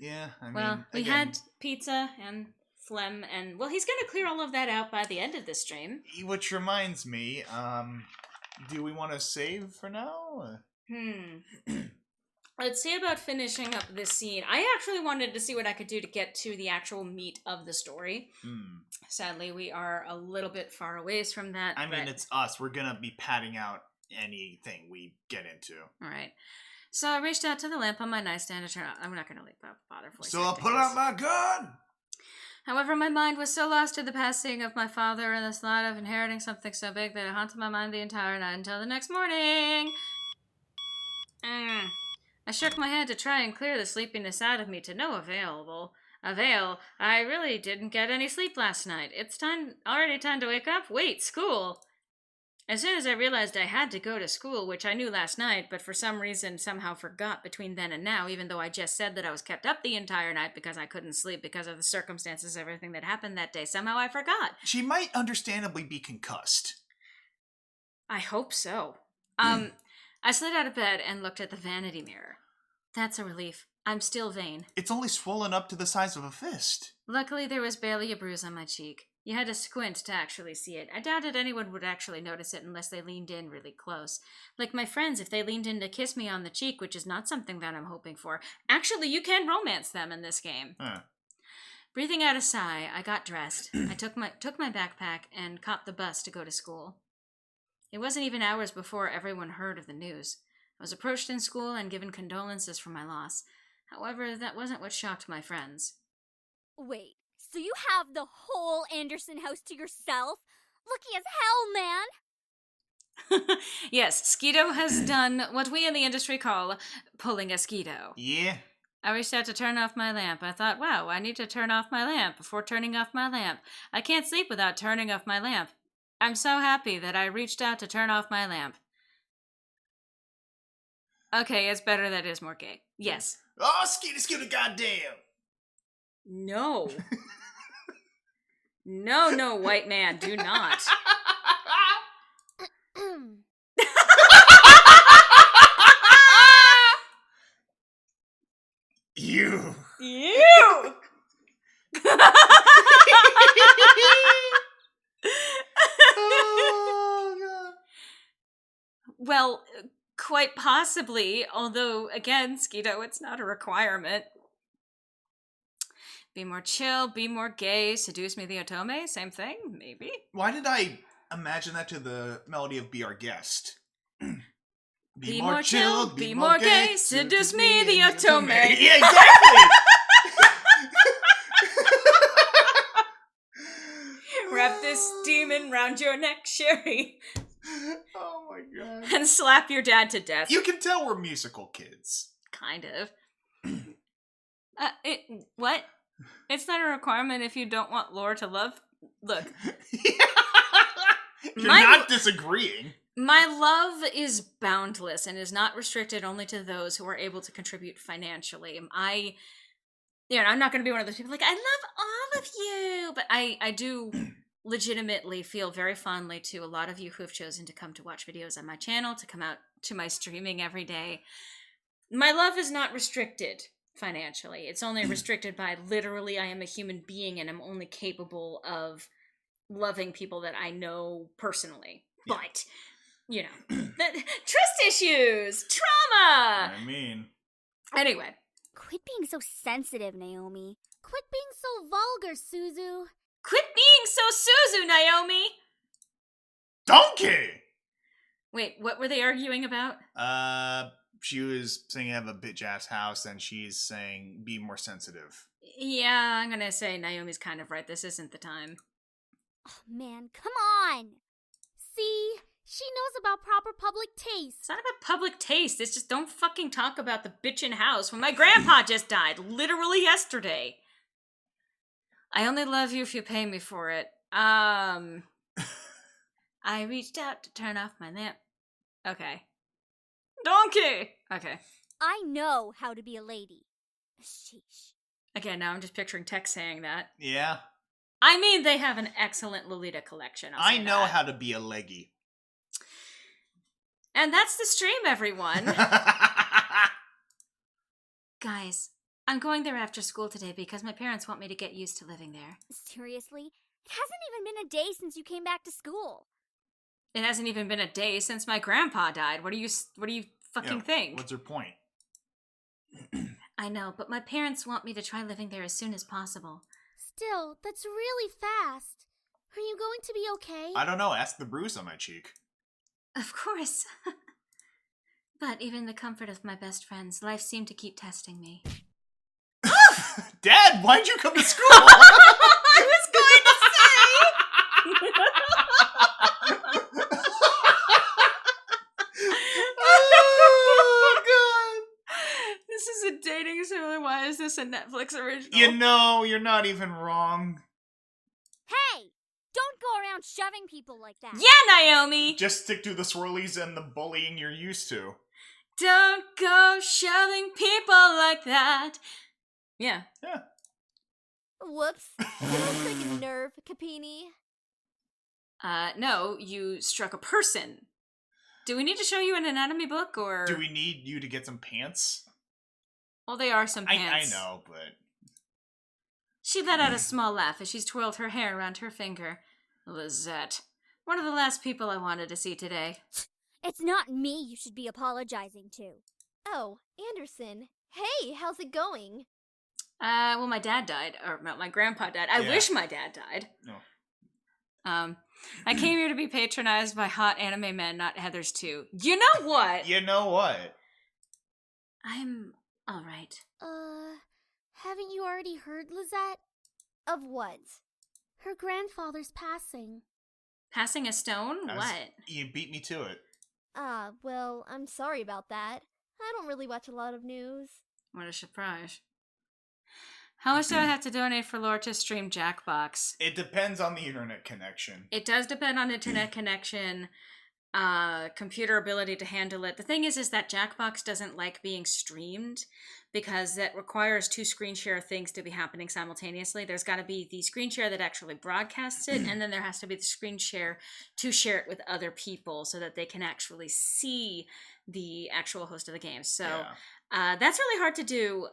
I mean... Well, we had pizza and phlegm, and, well, he's gonna clear all of that out by the end of the stream. Which reminds me, do we want to save for now? Let's see about finishing up this scene. I actually wanted to see what I could do to get to the actual meat of the story. Sadly, we are a little bit far away from that. I mean, it's us. We're gonna be padding out anything we get into. All right. So I reached out to the lamp on my nightstand to turn on. I'm not gonna bother voice. So I'll pull out my gun! However, my mind was so lost to the passing of my father and the thought of inheriting something so big that it haunted my mind the entire night until the next morning. I shook my head to try and clear the sleepiness out of me to no avail. I really didn't get any sleep last night. It's already time to wake up. Wait, school. As soon as I realized I had to go to school, which I knew last night, but for some reason somehow forgot between then and now, even though I just said that I was kept up the entire night because I couldn't sleep because of the circumstances, everything that happened that day, somehow I forgot. She might understandably be concussed. I hope so. I slid out of bed and looked at the vanity mirror. That's a relief. I'm still vain. It's only swollen up to the size of a fist. Luckily, there was barely a bruise on my cheek. You had to squint to actually see it. I doubted anyone would actually notice it unless they leaned in really close. Like my friends, if they leaned in to kiss me on the cheek, which is not something that I'm hoping for. Actually, you can romance them in this game. Breathing out a sigh, I got dressed. I took my backpack and caught the bus to go to school. It wasn't even hours before everyone heard of the news. I was approached in school and given condolences for my loss. However, that wasn't what shocked my friends. Wait, so you have the whole Anderson house to yourself? Lucky as hell, man! Yes, Skeeto has done what we in the industry call pulling a Skeeto. Yeah. I reached out to turn off my lamp. I thought, wow, I need to turn off my lamp before turning off my lamp. I can't sleep without turning off my lamp. I'm so happy that I reached out to turn off my lamp. Okay, it's better that it is more gay. Yes. Oh, Skeeter, goddamn! No. No, white man, do not. You. Oh, God. Well, quite possibly, although, again, Skeeto, it's not a requirement. Be more chill, be more gay, seduce me the Otome, same thing, maybe. Why did I imagine that to the melody of Be Our Guest? Be more chill, be more gay, seduce me the Otome. Yeah, exactly! Wrap this demon round your neck, Sherry. Oh my God. And slap your dad to death. You can tell we're musical kids. Kind of. What? It's not a requirement if you don't want Lore to love. Look. You're not disagreeing. My love is boundless and is not restricted only to those who are able to contribute financially. I'm not going to be one of those people like, I love all of you. But I do legitimately feel very fondly to a lot of you who have chosen to come to watch videos on my channel, to come out to my streaming every day. My love is not restricted financially. It's only restricted by literally I am a human being and I'm only capable of loving people that I know personally. Yeah. But, you know, trust issues, trauma. I mean. Anyway. Quit being so sensitive, Naomi. Quit being so vulgar, Suzu. Quit being so Suzu, Naomi. Donkey! Wait, what were they arguing about? She was saying have a bitch-ass house, and she's saying be more sensitive. Yeah, I'm gonna say Naomi's kind of right. This isn't the time. Oh, man, come on! See? She knows about proper public taste. It's not about public taste. It's just don't fucking talk about the bitchin' house when my grandpa just died, literally yesterday. I only love you if you pay me for it. I reached out to turn off my lamp. Okay. Donkey! Okay. I know how to be a lady. Sheesh. Again, now I'm just picturing Tex saying that. Yeah. I mean, they have an excellent Lolita collection. I know how to be a leggy. And that's the stream, everyone. Guys, I'm going there after school today because my parents want me to get used to living there. Seriously? It hasn't even been a day since you came back to school. It hasn't even been a day since my grandpa died. What do you fucking think? What's your point? I know, but my parents want me to try living there as soon as possible. Still, that's really fast. Are you going to be okay? I don't know. Ask the bruise on my cheek. Of course. But even the comfort of my best friends, life seemed to keep testing me. Dad, why'd you come to school? I was going to say! Oh, God. This is a dating sim. Why is this a Netflix original? You know, you're not even wrong. Hey! Don't go around around shoving people like that. Yeah, Naomi! Just stick to the swirlies and the bullying you're used to. Don't go shoving people like that. Yeah. Yeah. Whoops. Did I break a nerve, Capini? No, you struck a person. Do we need to show you an anatomy book, or... Do we need you to get some pants? Well, they are some pants. I know, but... She let out a small laugh as she twirled her hair around her finger. Lizette. One of the last people I wanted to see today. It's not me you should be apologizing to. Oh, Anderson. Hey, how's it going? Well, my dad died. Or, no, my grandpa died. I wish my dad died. No. I came here to be patronized by hot anime men, not Heathers too. You know what? You know what? I'm alright. Haven't you already heard, Lizette? Of what? Her grandfather's passing. Passing a stone? What? You beat me to it. Well, I'm sorry about that. I don't really watch a lot of news. What a surprise. How much do I have to donate for Lore to stream Jackbox? It depends on the internet connection. It does depend on internet connection, computer ability to handle it. The thing is that Jackbox doesn't like being streamed because that requires two screen share things to be happening simultaneously. There's got to be the screen share that actually broadcasts it, and then there has to be the screen share to share it with other people so that they can actually see the actual host of the game. So that's really hard to do.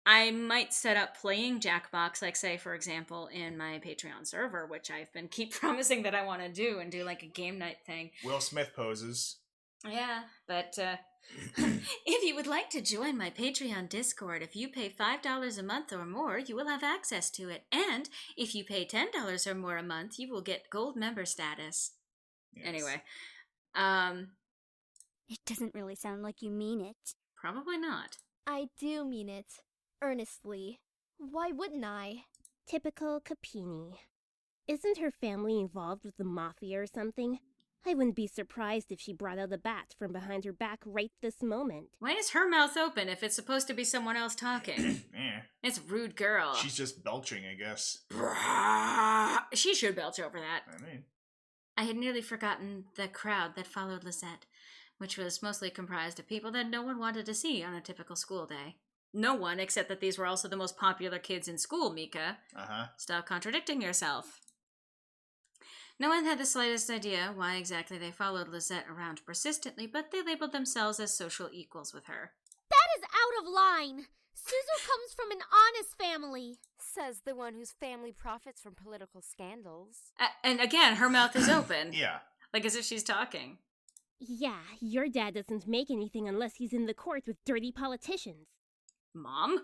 I might set up playing Jackbox, like say, for example, in my Patreon server, which I've been keep promising that I want to do and do like a game night thing. Will Smith poses. Yeah, but if you would like to join my Patreon Discord, if you pay $5 a month or more, you will have access to it. And if you pay $10 or more a month, you will get gold member status. Yes. Anyway. It doesn't really sound like you mean it. Probably not. I do mean it. Earnestly. Why wouldn't I? Typical Capini. Isn't her family involved with the mafia or something? I wouldn't be surprised if she brought out a bat from behind her back right this moment. Why is her mouth open if it's supposed to be someone else talking? It's a rude girl. She's just belching, I guess. She should belch over that. I had nearly forgotten the crowd that followed Lisette, which was mostly comprised of people that no one wanted to see on a typical school day. No one, except that these were also the most popular kids in school, Mika. Stop contradicting yourself. No one had the slightest idea why exactly they followed Lisette around persistently, but they labeled themselves as social equals with her. That is out of line! Suzu comes from an honest family. Says the one whose family profits from political scandals. And again, her mouth is open. Yeah. Like as if she's talking. Yeah, your dad doesn't make anything unless he's in the court with dirty politicians. Mom?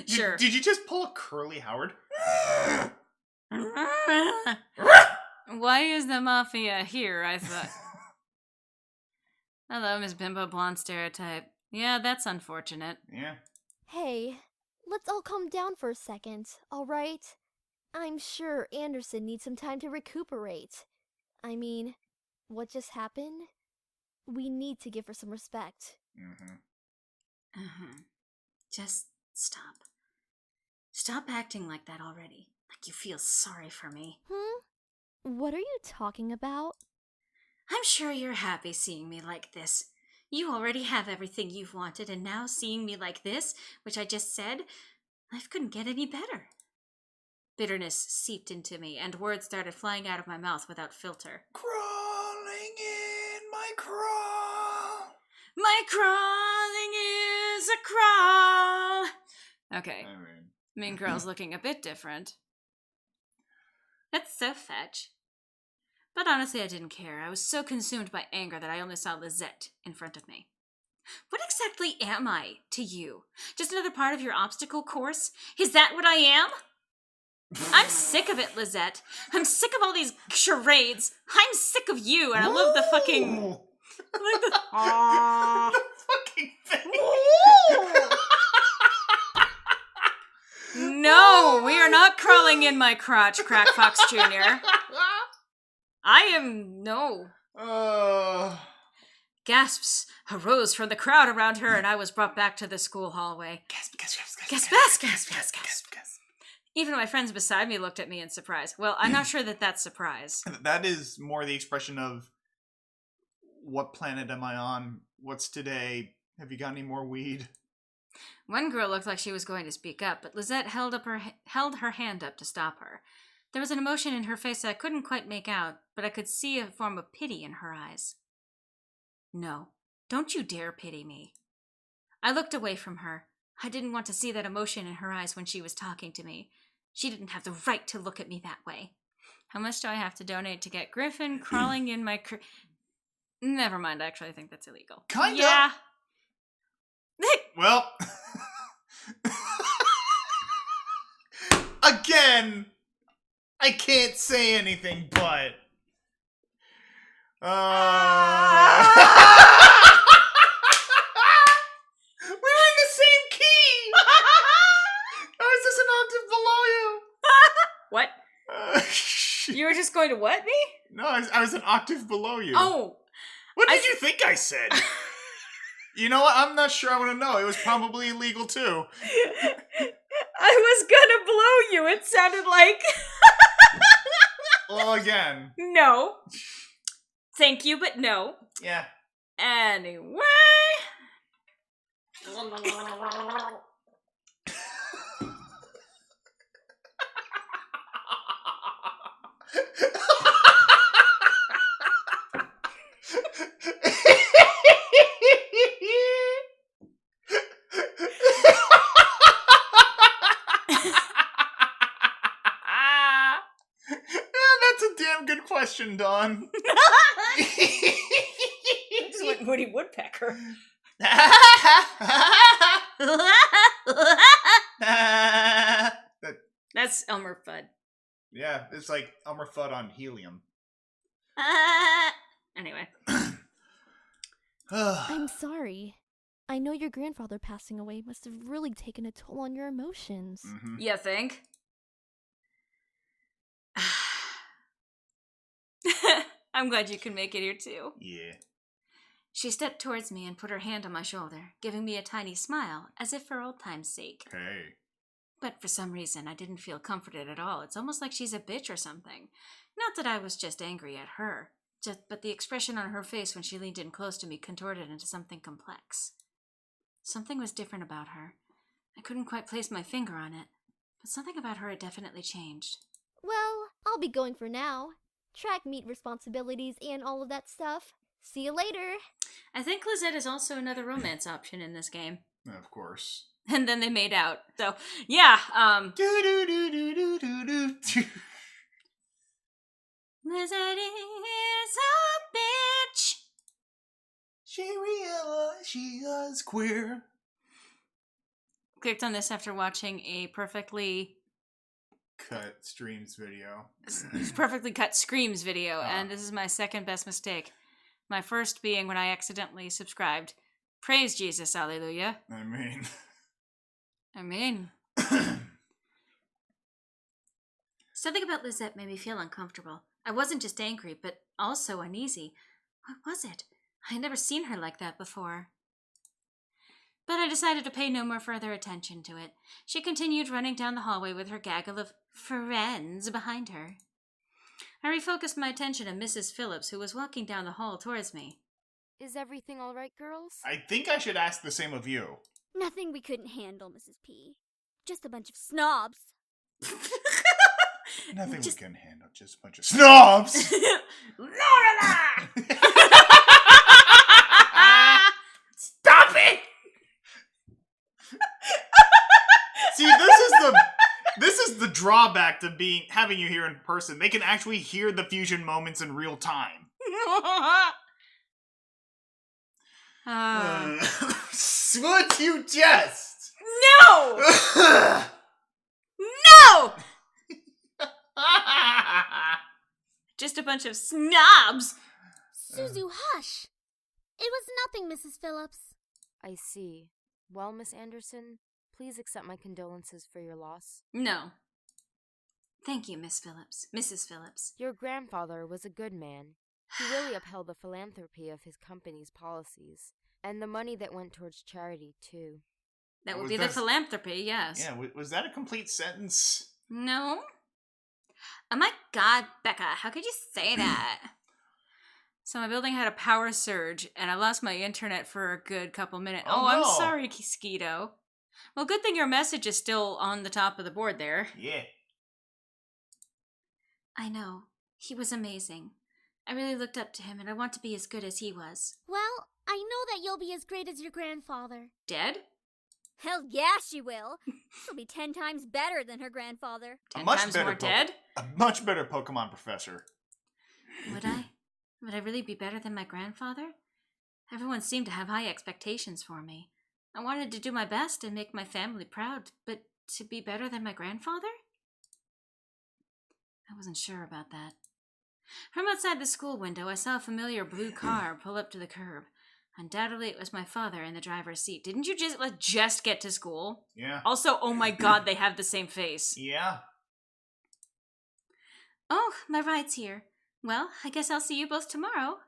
Sure. Did you just pull a Curly Howard? Why is the mafia here, I thought. Hello, Miss Bimbo Blonde Stereotype. Yeah, that's unfortunate. Yeah. Hey, let's all calm down for a second, alright? I'm sure Anderson needs some time to recuperate. I mean, what just happened? We need to give her some respect. Just stop. Stop acting like that already. Like you feel sorry for me. What are you talking about? I'm sure you're happy seeing me like this. You already have everything you've wanted, and now seeing me like this, which I just said, life couldn't get any better. Bitterness seeped into me, and words started flying out of my mouth without filter. Crawling in my crawl. My crawling is a crawl. Okay. Mean Girl's looking a bit different. That's so fetch. But honestly, I didn't care. I was so consumed by anger that I only saw Lisette in front of me. What exactly am I to you? Just another part of your obstacle course? Is that what I am? I'm sick of it, Lisette. I'm sick of all these charades. I'm sick of you, and I love the fucking... like the... The fucking thing. No, we are not crawling in my crotch, Crack Fox Jr. I am... no. Gasps arose from the crowd around her, and I was brought back to the school hallway. Gasp, gasp, gasp, gasp, gasp, gasp, gasp, gasp, gasp, gasp. Even my friends beside me looked at me in surprise. Well, I'm not sure that that's surprise. That is more the expression of, what planet am I on? What's today? Have you got any more weed? One girl looked like she was going to speak up, but Lizette held her hand up to stop her. There was an emotion in her face that I couldn't quite make out, but I could see a form of pity in her eyes. No, don't you dare pity me. I looked away from her. I didn't want to see that emotion in her eyes when she was talking to me. She didn't have the right to look at me that way. How much do I have to donate to get Griffin crawling in my... Never mind, actually, I think that's illegal. Kinda. Yeah. Well... Again, I can't say anything, but... We were in the same key! How is this an octave below you? What? You were just going to what me? No, I was an octave below you. Oh! What did you think I said? You know what? I'm not sure I want to know. It was probably illegal, too. I was gonna blow you. It sounded like... Well, again. No. Thank you, but no. Yeah. Anyway... Good question, Dawn. Just went Woody Woodpecker. That's Elmer Fudd. Yeah, it's like Elmer Fudd on helium. Anyway. I'm sorry. I know your grandfather passing away must have really taken a toll on your emotions. Mm-hmm. You think? I'm glad you can make it here too. Yeah. She stepped towards me and put her hand on my shoulder, giving me a tiny smile, as if for old time's sake. Hey. But for some reason, I didn't feel comforted at all. It's almost like she's a bitch or something. Not that I was just angry at her, but the expression on her face when she leaned in close to me contorted into something complex. Something was different about her. I couldn't quite place my finger on it, but something about her had definitely changed. Well, I'll be going for now. Track meet responsibilities and all of that stuff. See you later. I think Lizette is also another romance option in this game. Of course. And then they made out. So, yeah, Lizette is a bitch. She realized she was queer. Clicked on this after watching a perfectly cut Screams video, and this is my second best mistake. My first being when I accidentally subscribed. Praise Jesus, hallelujah. I mean. Something about Lizette made me feel uncomfortable. I wasn't just angry, but also uneasy. What was it? I had never seen her like that before. But I decided to pay no more further attention to it. She continued running down the hallway with her gaggle of friends behind her. I refocused my attention on Mrs. Phillips, who was walking down the hall towards me. Is everything all right, girls? I think I should ask the same of you. Nothing we couldn't handle, Mrs. P. Just a bunch of snobs. Nothing we can handle, just a bunch of snobs! Stop it! See, this is the drawback to having you here in person. They can actually hear the fusion moments in real time. Would you just? No! No! Just a bunch of snobs. Suzu, hush. It was nothing, Mrs. Phillips. I see. Well, Miss Anderson, please accept my condolences for your loss. No. Thank you, Miss Phillips. Mrs. Phillips. Your grandfather was a good man. He really upheld the philanthropy of his company's policies, and the money that went towards charity, too. That would be the philanthropy, yes. Yeah, was that a complete sentence? No? Oh my god, Becca, how could you say that? So my building had a power surge, and I lost my internet for a good couple minutes. Oh, I'm no. sorry, Skeeto. Well, good thing your message is still on the top of the board there. Yeah. I know. He was amazing. I really looked up to him, and I want to be as good as he was. Well, I know that you'll be as great as your grandfather. Dead? Hell yeah, she will. She'll be 10 times better than her grandfather. 10 times more dead? A much better Pokemon professor. Would I? Would I really be better than my grandfather? Everyone seemed to have high expectations for me. I wanted to do my best and make my family proud, but to be better than my grandfather? I wasn't sure about that. From outside the school window, I saw a familiar blue car pull up to the curb. Undoubtedly, it was my father in the driver's seat. Didn't you just get to school? Yeah. Also, oh my god, they have the same face. Yeah. Oh, my ride's here. Well, I guess I'll see you both tomorrow.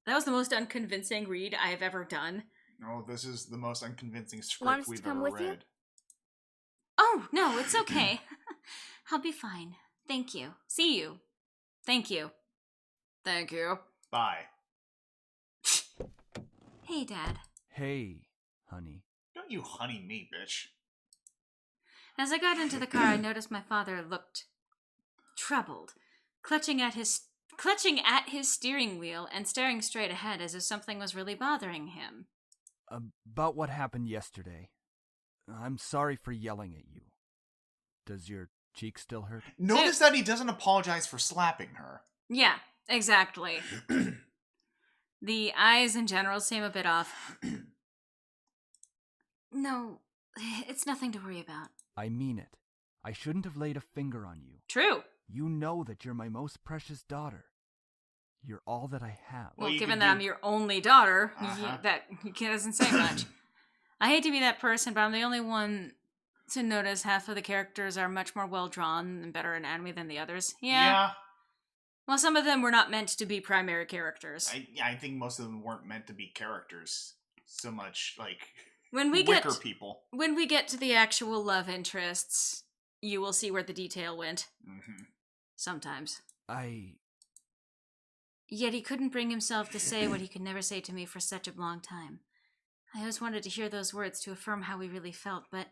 That was the most unconvincing read I have ever done. Oh, this is the most unconvincing Want script us to we've come ever with you? read. Oh, no, it's okay. I'll be fine. Thank you. See you. Thank you. Thank you. Bye. Hey, Dad. Hey, honey. Don't you honey me, bitch. As I got into the car, I noticed my father looked troubled, clutching at his steering wheel and staring straight ahead as if something was really bothering him. About what happened yesterday. I'm sorry for yelling at you. Does your cheek still hurt? Notice that he doesn't apologize for slapping her. Yeah, exactly. The eyes in general seem a bit off. No, it's nothing to worry about. I mean it. I shouldn't have laid a finger on you. True. You know that you're my most precious daughter. You're all that I have. Well, given that I'm your only daughter, Uh-huh. that doesn't say much. I hate to be that person, but I'm the only one to notice half of the characters are much more well-drawn and better anatomy than the others. Yeah. Well, some of them were not meant to be primary characters. I think most of them weren't meant to be characters so much, like, When we wicker people. When we get to the actual love interests, you will see where the detail went. Mm-hmm. Sometimes. Yet he couldn't bring himself to say what he could never say to me for such a long time. I always wanted to hear those words to affirm how he really felt, but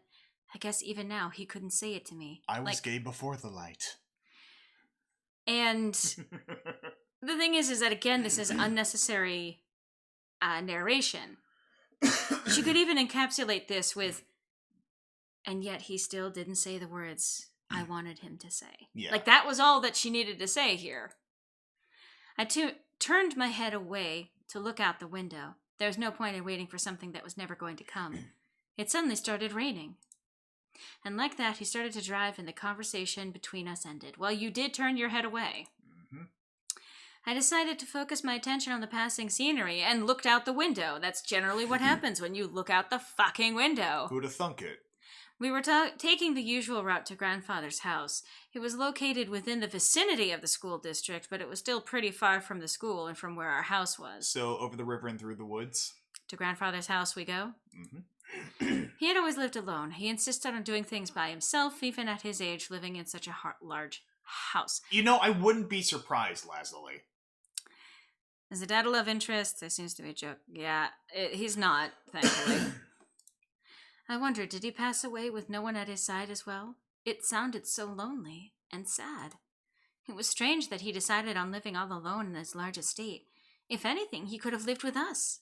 I guess even now he couldn't say it to me. I was gay before the light. And the thing is that, again, this is unnecessary narration. She could even encapsulate this with, and yet he still didn't say the words I wanted him to say. Yeah. Like, that was all that she needed to say here. I turned my head away to look out the window. There was no point in waiting for something that was never going to come. It suddenly started raining. And like that, he started to drive and the conversation between us ended. Well, you did turn your head away. Mm-hmm. I decided to focus my attention on the passing scenery and looked out the window. That's generally what happens when you look out the fucking window. Who'd have thunk it? We were taking the usual route to grandfather's house. It was located within the vicinity of the school district, but it was still pretty far from the school and from where our house was. So, over the river and through the woods? To grandfather's house we go. Mm-hmm. He had always lived alone. He insisted on doing things by himself, even at his age, living in such a large house. You know, I wouldn't be surprised, Lazuli. Is the dad a love interest? There seems to be a joke. Yeah, he's not, thankfully. I wondered, did he pass away with no one at his side as well? It sounded so lonely and sad. It was strange that he decided on living all alone in his large estate. If anything, he could have lived with us.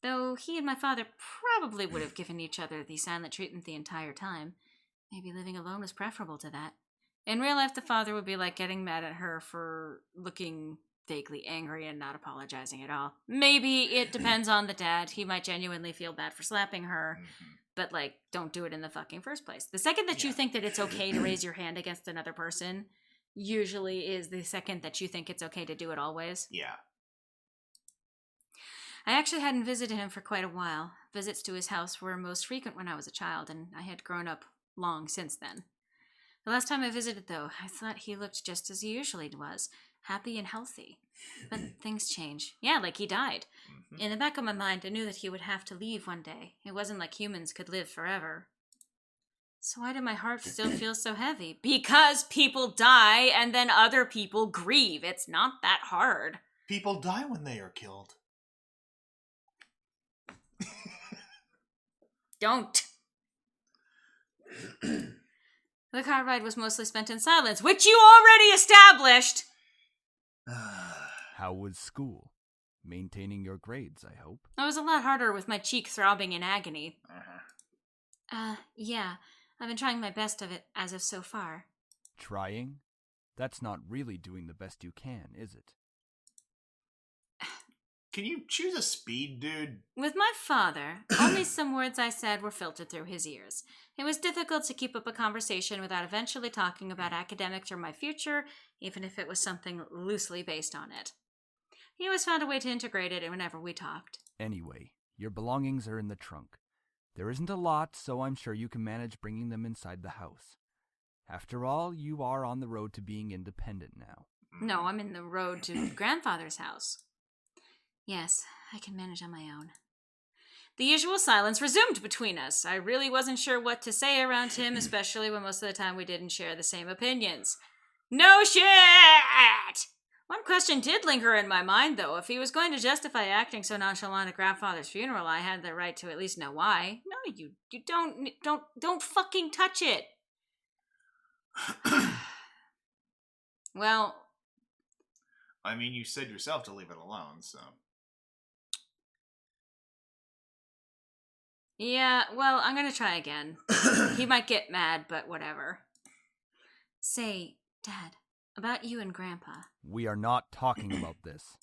Though he and my father probably would have given each other the silent treatment the entire time. Maybe living alone was preferable to that. In real life, the father would be like getting mad at her for looking vaguely angry and not apologizing at all. Maybe it depends on the dad. He might genuinely feel bad for slapping her. Mm-hmm. But, like, don't do it in the fucking first place. The second that you think that it's okay to raise your hand against another person usually is the second that you think it's okay to do it always. Yeah. I actually hadn't visited him for quite a while. Visits to his house were most frequent when I was a child, and I had grown up long since then. The last time I visited, though, I thought he looked just as he usually was, happy and healthy. But things change. Yeah, like he died. Mm-hmm. In the back of my mind, I knew that he would have to leave one day. It wasn't like humans could live forever. So why did my heart still feel so heavy? Because people die and then other people grieve. It's not that hard. People die when they are killed. Don't. The car ride was mostly spent in silence, which you already established! How was school? Maintaining your grades, I hope. It was a lot harder with my cheek throbbing in agony. Yeah. I've been trying my best of it as of so far. Trying? That's not really doing the best you can, is it? Can you choose a speed, dude? With my father, only some words I said were filtered through his ears. It was difficult to keep up a conversation without eventually talking about academics or my future, even if it was something loosely based on it. He always found a way to integrate it whenever we talked. Anyway, your belongings are in the trunk. There isn't a lot, so I'm sure you can manage bringing them inside the house. After all, you are on the road to being independent now. No, I'm in the road to grandfather's house. Yes, I can manage on my own. The usual silence resumed between us. I really wasn't sure what to say around him, especially when most of the time we didn't share the same opinions. No shit! One question did linger in my mind, though. If he was going to justify acting so nonchalant at grandfather's funeral, I had the right to at least know why. No, you don't fucking touch it. Well, I mean, you said yourself to leave it alone, so... Yeah, well, I'm gonna try again. He might get mad, but whatever. Say, Dad, about you and Grandpa. We are not talking about this.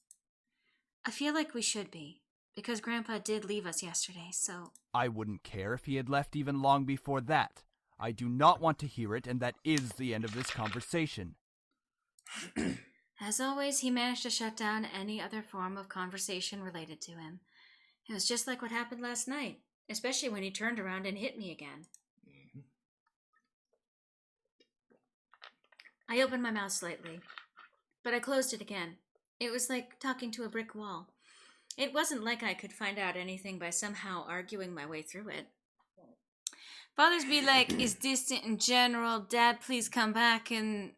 I feel like we should be, because Grandpa did leave us yesterday, so... I wouldn't care if he had left even long before that. I do not want to hear it, and that is the end of this conversation. As always, he managed to shut down any other form of conversation related to him. It was just like what happened last night. Especially when he turned around and hit me again. Mm-hmm. I opened my mouth slightly, but I closed it again. It was like talking to a brick wall. It wasn't like I could find out anything by somehow arguing my way through it. Fathers be like, is distant in general, Dad, please come back, and...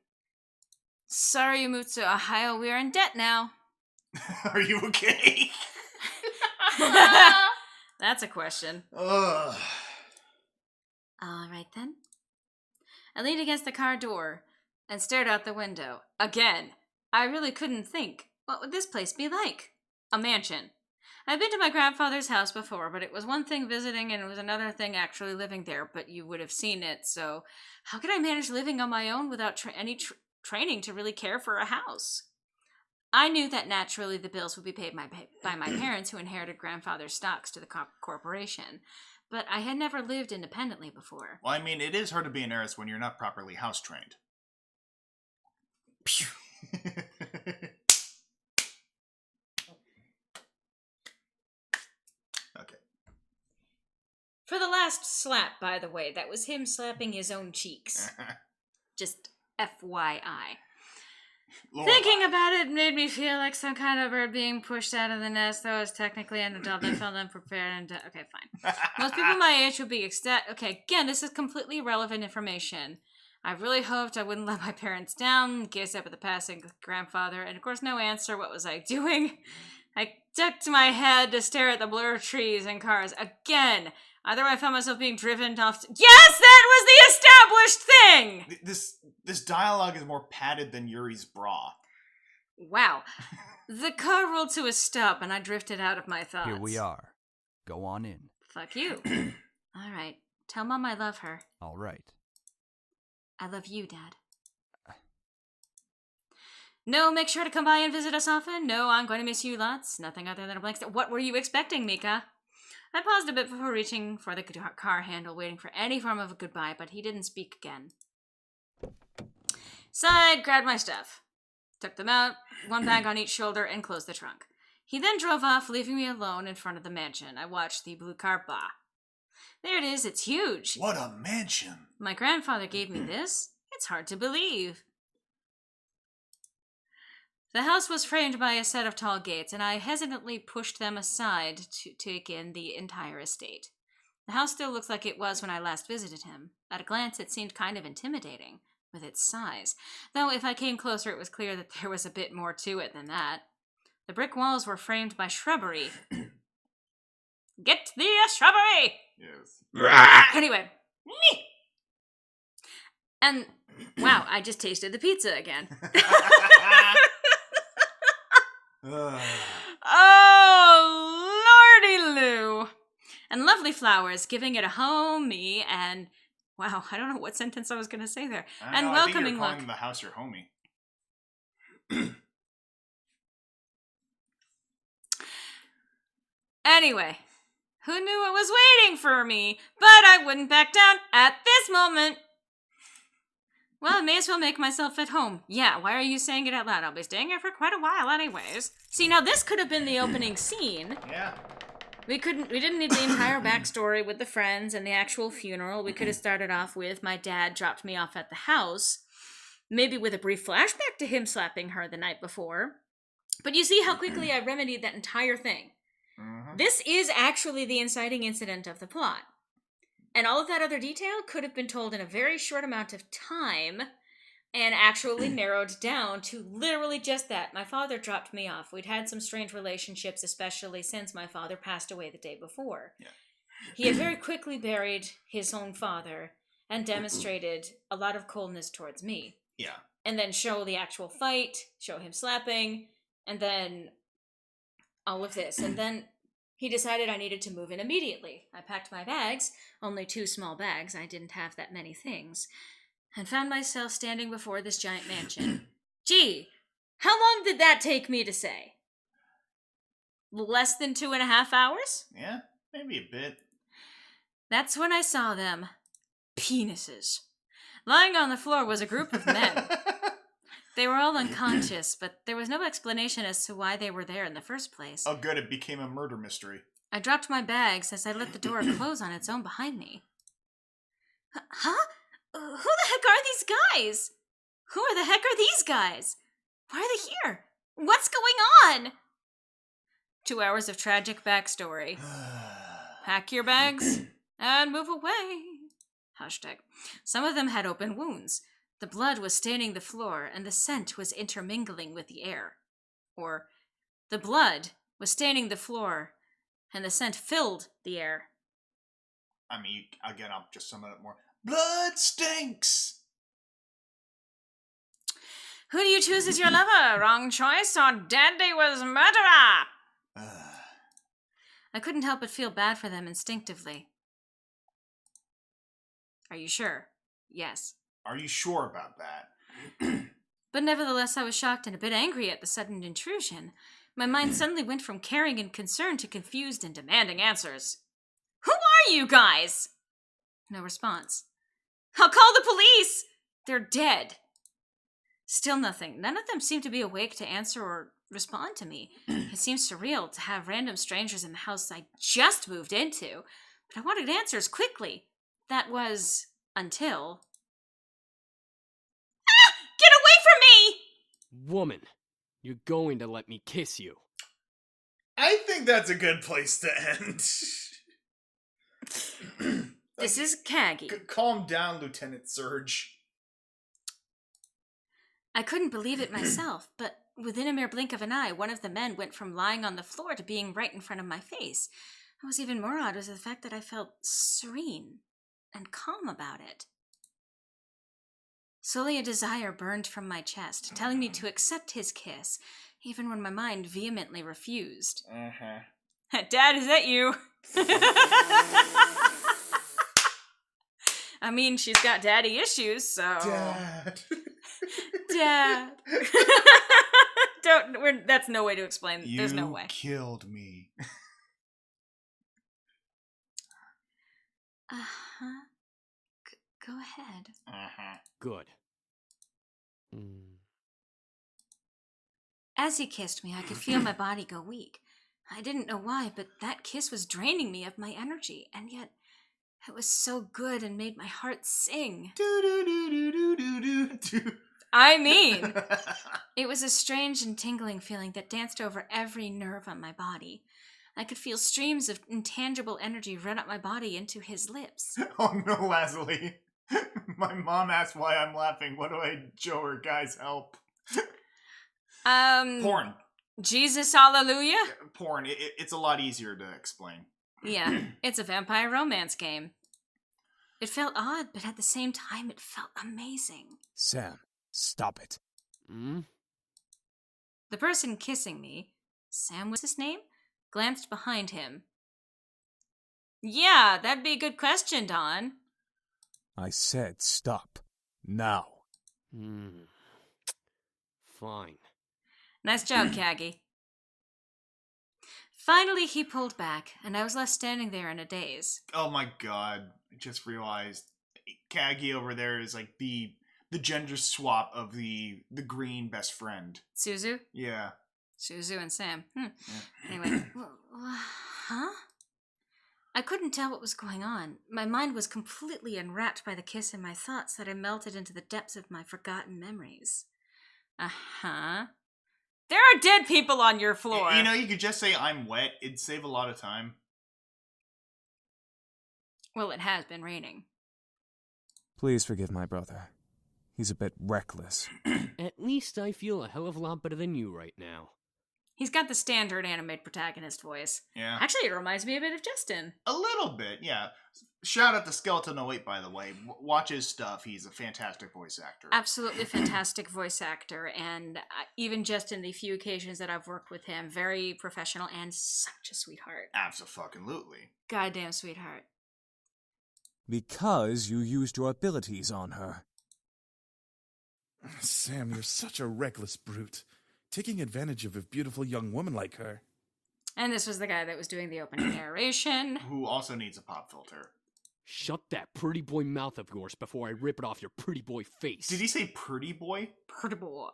Sorry you moved to Ohio, we are in debt now. Are you okay? That's a question. Ugh. All right, then. I leaned against the car door and stared out the window. Again, I really couldn't think. What would this place be like? A mansion. I've been to my grandfather's house before, but it was one thing visiting and it was another thing actually living there, but you would have seen it, so how could I manage living on my own without any training to really care for a house? I knew that naturally the bills would be paid by my parents who inherited grandfather's stocks to the corporation, but I had never lived independently before. Well, I mean, it is hard to be an heiress when you're not properly house-trained. Okay. For the last slap, by the way, that was him slapping his own cheeks. Just FYI. Thinking about it made me feel like some kind of bird being pushed out of the nest, though I was technically an adult. I felt unprepared and... Okay, fine. Most people my age would be ecstatic. Okay, again, this is completely irrelevant information. I really hoped I wouldn't let my parents down, gazed up at the passing grandfather, and of course no answer. What was I doing? I ducked my head to stare at the blur of trees and cars. Again, either I found myself being driven off... Yes, that was the established thing! This dialogue is more padded than Yuri's bra. Wow. The car rolled to a stop and I drifted out of my thoughts. Here we are. Go on in. Fuck you. All right. Tell Mom I love her. All right. I love you, Dad. No, make sure to come by and visit us often. No, I'm going to miss you lots. Nothing other than a blank stare. What were you expecting, Mika? I paused a bit before reaching for the car handle, waiting for any form of a goodbye, but he didn't speak again. Sighed, grabbed my stuff. Took them out, one bag on each shoulder, and closed the trunk. He then drove off, leaving me alone in front of the mansion. I watched the blue car bah. There it is, it's huge. What a mansion. My grandfather gave me this. It's hard to believe. The house was framed by a set of tall gates, and I hesitantly pushed them aside to take in the entire estate. The house still looks like it was when I last visited him. At a glance, it seemed kind of intimidating, with its size. Though if I came closer, it was clear that there was a bit more to it than that. The brick walls were framed by shrubbery. Get thee a shrubbery! Yes. Anyway. And, wow, I just tasted the pizza again. Oh, lordy Lou. And lovely flowers, giving it a homey and... Wow, I don't know what sentence I was going to say there. And welcoming look. I think you're look. calling the house your homie. Anyway, who knew it was waiting for me? But I wouldn't back down at this moment. Well, I may as well make myself at home. Yeah, why are you saying it out loud? I'll be staying here for quite a while anyways. See, now this could have been the opening scene. Yeah. We didn't need the entire backstory with the friends and the actual funeral. We could have started off with my dad dropped me off at the house. Maybe with a brief flashback to him slapping her the night before. But you see how quickly I remedied that entire thing. Mm-hmm. This is actually the inciting incident of the plot. And all of that other detail could have been told in a very short amount of time and actually narrowed down to literally just that. My father dropped me off. We'd had some strange relationships, especially since my father passed away the day before. Yeah. He had very quickly buried his own father and demonstrated a lot of coldness towards me. Yeah. And then show the actual fight, show him slapping, and then all of this. And then he decided I needed to move in immediately. I packed my bags, only 2 small bags, I didn't have that many things, and found myself standing before this giant mansion. Gee, how long did that take me to say? Less than 2.5 hours? Yeah, maybe a bit. That's when I saw them. Penises. Lying on the floor was a group of men. They were all unconscious, but there was no explanation as to why they were there in the first place. Oh good, it became a murder mystery. I dropped my bags as I let the door close on its own behind me. Huh? Who the heck are these guys? Who the heck are these guys? Why are they here? What's going on? 2 hours of tragic backstory. Pack your bags and move away. Hashtag. Some of them had open wounds. The blood was staining the floor, and the scent was intermingling with the air. Or, the blood was staining the floor, and the scent filled the air. I mean, again, I'll just sum it up more. Blood stinks! Who do you choose as your lover? Wrong choice, or Daddy was murderer? I couldn't help but feel bad for them instinctively. Are you sure? Yes. Are you sure about that? But nevertheless, I was shocked and a bit angry at the sudden intrusion. My mind suddenly went from caring and concerned to confused and demanding answers. Who are you guys? No response. I'll call the police! They're dead. Still nothing. None of them seemed to be awake to answer or respond to me. It seemed surreal to have random strangers in the house I just moved into, but I wanted answers quickly. That was until... Ah! Get away from me! Woman, you're going to let me kiss you. I think that's a good place to end. This is Caggy. Calm down, Lieutenant Surge. I couldn't believe it myself, but within a mere blink of an eye, one of the men went from lying on the floor to being right in front of my face. What was even more odd was the fact that I felt serene and calm about it. Slowly a desire burned from my chest, telling me to accept his kiss, even when my mind vehemently refused. Dad, is that you? I mean, she's got daddy issues, so... Dad. Dad. That's no way to explain. There's no way. You killed me. Uh-huh. Go ahead. Uh-huh. Good. As he kissed me, I could feel my body go weak. I didn't know why, but that kiss was draining me of my energy, and yet it was so good and made my heart sing. I mean, it was a strange and tingling feeling that danced over every nerve on my body. I could feel streams of intangible energy run up my body into his lips. Oh no, Lazuli. My mom asked why I'm laughing. What do I show her? Guys, help. Porn. Jesus, hallelujah? Porn. It's a lot easier to explain. Yeah, it's a vampire romance game. It felt odd, but at the same time, it felt amazing. Sam, stop it. The person kissing me, Sam was his name, glanced behind him. Yeah, that'd be a good question, Don. I said stop. Now. Fine. Nice job, Kaggy. Finally, he pulled back, and I was left standing there in a daze. Oh my god. I just realized Kaggy over there is like the gender swap of the green best friend. Suzu? Yeah. Suzu and Sam. Yeah. Anyway. Huh? I couldn't tell what was going on. My mind was completely enwrapped by the kiss and my thoughts that I melted into the depths of my forgotten memories. Uh-huh. There are dead people on your floor. You know, you could just say I'm wet. It'd save a lot of time. Well, it has been raining. Please forgive my brother. He's a bit reckless. At least I feel a hell of a lot better than you right now. He's got the standard anime protagonist voice. Yeah. Actually, it reminds me a bit of Justin. A little bit, yeah. Shout out to Skeleton 08, by the way. Watch his stuff. He's a fantastic voice actor. Absolutely fantastic voice actor, and even just in the few occasions that I've worked with him, very professional and such a sweetheart. Abso-fucking-lutely. Goddamn sweetheart. Because you used your abilities on her. Sam, you're such a reckless brute. Taking advantage of a beautiful young woman like her. And this was the guy that was doing the opening narration. Who also needs a pop filter. Shut that pretty boy mouth of yours before I rip it off your pretty boy face. Did he say pretty boy? Pretty boy.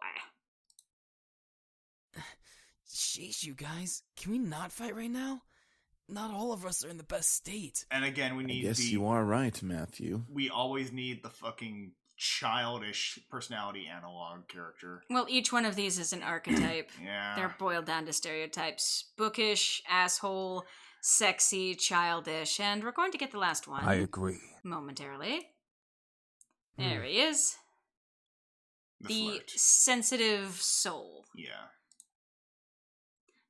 Sheesh, you guys. Can we not fight right now? Not all of us are in the best state. And again, we need I guess you are right, Matthew. We always need the fucking childish personality analog character. Well, each one of these is an archetype. Yeah. They're boiled down to stereotypes. Bookish, asshole, sexy, childish, and we're going to get the last one. I agree. Momentarily. There he is. The flirt. sensitive soul. Yeah.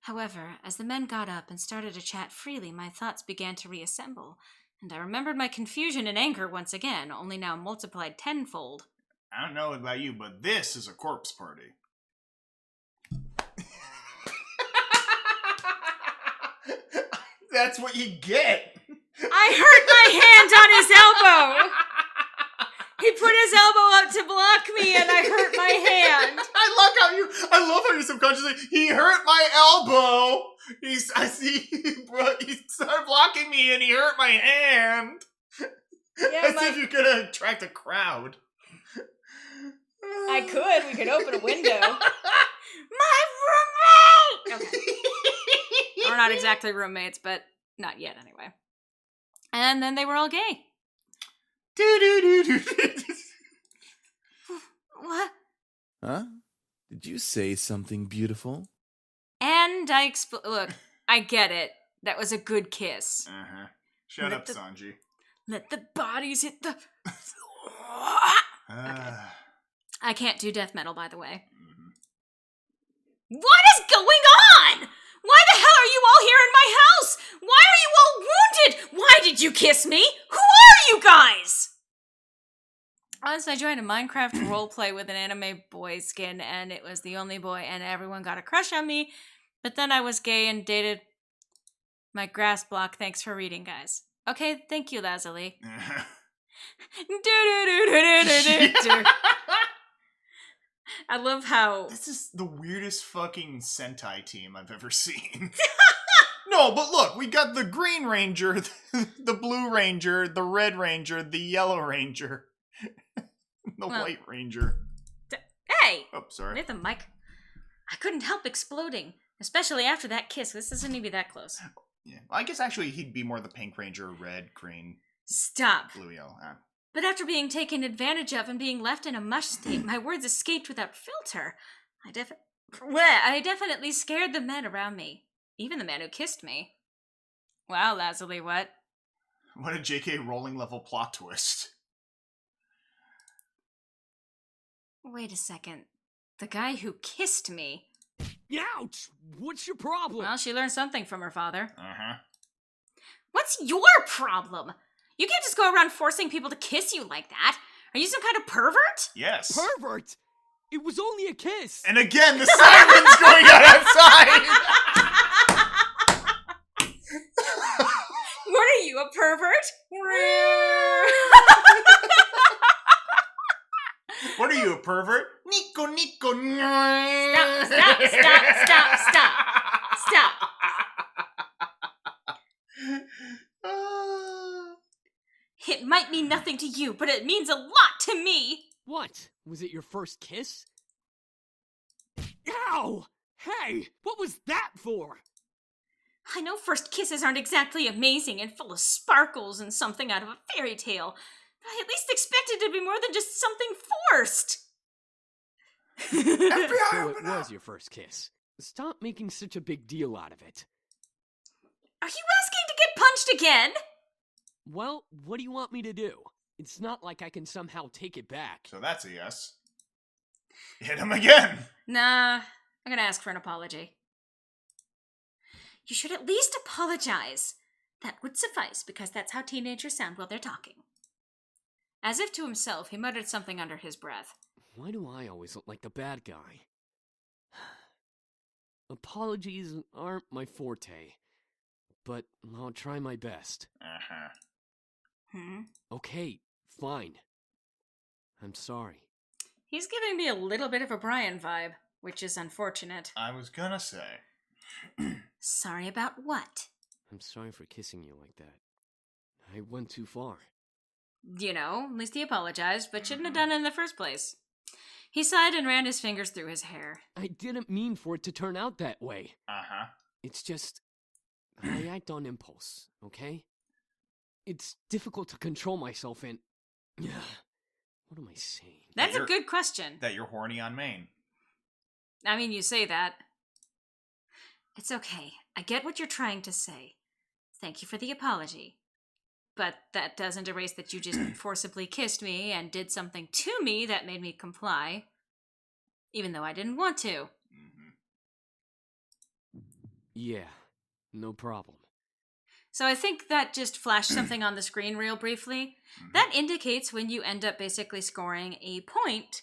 However, as the men got up and started to chat freely, my thoughts began to reassemble, and I remembered my confusion and anger once again, only now multiplied tenfold. I don't know about you, but this is a corpse party. That's what you get. I hurt my hand on his elbow! He put his elbow up to block me and I hurt my hand. I love how you subconsciously, he hurt my elbow. He started blocking me and he hurt my hand. Yeah, As if you could attract a crowd. I could. We could open a window. My roommate! Okay. We're not exactly roommates, but not yet anyway. And then they were all gay. What? Huh? Did you say something beautiful? And I look, I get it. That was a good kiss. Uh-huh. Shut up, Sanji. Let the bodies hit the... Okay. I can't do death metal, by the way. What is going on? Why the hell are you all here in my house? Why are you all wounded? Why did you kiss me? Who are you guys? Once I joined a Minecraft roleplay with an anime boy skin, and it was the only boy, and everyone got a crush on me. But then I was gay and dated my grass block. Thanks for reading, guys. Okay, thank you, Lazuli. I love how... This is the weirdest fucking Sentai team I've ever seen. No, but look, we got the Green Ranger, the Blue Ranger, the Red Ranger, the Yellow Ranger, the White Ranger. Hey! Oh, sorry. Hit the mic. I couldn't help exploding, especially after that kiss. This doesn't even be that close. Yeah, I guess actually he'd be more the Pink Ranger, red, green, Stop. blue, yellow. But after being taken advantage of and being left in a mush state, my words escaped without filter. I definitely scared the men around me. Even the man who kissed me. Wow, Lazuli, what? What a JK Rowling level plot twist. Wait a second. The guy who kissed me. Ouch! What's your problem? Well, she learned something from her father. Uh-huh. What's your problem? You can't just go around forcing people to kiss you like that. Are you some kind of pervert? Yes. Pervert? It was only a kiss. And again, the siren's going on outside! What are you, a pervert? What are you, a pervert? Nico, Nico. Stop. It might mean nothing to you, but it means a lot to me. What? Was it your first kiss? Ow! Hey, what was that for? I know first kisses aren't exactly amazing and full of sparkles and something out of a fairy tale, but I at least expected it to be more than just something forced. FBI, So open it up! was your first kiss. Stop making such a big deal out of it. Are you asking to get punched again? Well, what do you want me to do? It's not like I can somehow take it back. So that's a yes. Hit him again! Nah, I'm gonna ask for an apology. You should at least apologize. That would suffice, because that's how teenagers sound while they're talking. As if to himself, he muttered something under his breath. Why do I always look like the bad guy? Apologies aren't my forte, but I'll try my best. Uh-huh. Okay, fine. I'm sorry. He's giving me a little bit of a Brian vibe, which is unfortunate. I was gonna say. Sorry about what? I'm sorry for kissing you like that. I went too far. You know, at least he apologized, but shouldn't have done it in the first place. He sighed and ran his fingers through his hair. I didn't mean for it to turn out that way. Uh-huh. It's just, I act on impulse, okay? It's difficult to control myself and... What am I saying? That's a good question. That you're horny on Maine. I mean, you say that. It's okay. I get what you're trying to say. Thank you for the apology. But that doesn't erase that you just forcibly kissed me and did something to me that made me comply. Even though I didn't want to. Mm-hmm. Yeah, no problem. So I think that just flashed something on the screen real briefly. That indicates when you end up basically scoring a point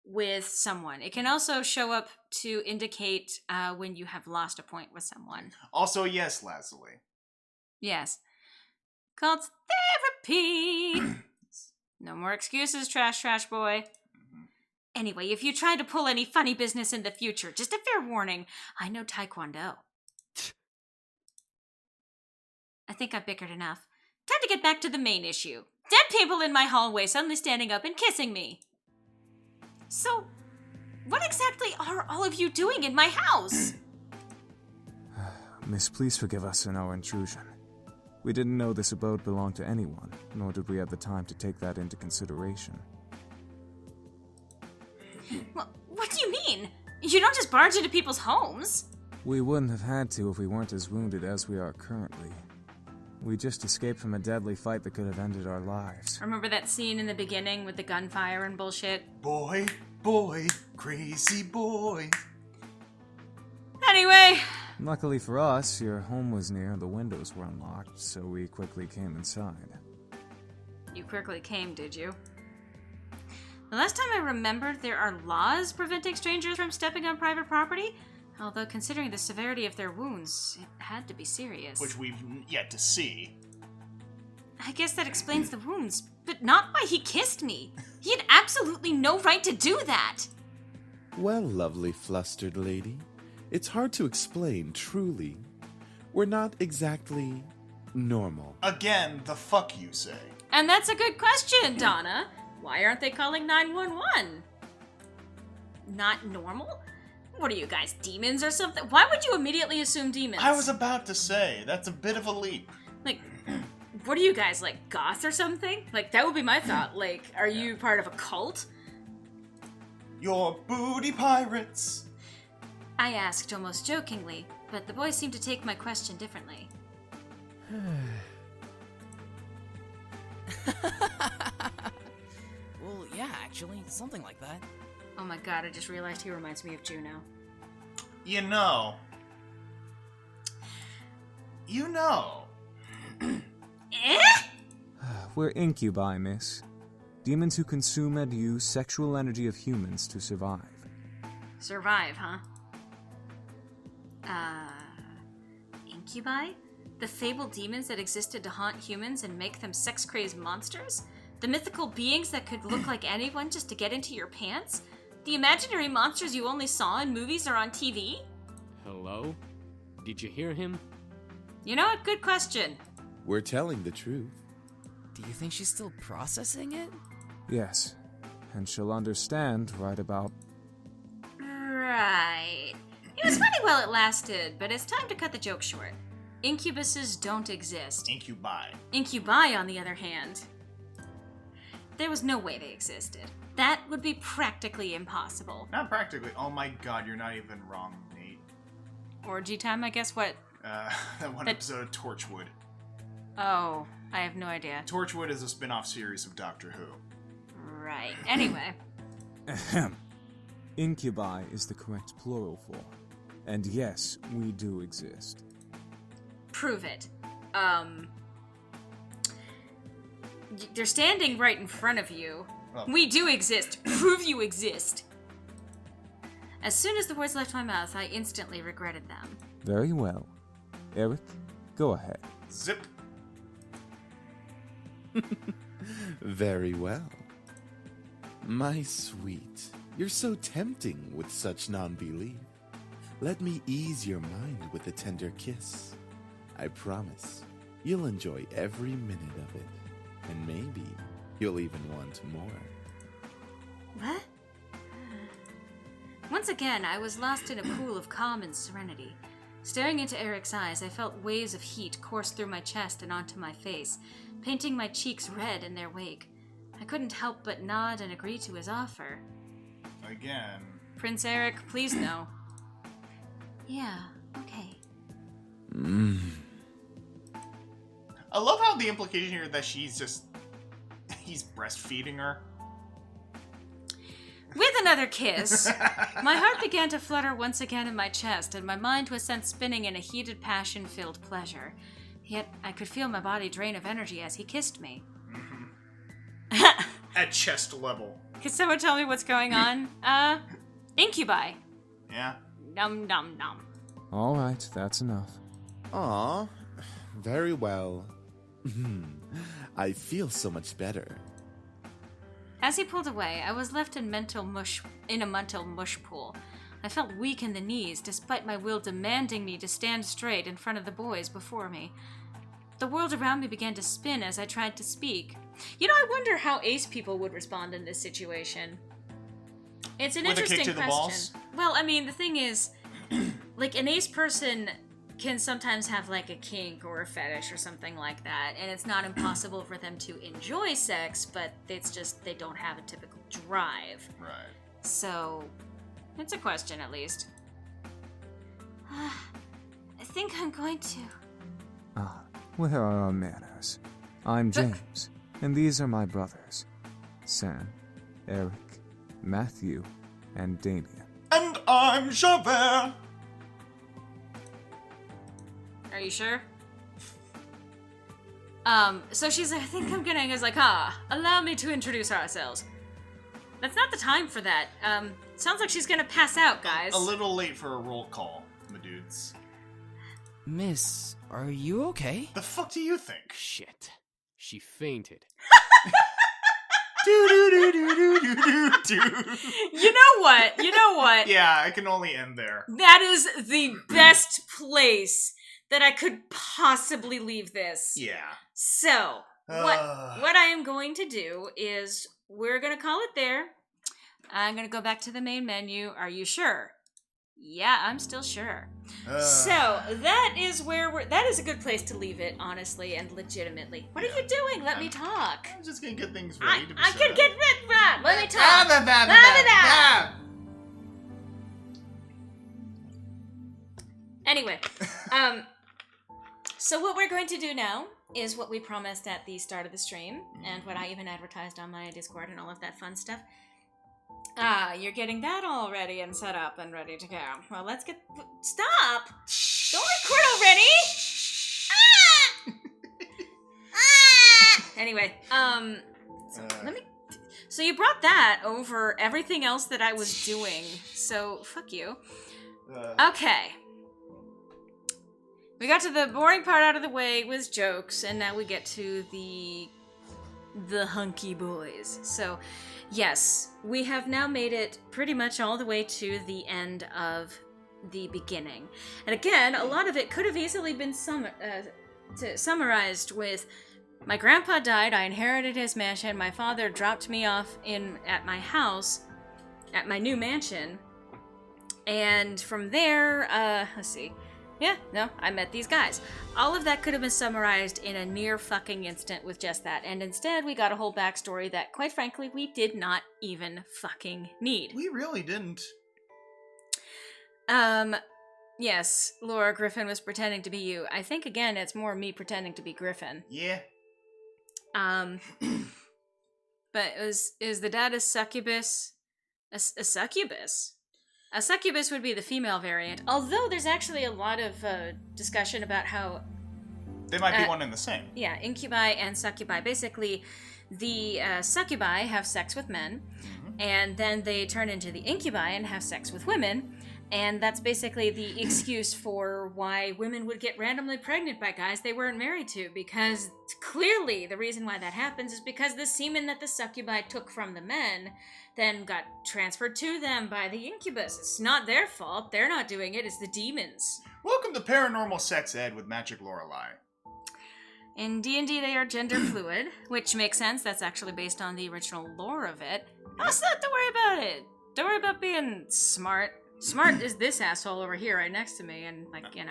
with someone. It can also show up to indicate when you have lost a point with someone. Also, yes, Lazuli. Yes. Called therapy. No more excuses, trash boy. Anyway, if you try to pull any funny business in the future, just a fair warning, I know Taekwondo. I think I bickered enough. Time to get back to the main issue. Dead people in my hallway suddenly standing up and kissing me. So, what exactly are all of you doing in my house? Miss, please forgive us in our intrusion. We didn't know this abode belonged to anyone, nor did we have the time to take that into consideration. Well, what do you mean? You don't just barge into people's homes. We wouldn't have had to if we weren't as wounded as we are currently. We just escaped from a deadly fight that could have ended our lives. Remember that scene in the beginning with the gunfire and bullshit? Boy, crazy boy. Anyway. Luckily for us, your home was near and the windows were unlocked, so we quickly came inside. You quickly came, did you? The last time I remembered, there are laws preventing strangers from stepping on private property. Although, considering the severity of their wounds, it had to be serious. Which we've yet to see. I guess that explains the wounds, but not why he kissed me. He had absolutely no right to do that. Well, lovely flustered lady, it's hard to explain, truly. We're not exactly normal. Again, the fuck you say. And that's a good question, Donna. Why aren't they calling 911? Not normal? What are you guys, demons or something? Why would you immediately assume demons? I was about to say, that's a bit of a leap. Like, what are you guys, like, goth or something? Like, that would be my thought. Like, are you part of a cult? You're booty pirates. I asked almost jokingly, but the boys seemed to take my question differently. Well, yeah, actually, something like that. Oh my god, I just realized he reminds me of Juno. You know. We're incubi, miss. Demons who consume and use sexual energy of humans to survive. Survive, huh? Incubi? The fabled demons that existed to haunt humans and make them sex-crazed monsters? The mythical beings that could look like anyone just to get into your pants? The imaginary monsters you only saw in movies or on TV? Hello? Did you hear him? You know what? Good question. We're telling the truth. Do you think she's still processing it? Yes, and she'll understand right about... Right. It was funny while it lasted, but it's time to cut the joke short. Incubuses don't exist. Incubi. Incubi, on the other hand, there was no way they existed. That would be practically impossible. Not practically. Oh my god, you're not even wrong, Nate. Orgy time, I guess. What? That one episode of Torchwood. Oh, I have no idea. Torchwood is a spin-off series of Doctor Who. Right. Anyway. Ahem. Incubi is the correct plural form. And yes, we do exist. Prove it. They're standing right in front of you. Well. We do exist. Prove you exist. As soon as the words left my mouth, I instantly regretted them. Very well. Eric, go ahead. Zip. Very well. My sweet, you're so tempting with such non-belief. Let me ease your mind with a tender kiss. I promise you'll enjoy every minute of it. And maybe you'll even want more. What? Once again, I was lost in a pool of calm and serenity. Staring into Eric's eyes, I felt waves of heat course through my chest and onto my face, painting my cheeks red in their wake. I couldn't help but nod and agree to his offer. Again. Prince Eric, please no. Yeah, okay. I love how the implication here that he's breastfeeding her. With another kiss, my heart began to flutter once again in my chest, and my mind was sent spinning in a heated, passion-filled pleasure. Yet I could feel my body drain of energy as he kissed me. At chest level. Could someone tell me what's going on? Incubi. Yeah. Num num num. All right, that's enough. Aw, very well. I feel so much better. As he pulled away, I was left in a mental mush pool. I felt weak in the knees, despite my will demanding me to stand straight in front of the boys before me. The world around me began to spin as I tried to speak. You know, I wonder how ace people would respond in this situation. It's an interesting question. The balls? Well, I mean, the thing is, like, an ace person can sometimes have, like, a kink or a fetish or something like that, and it's not impossible for them to enjoy sex, but it's just they don't have a typical drive. Right. So, it's a question, at least. I think I'm going to... Where are our manners? I'm James, and these are my brothers. Sam, Eric, Matthew, and Damien. And I'm Javert! Are you sure? So she's like, I think I'm gonna, is like, allow me to introduce ourselves. That's not the time for that. Sounds like she's gonna pass out, guys. A little late for a roll call, my dudes. Miss, are you okay? The fuck do you think? Shit. She fainted. You know what? Yeah, I can only end there. That is the best place that I could possibly leave this. Yeah. So, what I am going to do is, we're going to call it there. I'm going to go back to the main menu. Are you sure? Yeah, I'm still sure. So, that is a good place to leave it, honestly and legitimately. What are you doing? Let me talk. I'm just going to get things ready to be I set can up. get rid of Let me talk. Anyway, So what we're going to do now is what we promised at the start of the stream, and what I even advertised on my Discord and all of that fun stuff. You're getting that all ready and set up and ready to go. Well, let's get... Stop! Don't record already! Anyway, let me... So you brought that over everything else that I was doing, so fuck you. Okay. We got to the boring part out of the way with jokes, and now we get to the hunky boys. So, yes, we have now made it pretty much all the way to the end of the beginning. And again, a lot of it could have easily been summarized with... My grandpa died, I inherited his mansion, my father dropped me off at my house, at my new mansion, and from there, let's see, I met these guys. All of that could have been summarized in a near fucking instant with just that, and instead we got a whole backstory that, quite frankly, we did not even fucking need. We really didn't. Yes, Laura Griffin was pretending to be you. I think, again, it's more me pretending to be Griffin. Yeah. But is the dad a succubus? A succubus? A succubus would be the female variant, although there's actually a lot of discussion about how... They might be one and the same. Yeah, incubi and succubi. Basically, the succubi have sex with men, and then they turn into the incubi and have sex with women, and that's basically the excuse for why women would get randomly pregnant by guys they weren't married to, because clearly the reason why that happens is because the semen that the succubi took from the men then got transferred to them by the incubus. It's not their fault. They're not doing it. It's the demons. Welcome to Paranormal Sex Ed with Magic Lorelei. In D&D, they are gender fluid, which makes sense. That's actually based on the original lore of it. Don't worry about it. Don't worry about being smart. Smart is this asshole over here right next to me, and,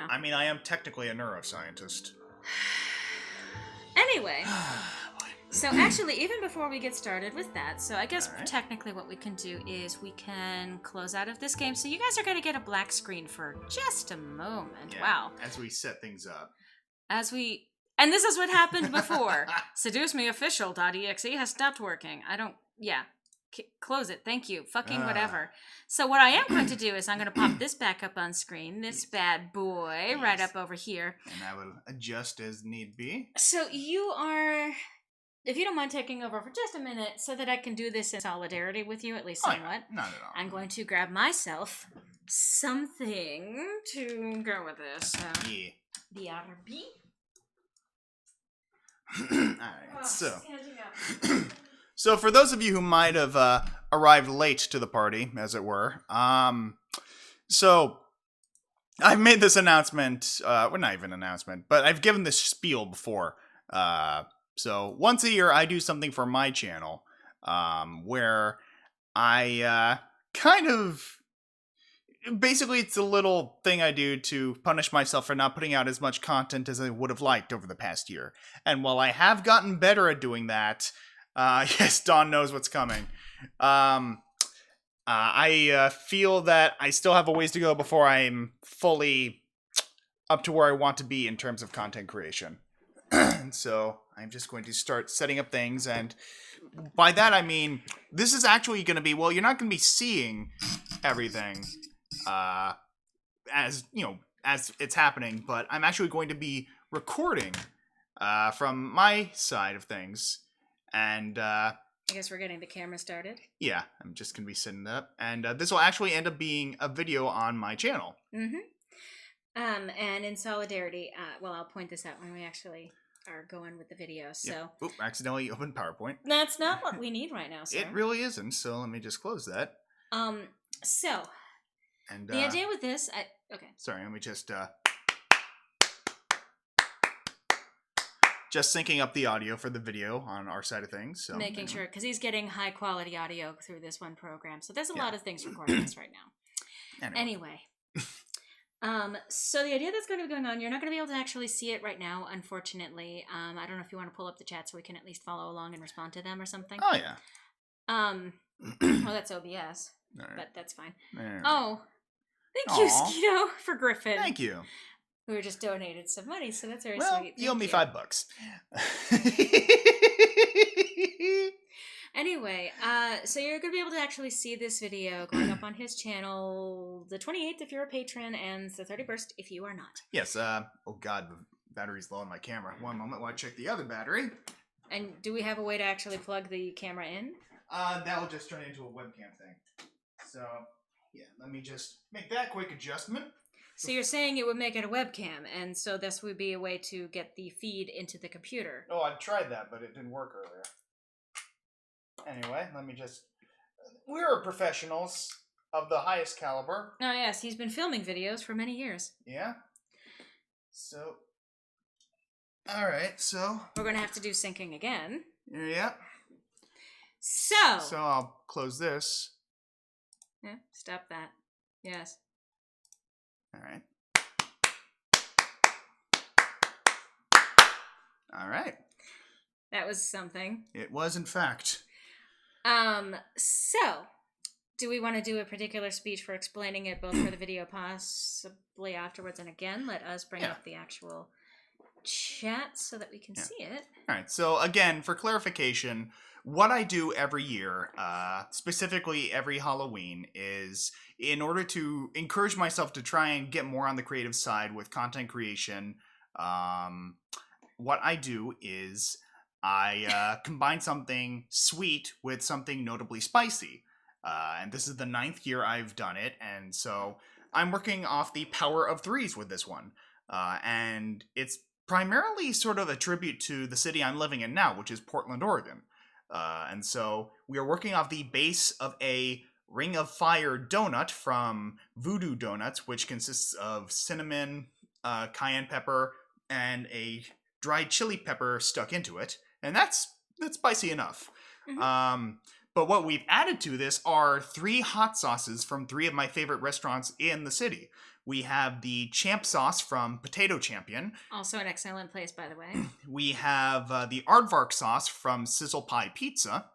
I mean, I am technically a neuroscientist. Anyway, so actually, even before we get started with that, so I guess technically what we can do is we can close out of this game, so you guys are going to get a black screen for just a moment. Yeah, wow. As we set things up. And this is what happened before. SeduceMeOfficial.exe has stopped working. Close it. Thank you. Fucking whatever. So what I am going to do is I'm going to pop this back up on screen. This bad boy right up over here. And I will adjust as need be. So you are... If you don't mind taking over for just a minute so that I can do this in solidarity with you, at least somewhat. Not at all. I'm going to grab myself something to go with this. Yeah. The RB. Alright, so for those of you who might have arrived late to the party, as it were, so I've made this announcement, well, not even an announcement, but I've given this spiel before. So once a year, I do something for my channel, where I basically, it's a little thing I do to punish myself for not putting out as much content as I would have liked over the past year. And while I have gotten better at doing that, yes, Dawn knows what's coming. I feel that I still have a ways to go before I'm fully up to where I want to be in terms of content creation. So I'm just going to start setting up things, and by that I mean this is actually going to be, well, you're not going to be seeing everything as it's happening, but I'm actually going to be recording from my side of things, and I guess we're getting the camera started. Yeah, I'm just going to be setting it up, and this will actually end up being a video on my channel. And in solidarity, well, I'll point this out when we actually are going with the video, so... Yeah. Oop, accidentally opened PowerPoint. That's not what we need right now, sir. It really isn't, so let me just close that. So... And, the idea with this... Okay. Sorry, let me just syncing up the audio for the video on our side of things. So, making sure, because he's getting high-quality audio through this one program, so there's a lot of things recording this right now. Anyway. So the idea that's going to be going on, you're not going to be able to actually see it right now, unfortunately. I don't know if you want to pull up the chat so we can at least follow along and respond to them or something. Oh, yeah. Well, that's OBS, right. but that's fine. Right. Oh, thank you, Skeeto, for Griffin. Thank you. who just donated some money, so that's very Well, sweet. you owe Thank me $5. Anyway, so you're going to be able to actually see this video going up on his channel the 28th if you're a patron, and the 31st if you are not. Yes, oh god, the battery's low on my camera. One moment while I check the other battery. And do we have a way to actually plug the camera in? That'll just turn into a webcam thing. So, yeah, let me just make that quick adjustment. So you're saying it would make it a webcam, and so this would be a way to get the feed into the computer. Oh, I tried that, but it didn't work earlier. Anyway, let me just... We're professionals of the highest caliber. Oh yes, he's been filming videos for many years. Yeah? So... Alright, so... We're going to have to do syncing again. Yeah. So I'll close this. Yeah, stop that. Yes. Alright. Alright. That was something. It was, in fact. So, do we want to do a particular speech for explaining it both for the video, possibly afterwards, and again, let us bring up the actual chat so that we can see it? Alright, so again, for clarification, what I do every year, specifically every Halloween, is in order to encourage myself to try and get more on the creative side with content creation, what I do is I combine something sweet with something notably spicy. And this is the 9th year I've done it, and so I'm working off the power of threes with this one. And it's primarily sort of a tribute to the city I'm living in now, which is Portland, Oregon. And so we are working off the base of a Ring of Fire donut from Voodoo Donuts, which consists of cinnamon, cayenne pepper, and a dried chili pepper stuck into it. And that's spicy enough. Mm-hmm. But what we've added to this are 3 hot sauces from 3 of my favorite restaurants in the city. We have the Champ sauce from Potato Champion. Also an excellent place, by the way. We have the Aardvark sauce from Sizzle Pie Pizza,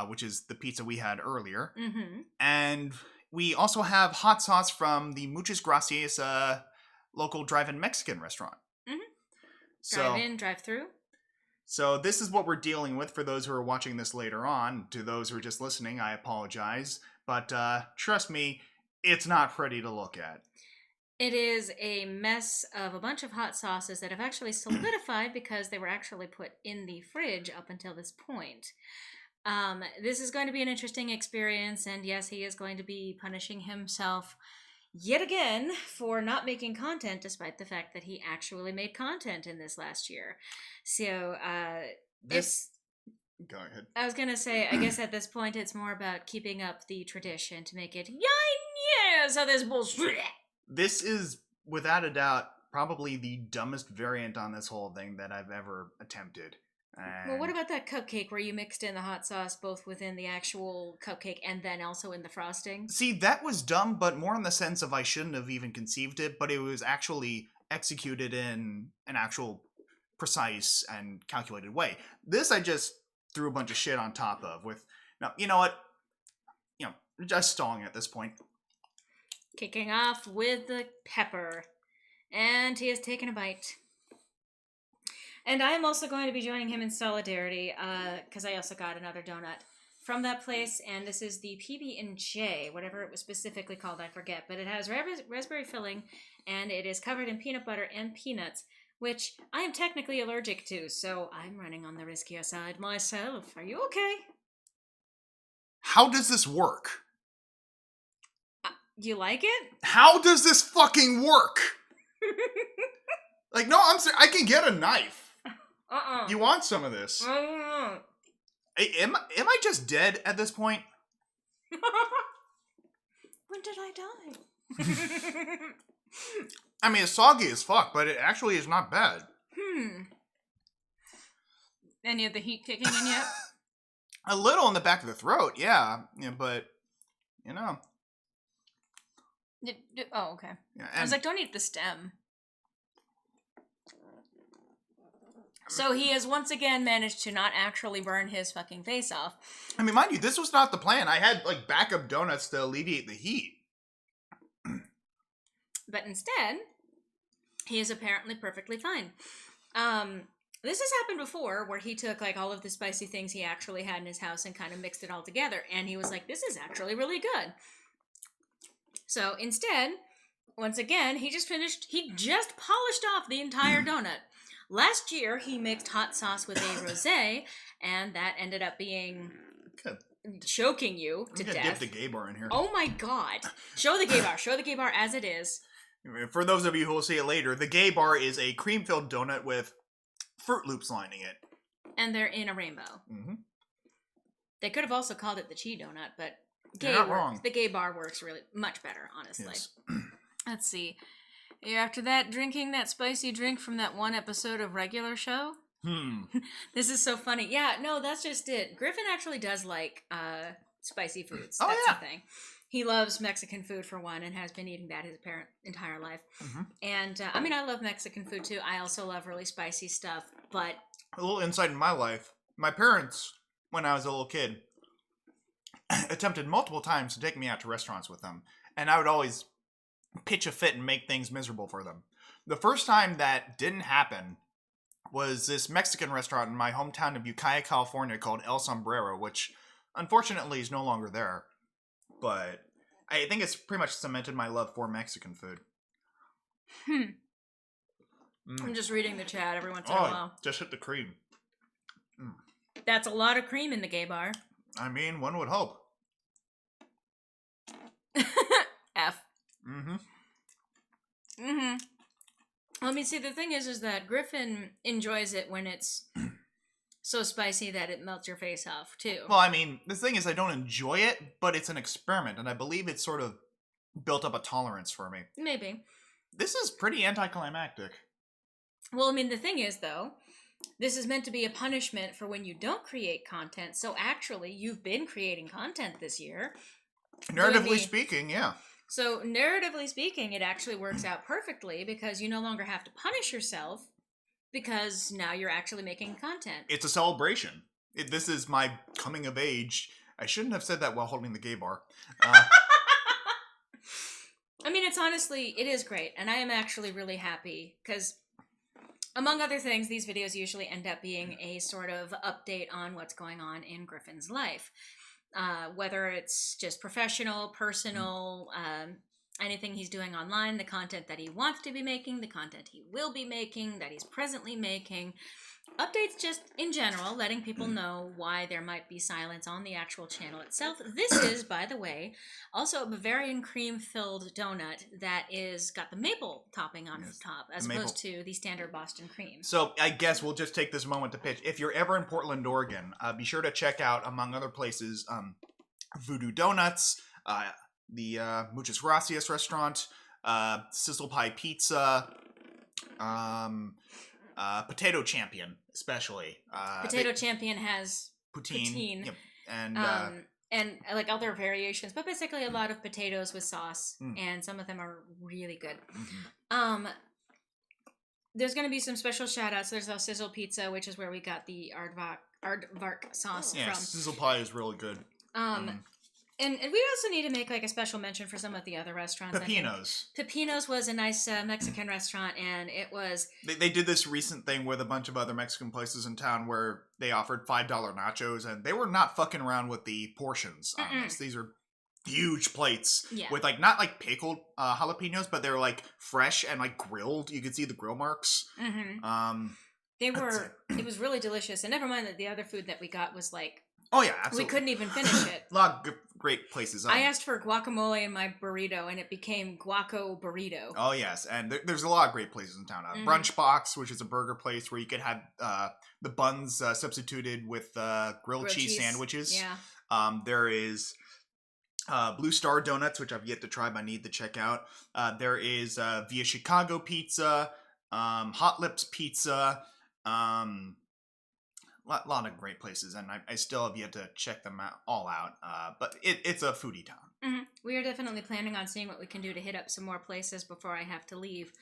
which is the pizza we had earlier. Mm-hmm. And we also have hot sauce from the Muchas Gracias local drive-in Mexican restaurant. Mm-hmm. So, Drive-in, drive-through. So this is what we're dealing with for those who are watching this later on. To those who are just listening, I apologize. But trust me, it's not pretty to look at. It is a mess of a bunch of hot sauces that have actually solidified because they were actually put in the fridge up until this point. This is going to be an interesting experience, and yes, he is going to be punishing himself yet again for not making content, despite the fact that he actually made content in this last year. So, Go ahead. I was going to say, I guess at this point it's more about keeping up the tradition to make it, yeah, so this bullshit. This is, without a doubt, probably the dumbest variant on this whole thing that I've ever attempted. And Well, what about that cupcake where you mixed in the hot sauce both within the actual cupcake and then also in the frosting? See, that was dumb, but more in the sense of I shouldn't have even conceived it, but it was actually executed in an actual precise and calculated way. This I just threw a bunch of shit on top of with... Now, you know what? You know, just stalling at this point. Kicking off with the pepper. And he has taken a bite. And I am also going to be joining him in solidarity, because I also got another donut from that place, and this is the PB&J, whatever it was specifically called, I forget, but it has raspberry filling, and it is covered in peanut butter and peanuts, which I am technically allergic to, so I'm running on the riskier side myself. Are you okay? How does this work? You like it? How does this fucking work? Like, no, I'm serious. I can get a knife. You want some of this? Am I just dead at this point? When did I die? I mean, it's soggy as fuck, but it actually is not bad. Any of the heat kicking in yet? A little in the back of the throat, yeah, but, you know. Oh, okay. Yeah, I was like, don't eat the stem. So he has once again managed to not actually burn his fucking face off. I mean, mind you, this was not the plan. I had, like, backup donuts to alleviate the heat. But instead, he is apparently perfectly fine. This has happened before, where he took like all of the spicy things he actually had in his house and kind of mixed it all together, and he was like, "This is actually really good." So instead, once again, he just polished off the entire donut. Last year, he mixed hot sauce with a rosé, and that ended up being choking you to I'm gonna death. dip the gay bar in here. Oh my god! Show the gay bar. Show the gay bar as it is. For those of you who will see it later, the gay bar is a cream-filled donut with Fruit Loops lining it. And they're in a rainbow. Mm-hmm. They could have also called it the Chi Donut, but You're not wrong. The gay bar works really much better, honestly. Yes. Let's see. After that, drinking that spicy drink from that one episode of Regular Show. This is so funny. Yeah, no, that's just it. Griffin actually does like spicy foods. That's the thing. He loves Mexican food for one, and has been eating that his entire life. Mm-hmm. And I mean, I love Mexican food too. I also love really spicy stuff. But a little insight in my life: my parents, when I was a little kid, attempted multiple times to take me out to restaurants with them, and I would always pitch a fit and make things miserable for them. The first time that didn't happen was this Mexican restaurant in my hometown of Ukiah, California, called El Sombrero, which unfortunately is no longer there. But I think it's pretty much cemented my love for Mexican food. I'm just reading the chat every once in a while. Just hit the cream. That's a lot of cream in the gay bar. I mean, one would hope. F. Mm-hmm. Let me see, the thing is that Griffin enjoys it when it's so spicy that it melts your face off, too. Well, I mean, the thing is I don't enjoy it, but it's an experiment, and I believe it's sort of built up a tolerance for me. Maybe. This is pretty anticlimactic. Well, I mean, the thing is, though, this is meant to be a punishment for when you don't create content, so actually, you've been creating content this year. Narratively speaking, yeah. So, narratively speaking, it actually works out perfectly, because you no longer have to punish yourself, because now you're actually making content. It's a celebration. This is my coming of age. I shouldn't have said that while holding the gay bar. I mean, it is great, and I am actually really happy, because among other things, these videos usually end up being a sort of update on what's going on in Griffin's life. Whether it's just professional, personal, anything he's doing online, the content that he wants to be making, the content he will be making, that he's presently making. Updates just in general, letting people know why there might be silence on the actual channel itself. This is, by the way, also a Bavarian cream-filled donut that is got the maple topping on the top, as opposed to the standard Boston cream. So I guess we'll just take this moment to pitch. If you're ever in Portland, Oregon, be sure to check out, among other places, Voodoo Donuts, the Muchas Gracias restaurant, Sizzle Pie Pizza, Potato Champion, especially. Potato Champion has poutine. Yep. And like other variations, but basically a lot of potatoes with sauce, and some of them are really good. There's going to be some special shout outs. There's the Sizzle Pizza, which is where we got the aardvark sauce from. Sizzle Pie is really good. And we also need to make like a special mention for some of the other restaurants. Pepinos. Pepinos was a nice Mexican restaurant, and it was... They did this recent thing with a bunch of other Mexican places in town where they offered $5 nachos, and they were not fucking around with the portions on this. These are huge plates with like, not like pickled jalapenos, but they're like fresh and like grilled. You could see the grill marks. It was really delicious, and never mind that the other food that we got was like... Oh, yeah, absolutely. We couldn't even finish it. A lot of great places. I asked for guacamole in my burrito, and it became guaco burrito. Oh, yes. And there's a lot of great places in town. Brunch Box, which is a burger place where you could have the buns substituted with grilled cheese sandwiches. Yeah. There is Blue Star Donuts, which I've yet to try, but I need to check out. There is Via Chicago Pizza, Hot Lips Pizza, a lot of great places, and I still have yet to check them all out. But it's a foodie town. We are definitely planning on seeing what we can do to hit up some more places before I have to leave.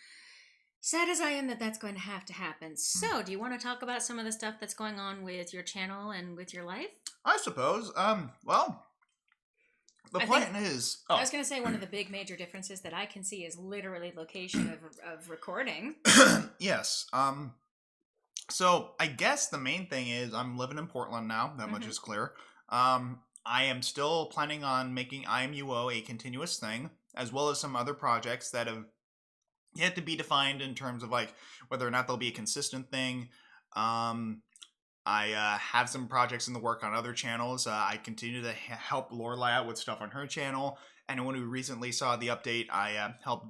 Sad as I am that's going to have to happen. So, do you want to talk about some of the stuff that's going on with your channel and with your life? I suppose. Well, The plan is... I was going to say one of the big major differences that I can see is literally location of recording. Yes. So I guess the main thing is I'm living in Portland now. That much is clear. I am still planning on making IMUO a continuous thing, as well as some other projects that have yet to be defined in terms of like whether or not they'll be a consistent thing. I have some projects in the work on other channels. I continue to help Lorelai out with stuff on her channel. Anyone who recently saw the update I helped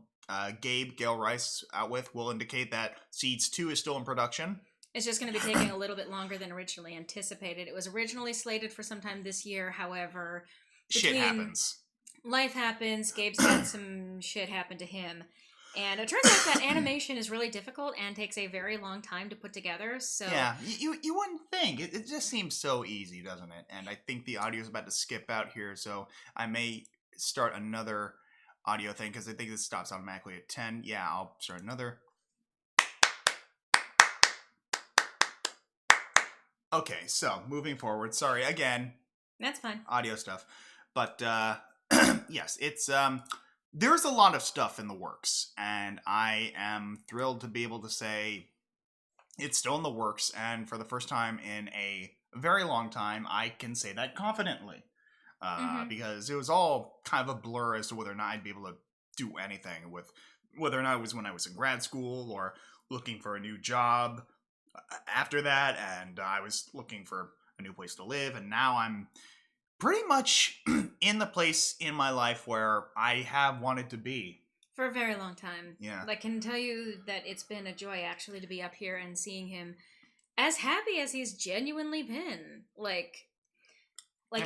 Gail Rice out with will indicate that Seeds 2 is still in production. It's just going to be taking a little bit longer than originally anticipated. It was originally slated for sometime this year. However, shit happens. Life happens. Gabe's had some shit happen to him. And it turns out that animation is really difficult and takes a very long time to put together. So yeah, you wouldn't think. It just seems so easy, doesn't it? And I think the audio is about to skip out here, so I may start another audio thing because I think this stops automatically at 10. Yeah, I'll start another. Okay, so moving forward. Sorry, again. That's fine. Audio stuff. But yes, it's there's a lot of stuff in the works, and I am thrilled to be able to say it's still in the works, and for the first time in a very long time, I can say that confidently. Because it was all kind of a blur as to whether or not I'd be able to do anything with whether or not it was when I was in grad school or looking for a new job after that, and I was looking for a new place to live, and now I'm pretty much in the place in my life where I have wanted to be. For a very long time. Yeah. I can tell you that it's been a joy actually to be up here and seeing him as happy as he's genuinely been. Like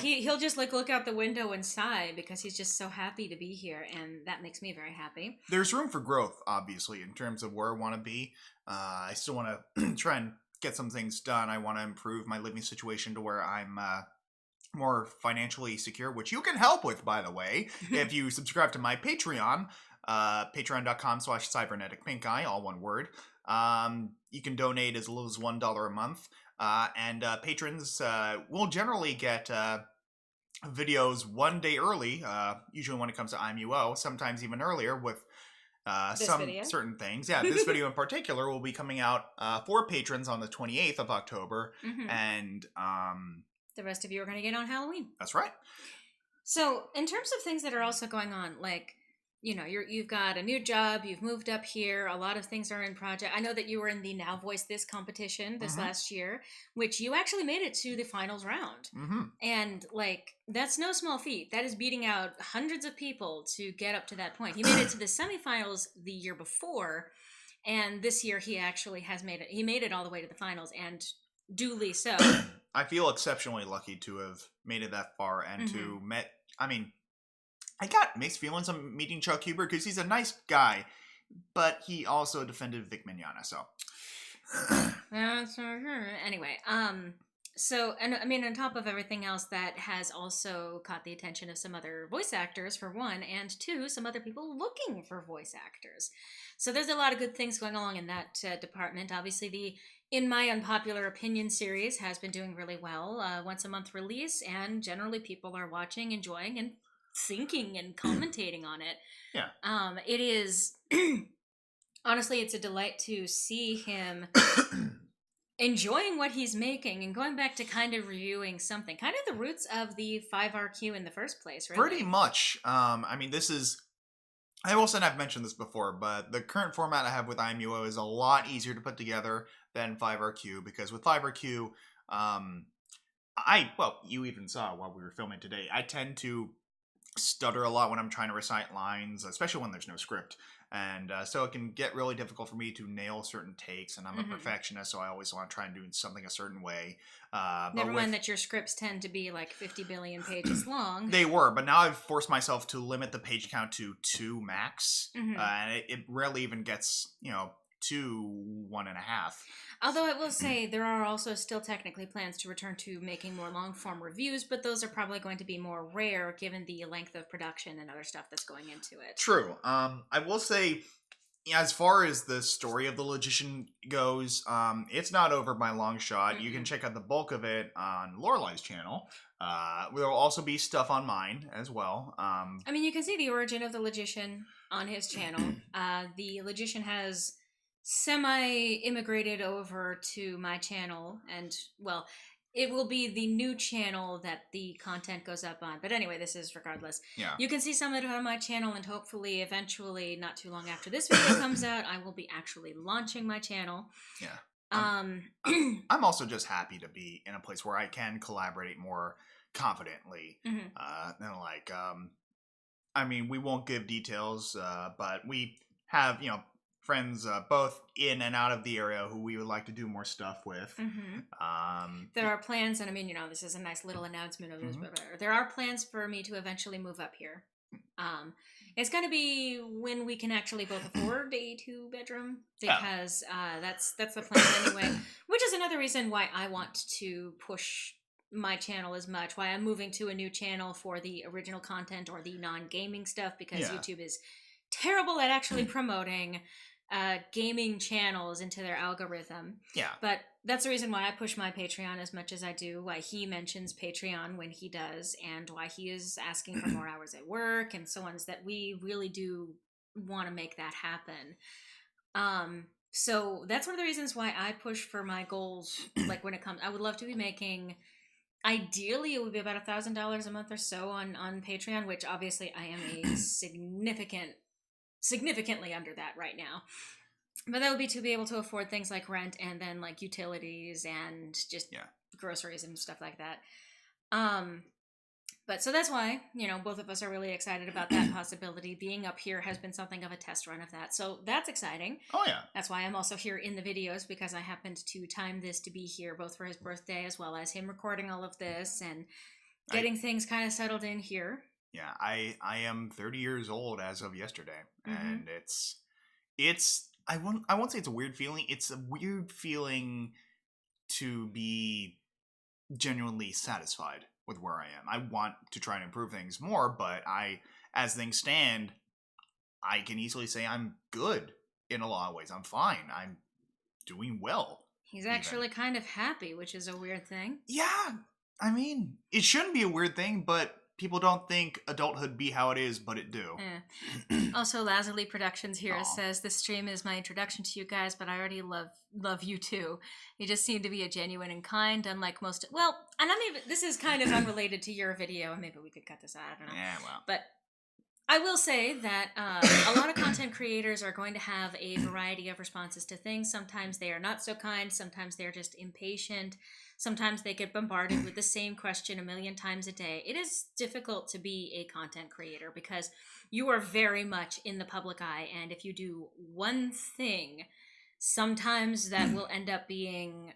he'll just like look out the window and sigh because he's just so happy to be here, and that makes me very happy. There's room for growth, obviously, in terms of where I want to be. I still want to try and get some things done. I want to improve my living situation to where I'm more financially secure, which you can help with, by the way, if you subscribe to my Patreon, patreon.com/cyberneticpinkeye, all one word. You can donate as little as $1 a month. And patrons will generally get videos 1 day early, usually when it comes to IMUO, sometimes even earlier with certain things. Yeah, this video in particular will be coming out for patrons on the 28th of October. And the rest of you are going to get on Halloween. That's right. So in terms of things that are also going on, like, you know, you've got a new job, you've moved up here, a lot of things are in project. I know that you were in the Now Voice This competition this last year, which you actually made it to the finals round. And, like, that's no small feat. That is beating out hundreds of people to get up to that point. He made it to the semifinals the year before, and this year he actually has made it. He made it all the way to the finals, and duly so. I feel exceptionally lucky to have made it that far and to I got mixed feelings on meeting Chuck Huber because he's a nice guy, but he also defended Vic Mignogna, so. Anyway, so, and I mean, on top of everything else, that has also caught the attention of some other voice actors, for one, and two, some other people looking for voice actors. So there's a lot of good things going along in that department. Obviously, the In My Unpopular Opinion series has been doing really well, once a month release, and generally people are watching, enjoying, and thinking and commentating on it. Yeah. It is honestly, it's a delight to see him enjoying what he's making and going back to kind of reviewing something, kind of the roots of the 5RQ in the first place, really. Pretty much. I mean, this is, I will say, I've mentioned this before, but the current format I have with IMUO is a lot easier to put together than 5RQ, because with 5RQ, you even saw while we were filming today, I tend to stutter a lot when I'm trying to recite lines, especially when there's no script, and so it can get really difficult for me to nail certain takes, and I'm a perfectionist, so I always want to try and do something a certain way. Never mind that your scripts tend to be like 50 billion pages long. They were, but now I've forced myself to limit the page count to 2 max, and it rarely even gets, to 1.5. Although I will say there are also still technically plans to return to making more long-form reviews, but those are probably going to be more rare given the length of production and other stuff that's going into it. True. I will say, as far as the story of the Logician goes, it's not over by a long shot. You can check out the bulk of it on Lorelei's channel. There will also be stuff on mine as well. I mean, you can see the origin of the Logician on his channel. The Logician has semi-immigrated over to my channel, and, well, it will be the new channel that the content goes up on. But anyway, this is regardless. Yeah. You can see some of it on my channel, and hopefully, eventually, not too long after this video comes out, I will be actually launching my channel. Yeah. I'm also just happy to be in a place where I can collaborate more confidently. And like, I mean, we won't give details, but we have, friends both in and out of the area who we would like to do more stuff with. There are plans, and I mean, this is a nice little announcement of this, but there are plans for me to eventually move up here. It's going to be when we can actually both afford a 2-bedroom, because that's the plan anyway, which is another reason why I want to push my channel as much, why I'm moving to a new channel for the original content or the non-gaming stuff, because YouTube is terrible at actually promoting gaming channels into their algorithm. Yeah. But that's the reason why I push my Patreon as much as I do, why he mentions Patreon when he does, and why he is asking for more hours at work and so on, is that we really do want to make that happen. So that's one of the reasons why I push for my goals. Like, when it comes, I would love to be making, ideally it would be about $1,000 a month or so on Patreon, which obviously I am a significantly under that right now. But that would be to be able to afford things like rent and then like utilities and just groceries and stuff like that. But so that's why, both of us are really excited about that possibility. Being up here has been something of a test run of that. So that's exciting. Oh, yeah. That's why I'm also here in the videos, because I happened to time this to be here both for his birthday as well as him recording all of this and getting things kind of settled in here. Yeah, I am 30 years old as of yesterday, and it's I won't say it's a weird feeling. It's a weird feeling to be genuinely satisfied with where I am. I want to try and improve things more, but as things stand, I can easily say I'm good in a lot of ways. I'm fine. I'm doing well. He's actually kind of happy, which is a weird thing. Yeah, I mean, it shouldn't be a weird thing, but people don't think adulthood be how it is, but it do. Also, Lazuli Productions here says, this stream is my introduction to you guys, but I already love you too. You just seem to be a genuine and kind, unlike most. Well, and this is kind of unrelated to your video. Maybe we could cut this out. I don't know. Yeah, well. But I will say that a lot of content creators are going to have a variety of responses to things. Sometimes they are not so kind. Sometimes they're just impatient. Sometimes they get bombarded with the same question 1,000,000 times a day. It is difficult to be a content creator because you are very much in the public eye. And if you do one thing, sometimes that will end up being,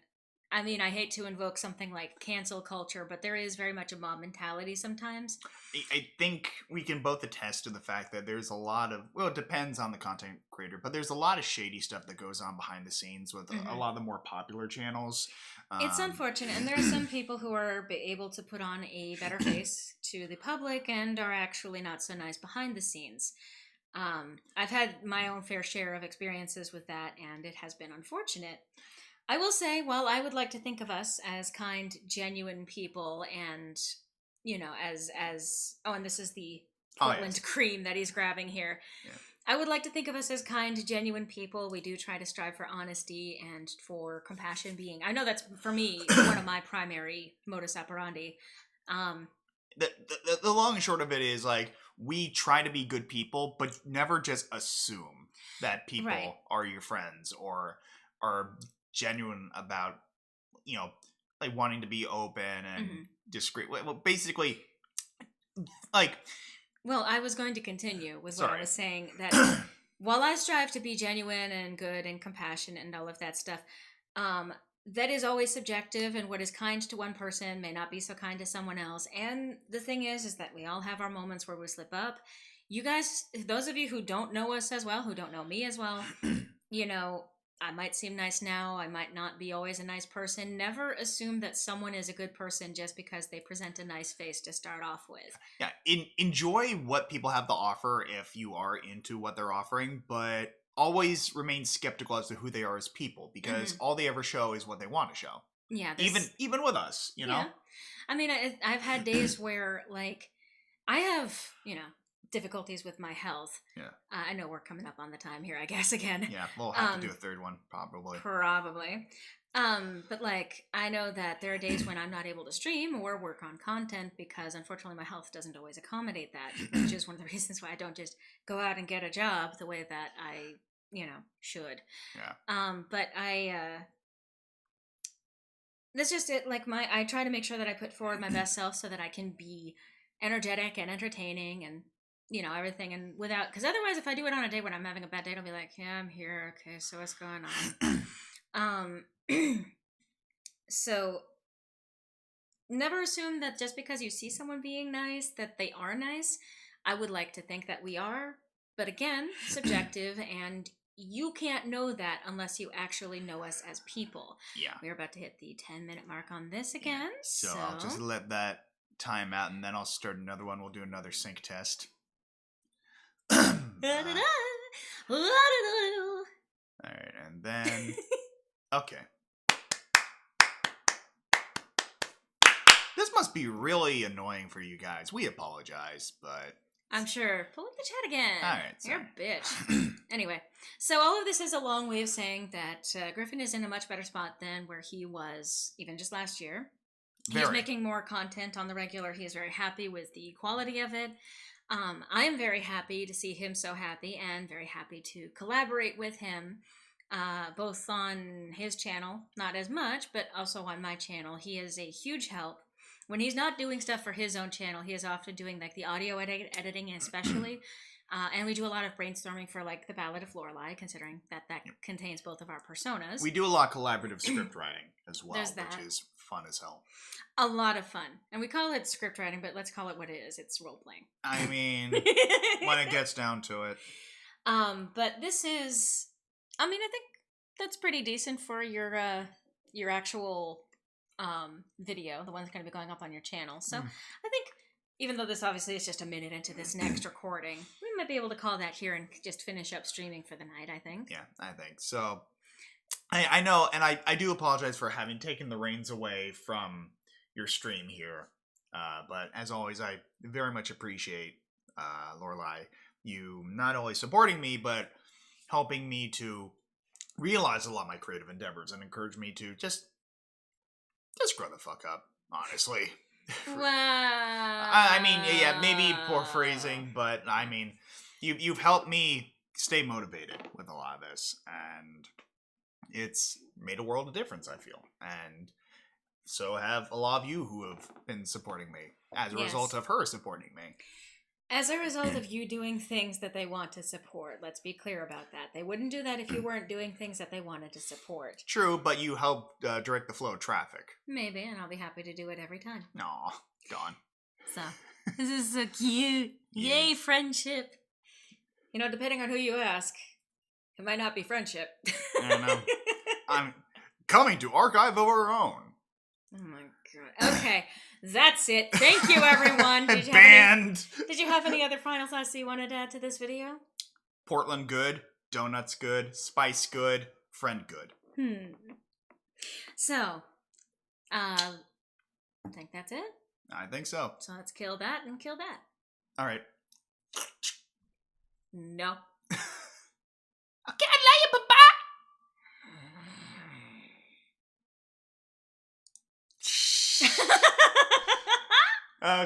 I mean, I hate to invoke something like cancel culture, but there is very much a mob mentality sometimes. I think we can both attest to the fact that there's a lot of, well, it depends on the content creator, but there's a lot of shady stuff that goes on behind the scenes with a lot of the more popular channels. It's unfortunate, and there are some people who are able to put on a better face to the public and are actually not so nice behind the scenes. I've had my own fair share of experiences with that, and it has been unfortunate. I will say, while I would like to think of us as kind, genuine people, and as and this is the Portland cream that he's grabbing here. Yeah. I would like to think of us as kind, genuine people. We do try to strive for honesty and for compassion being. I know that's, for me, one of my primary modus operandi. The long and short of it is, like, we try to be good people, but never just assume that people are your friends or are genuine about, like, wanting to be open and discreet. Well, basically, like... Well, I was going to continue with what I was saying, that while I strive to be genuine and good and compassionate and all of that stuff, that is always subjective, and what is kind to one person may not be so kind to someone else. And the thing is that we all have our moments where we slip up. You guys, those of you who don't know us as well, who don't know me as well, I might seem nice now, I might not be always a nice person. Never assume that someone is a good person just because they present a nice face to start off with. Yeah, enjoy what people have to offer if you are into what they're offering, but always remain skeptical as to who they are as people, because all they ever show is what they want to show. Yeah. Even with us, you know? Yeah. I mean, I've had days where, like, I have, difficulties with my health. Yeah. I know we're coming up on the time here, I guess, again. Yeah, we'll have to do a third one, probably. Probably. But, like, I know that there are days when I'm not able to stream or work on content because, unfortunately, my health doesn't always accommodate that, which is one of the reasons why I don't just go out and get a job the way that I, should. Yeah. But that's just it. Like, I try to make sure that I put forward my best self so that I can be energetic and entertaining and, everything. And because otherwise, if I do it on a day when I'm having a bad day, I'll be like, yeah, I'm here. Okay, so what's going on? So never assume that just because you see someone being nice, that they are nice. I would like to think that we are, but again, subjective, and you can't know that unless you actually know us as people. Yeah. We're about to hit the 10-minute mark on this again. So I'll just let that time out, and then I'll start another one. We'll do another sync test. Alright, and then... Okay. This must be really annoying for you guys. We apologize, but... I'm sure. Pull up the chat again. Alright, you're a bitch. Anyway, so all of this is a long way of saying that Griffin is in a much better spot than where he was even just last year. He's making more content on the regular. He is very happy with the quality of it. I am very happy to see him so happy and very happy to collaborate with him, both on his channel, not as much, but also on my channel. He is a huge help. When he's not doing stuff for his own channel, he is often doing like the audio editing especially. And we do a lot of brainstorming for like the Ballad of Lorelei, considering that contains both of our personas. We do a lot of collaborative script writing as well, which is fun as hell. A lot of fun. And we call it script writing, but let's call it what it is. It's role-playing. I mean, when it gets down to it. But this is... I mean, I think that's pretty decent for your actual video, the one that's going to be going up on your channel. So I think, even though this obviously is just a minute into this next recording, we might be able to call that here and just finish up streaming for the night, I think. Yeah, I think. So, I know, and I do apologize for having taken the reins away from your stream here. But as always, I very much appreciate, Lorelei, you not only supporting me, but helping me to realize a lot of my creative endeavors and encourage me to just grow the fuck up, honestly. Wow. I mean, yeah, maybe poor phrasing, but I mean, you've helped me stay motivated with a lot of this, and it's made a world of difference, I feel. And so have a lot of you who have been supporting me as a result of her supporting me. As a result of you doing things that they want to support. Let's be clear about that. They wouldn't do that if you weren't doing things that they wanted to support. True, but you helped direct the flow of traffic. Maybe, and I'll be happy to do it every time. Aw, gone. So, this is so cute. Yay, friendship. Depending on who you ask, it might not be friendship. I know. I'm coming to Archive of Our Own. Oh my god. Okay, that's it. Thank you, everyone. Did you have any other final thoughts that you wanted to add to this video? Portland good, donuts good, spice good, friend good. So, I think that's it. I think so. So let's kill that and kill that. All right. No. Okay, I love you, Papa.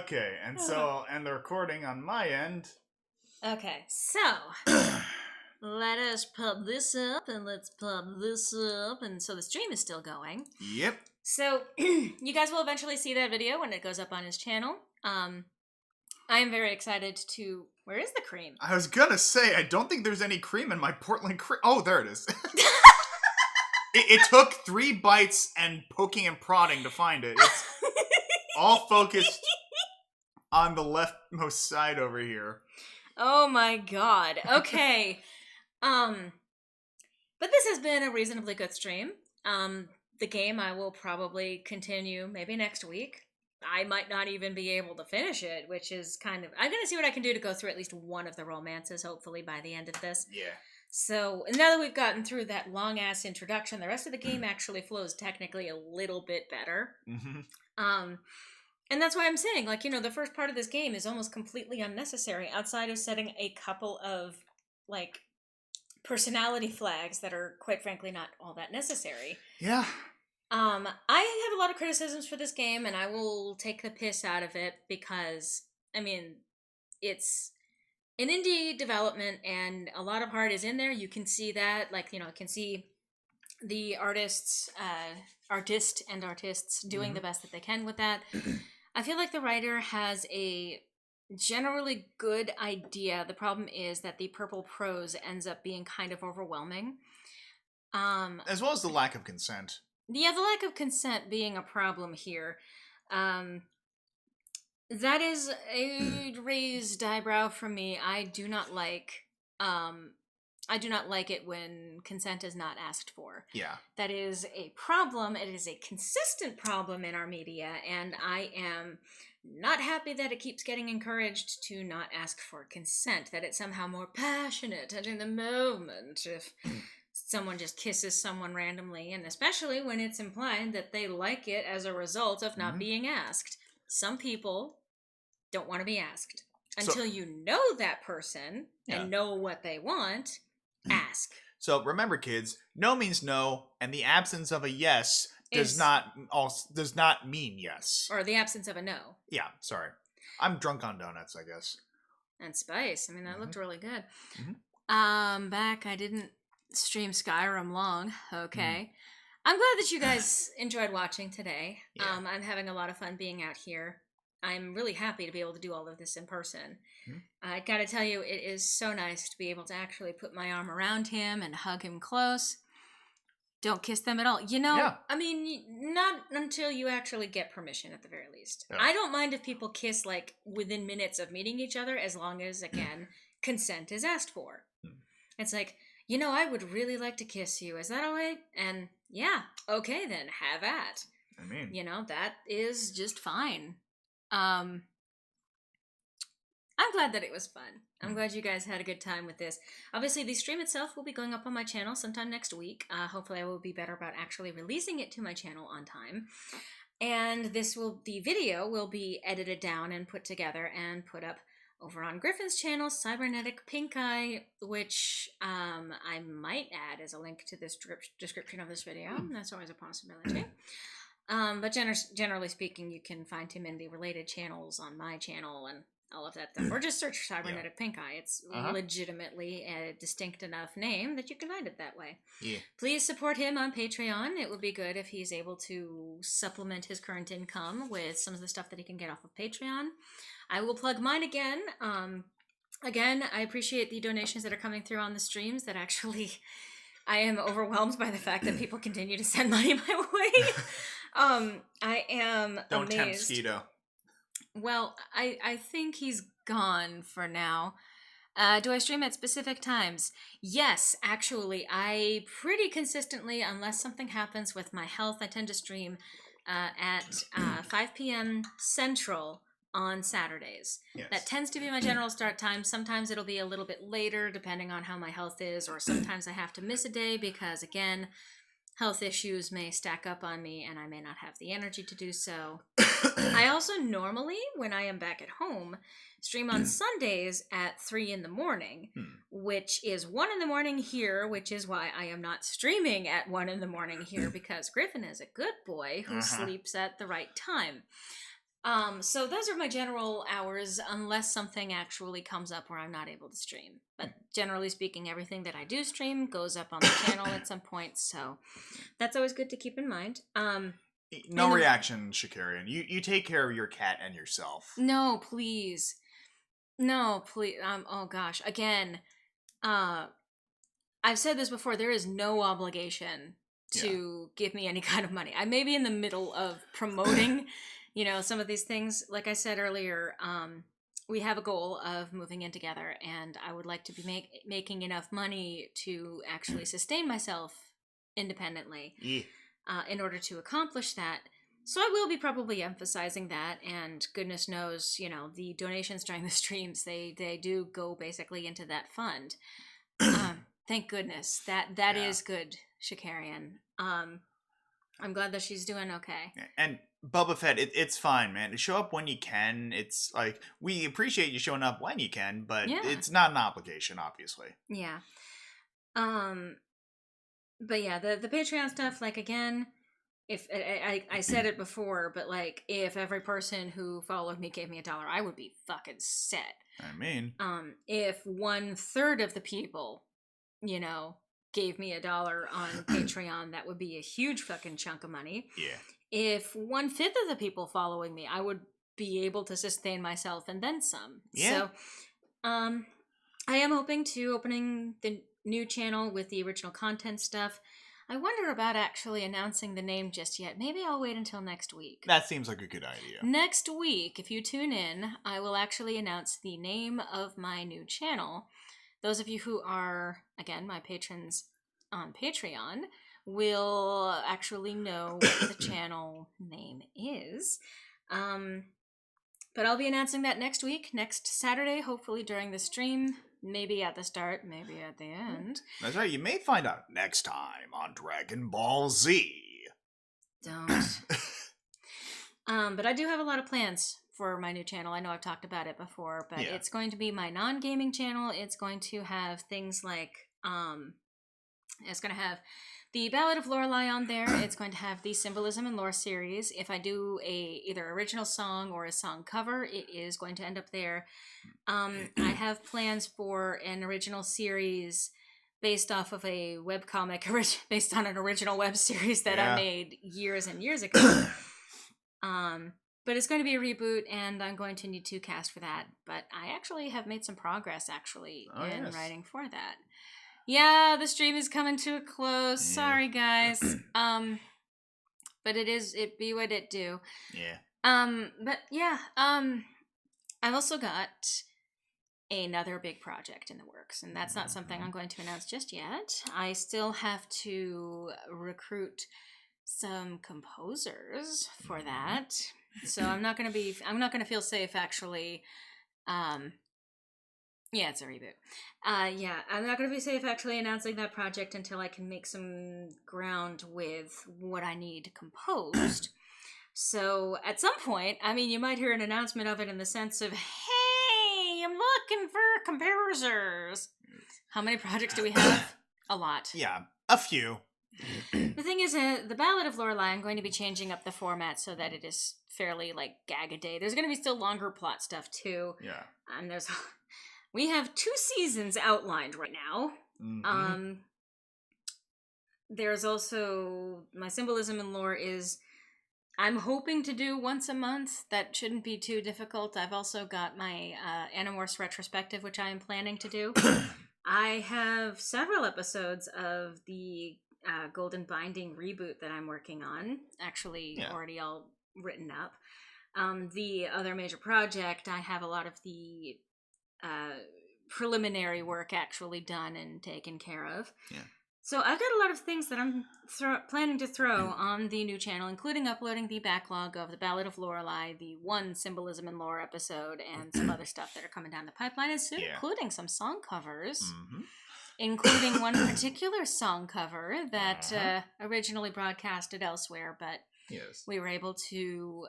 Okay, and so, and the recording on my end. Okay, so, let us pub this up, and let's pub this up, and so the stream is still going. Yep. So, you guys will eventually see that video when it goes up on his channel. I am very excited to... Where is the cream? I was gonna say, I don't think there's any cream in my Portland cream. Oh, there it is. It took 3 bites and poking and prodding to find it. It's all focused on the leftmost side over here. Oh my god. Okay. But this has been a reasonably good stream. The game I will probably continue maybe next week. I might not even be able to finish it, which is kind of... I'm going to see what I can do to go through at least one of the romances, hopefully, by the end of this. Yeah. So now that we've gotten through that long-ass introduction, the rest of the game actually flows technically a little bit better. Mm-hmm. And that's why I'm saying, like, you know, the first part of this game is almost completely unnecessary outside of setting a couple of, like, personality flags that are, quite frankly, not all that necessary. Yeah. I have a lot of criticisms for this game, and I will take the piss out of it because, I mean, it's an indie development, and a lot of heart is in there. You can see that, like, you know, you can see the artists doing the best that they can with that. I feel like the writer has a generally good idea. The problem is that the purple prose ends up being kind of overwhelming. As well as the lack of consent. Yeah, the lack of consent being a problem here. That is a raised eyebrow from me. I do not like it when consent is not asked for. Yeah. That is a problem. It is a consistent problem in our media, and I am not happy that it keeps getting encouraged to not ask for consent, that it's somehow more passionate and in the moment if someone just kisses someone randomly, and especially when it's implied that they like it as a result of not being asked. Some people don't want to be asked. Until you know that person and know what they want, ask. So remember, kids, no means no, and the absence of a yes does not mean yes. Or the absence of a no. Yeah, sorry. I'm drunk on donuts, I guess. And spice. I mean, that looked really good. Back, I didn't stream Skyrim long. Okay. I'm glad that you guys enjoyed watching today. Yeah. I'm having a lot of fun being out here. I'm really happy to be able to do all of this in person. I gotta tell you, it is so nice to be able to actually put my arm around him and hug him close. Don't kiss them at all. You know, I mean, not until you actually get permission, at the very least. Yeah. I don't mind if people kiss, like, within minutes of meeting each other, as long as, again, consent is asked for. It's like, you know, I would really like to kiss you. Is that all right? And, yeah, okay then, have at. I mean, you know, that is just fine. I'm glad that it was fun. I'm glad you guys had a good time with this. Obviously, the stream itself will be going up on my channel sometime next week. Hopefully, I will be better about actually releasing it to my channel on time. And the video will be edited down and put together and put up over on Griffin's channel, Cybernetic Pink Eye, which I might add as a link to this description of this video. That's always a possibility. But generally speaking, you can find him in the related channels on my channel and all of that stuff. Or just search Cybernetic Pink Eye. It's legitimately a distinct enough name that you can find it that way. Yeah. Please support him on Patreon. It would be good if he's able to supplement his current income with some of the stuff that he can get off of Patreon. I will plug mine again. Again, I appreciate the donations that are coming through on the streams. That actually, I am overwhelmed by the fact that people continue to send money my way. I am Don't amazed. tempt Skeeto. Well, I think he's gone for now. Do I stream at specific times? Yes, actually. I pretty consistently, unless something happens with my health, I tend to stream at 5 p.m. Central on Saturdays. Yes. That tends to be my general start time. Sometimes it'll be a little bit later, depending on how my health is, or sometimes I have to miss a day because, again, health issues may stack up on me and I may not have the energy to do so. I also normally, when I am back at home, stream on Sundays at 3 in the morning, which is 1 in the morning here, which is why I am not streaming at 1 in the morning here, because Griffin is a good boy who sleeps at the right time. So those are my general hours, unless something actually comes up where I'm not able to stream. But generally speaking, everything that I do stream goes up on the channel at some point, so that's always good to keep in mind. No reaction, Shakarian. You take care of your cat and yourself. No, please. No, please. Oh gosh. Again, I've said this before, there is no obligation to give me any kind of money. I may be in the middle of promoting you know, some of these things. Like I said earlier, we have a goal of moving in together, and I would like to be making enough money to actually sustain myself independently in order to accomplish that. So I will be probably emphasizing that, and goodness knows, you know, the donations during the streams, they do go basically into that fund. Thank goodness. That is good, Shikarian. I'm glad that she's doing okay. And Boba Fett, it's fine, man. Show up when you can. It's like, we appreciate you showing up when you can, but it's not an obligation, obviously. Yeah. But yeah, the Patreon stuff, like, again, if I said it before, but like, if every person who followed me gave me $1, I would be fucking set. I mean, if 1/3 of the people, you know, gave me $1 on Patreon, that would be a huge fucking chunk of money. Yeah. If 1/5 of the people following me, I would be able to sustain myself and then some. Yeah. So, I am hoping to opening the new channel with the original content stuff. I wonder about actually announcing the name just yet. Maybe I'll wait until next week. That seems like a good idea. Next week, if you tune in, I will actually announce the name of my new channel. Those of you who are, again, my patrons on Patreon will actually know what the channel name is. But I'll be announcing that next week, next Saturday, hopefully during the stream. Maybe at the start, maybe at the end. That's right, you may find out next time on Dragon Ball Z. Don't. But I do have a lot of plans for my new channel. I know I've talked about it before, but it's going to be my non-gaming channel. It's going to have things like, it's going to have the Ballad of Lorelei on there. It's going to have the Symbolism and Lore series. If I do either original song or a song cover, it is going to end up there. I have plans for an original series based off of a webcomic, based on an original web series that I made years and years ago. But it's going to be a reboot, and I'm going to need to cast for that. But I actually have made some progress, in writing for that. Yeah, the stream is coming to a close. Sorry, guys. But it be what it do. Yeah. But yeah, I've also got another big project in the works, and that's not something I'm going to announce just yet. I still have to recruit some composers for that. So I'm not going to feel safe actually, yeah, it's a reboot. I'm not going to be safe actually announcing that project until I can make some ground with what I need composed. So at some point, I mean, you might hear an announcement of it in the sense of, hey, I'm looking for composers. How many projects do we have? A lot. Yeah, a few. The thing is, the Ballad of Lorelei, I'm going to be changing up the format so that it is fairly like gag-a-day. There's going to be still longer plot stuff too. Yeah. And we have 2 seasons outlined right now. Mm-hmm. There's also my Symbolism and Lore is I'm hoping to do once a month. That shouldn't be too difficult. I've also got my Animorphs retrospective, which I am planning to do. I have several episodes of the Golden Binding reboot that I'm working on, actually already all written up. The other major project, I have a lot of the preliminary work actually done and taken care of. Yeah. So I've got a lot of things that I'm planning to throw on the new channel, including uploading the backlog of the Ballad of Lorelei, the one Symbolism and Lore episode, and some other stuff that are coming down the pipeline, and soon including some song covers, including one particular song cover that originally broadcasted elsewhere, but we were able to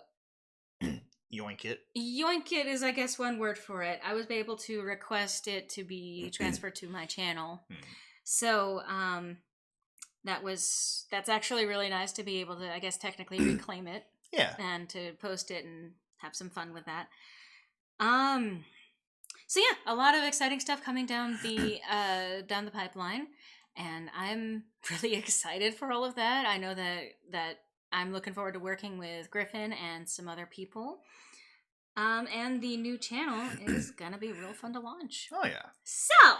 yoink it. Yoink it is, I guess, one word for it. I was able to request it to be transferred to my channel. So, that's actually really nice to be able to, I guess, technically reclaim it. Yeah. And to post it and have some fun with that. So yeah, a lot of exciting stuff coming down the pipeline, and I'm really excited for all of that. I know that I'm looking forward to working with Griffin and some other people. And the new channel is gonna be real fun to launch. Oh yeah. So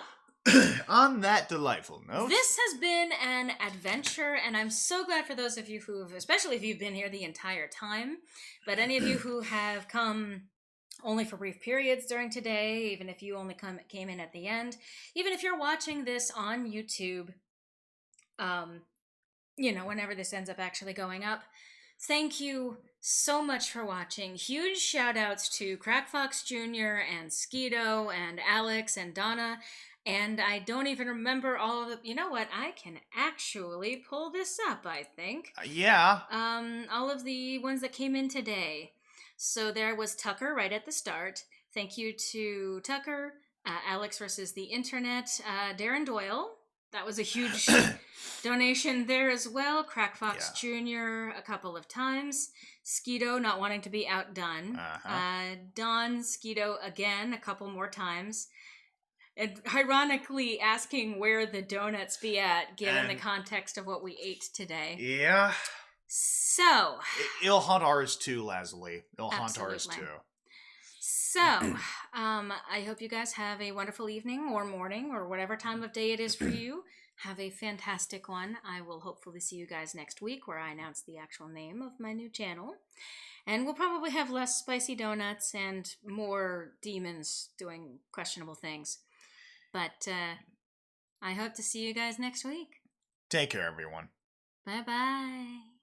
on that delightful note, this has been an adventure, and I'm so glad for those of you who've, especially if you've been here the entire time, but any of you who have come only for brief periods during today, even if you only came in at the end, even if you're watching this on YouTube, whenever this ends up actually going up, thank you so much for watching. Huge shout outs to Crackfox Jr. and Skeeto and Alex and Donna. And I don't even remember all of the. You know what? I can actually pull this up, I think. Yeah. All of the ones that came in today. So there was Tucker right at the start. Thank you to Tucker, Alex versus the Internet, Darren Doyle. That was a huge donation there as well. Crackfox Jr. a couple of times. Skeeto not wanting to be outdone. Don Skeeto again a couple more times. And ironically asking where the donuts be at, given the context of what we ate today. Yeah. So. It'll haunt ours too, Lazuli. It'll haunt ours Absolutely. too. So, I hope you guys have a wonderful evening or morning or whatever time of day it is for you. Have a fantastic one. I will hopefully see you guys next week where I announce the actual name of my new channel. And we'll probably have less spicy donuts and more demons doing questionable things. But I hope to see you guys next week. Take care, everyone. Bye-bye.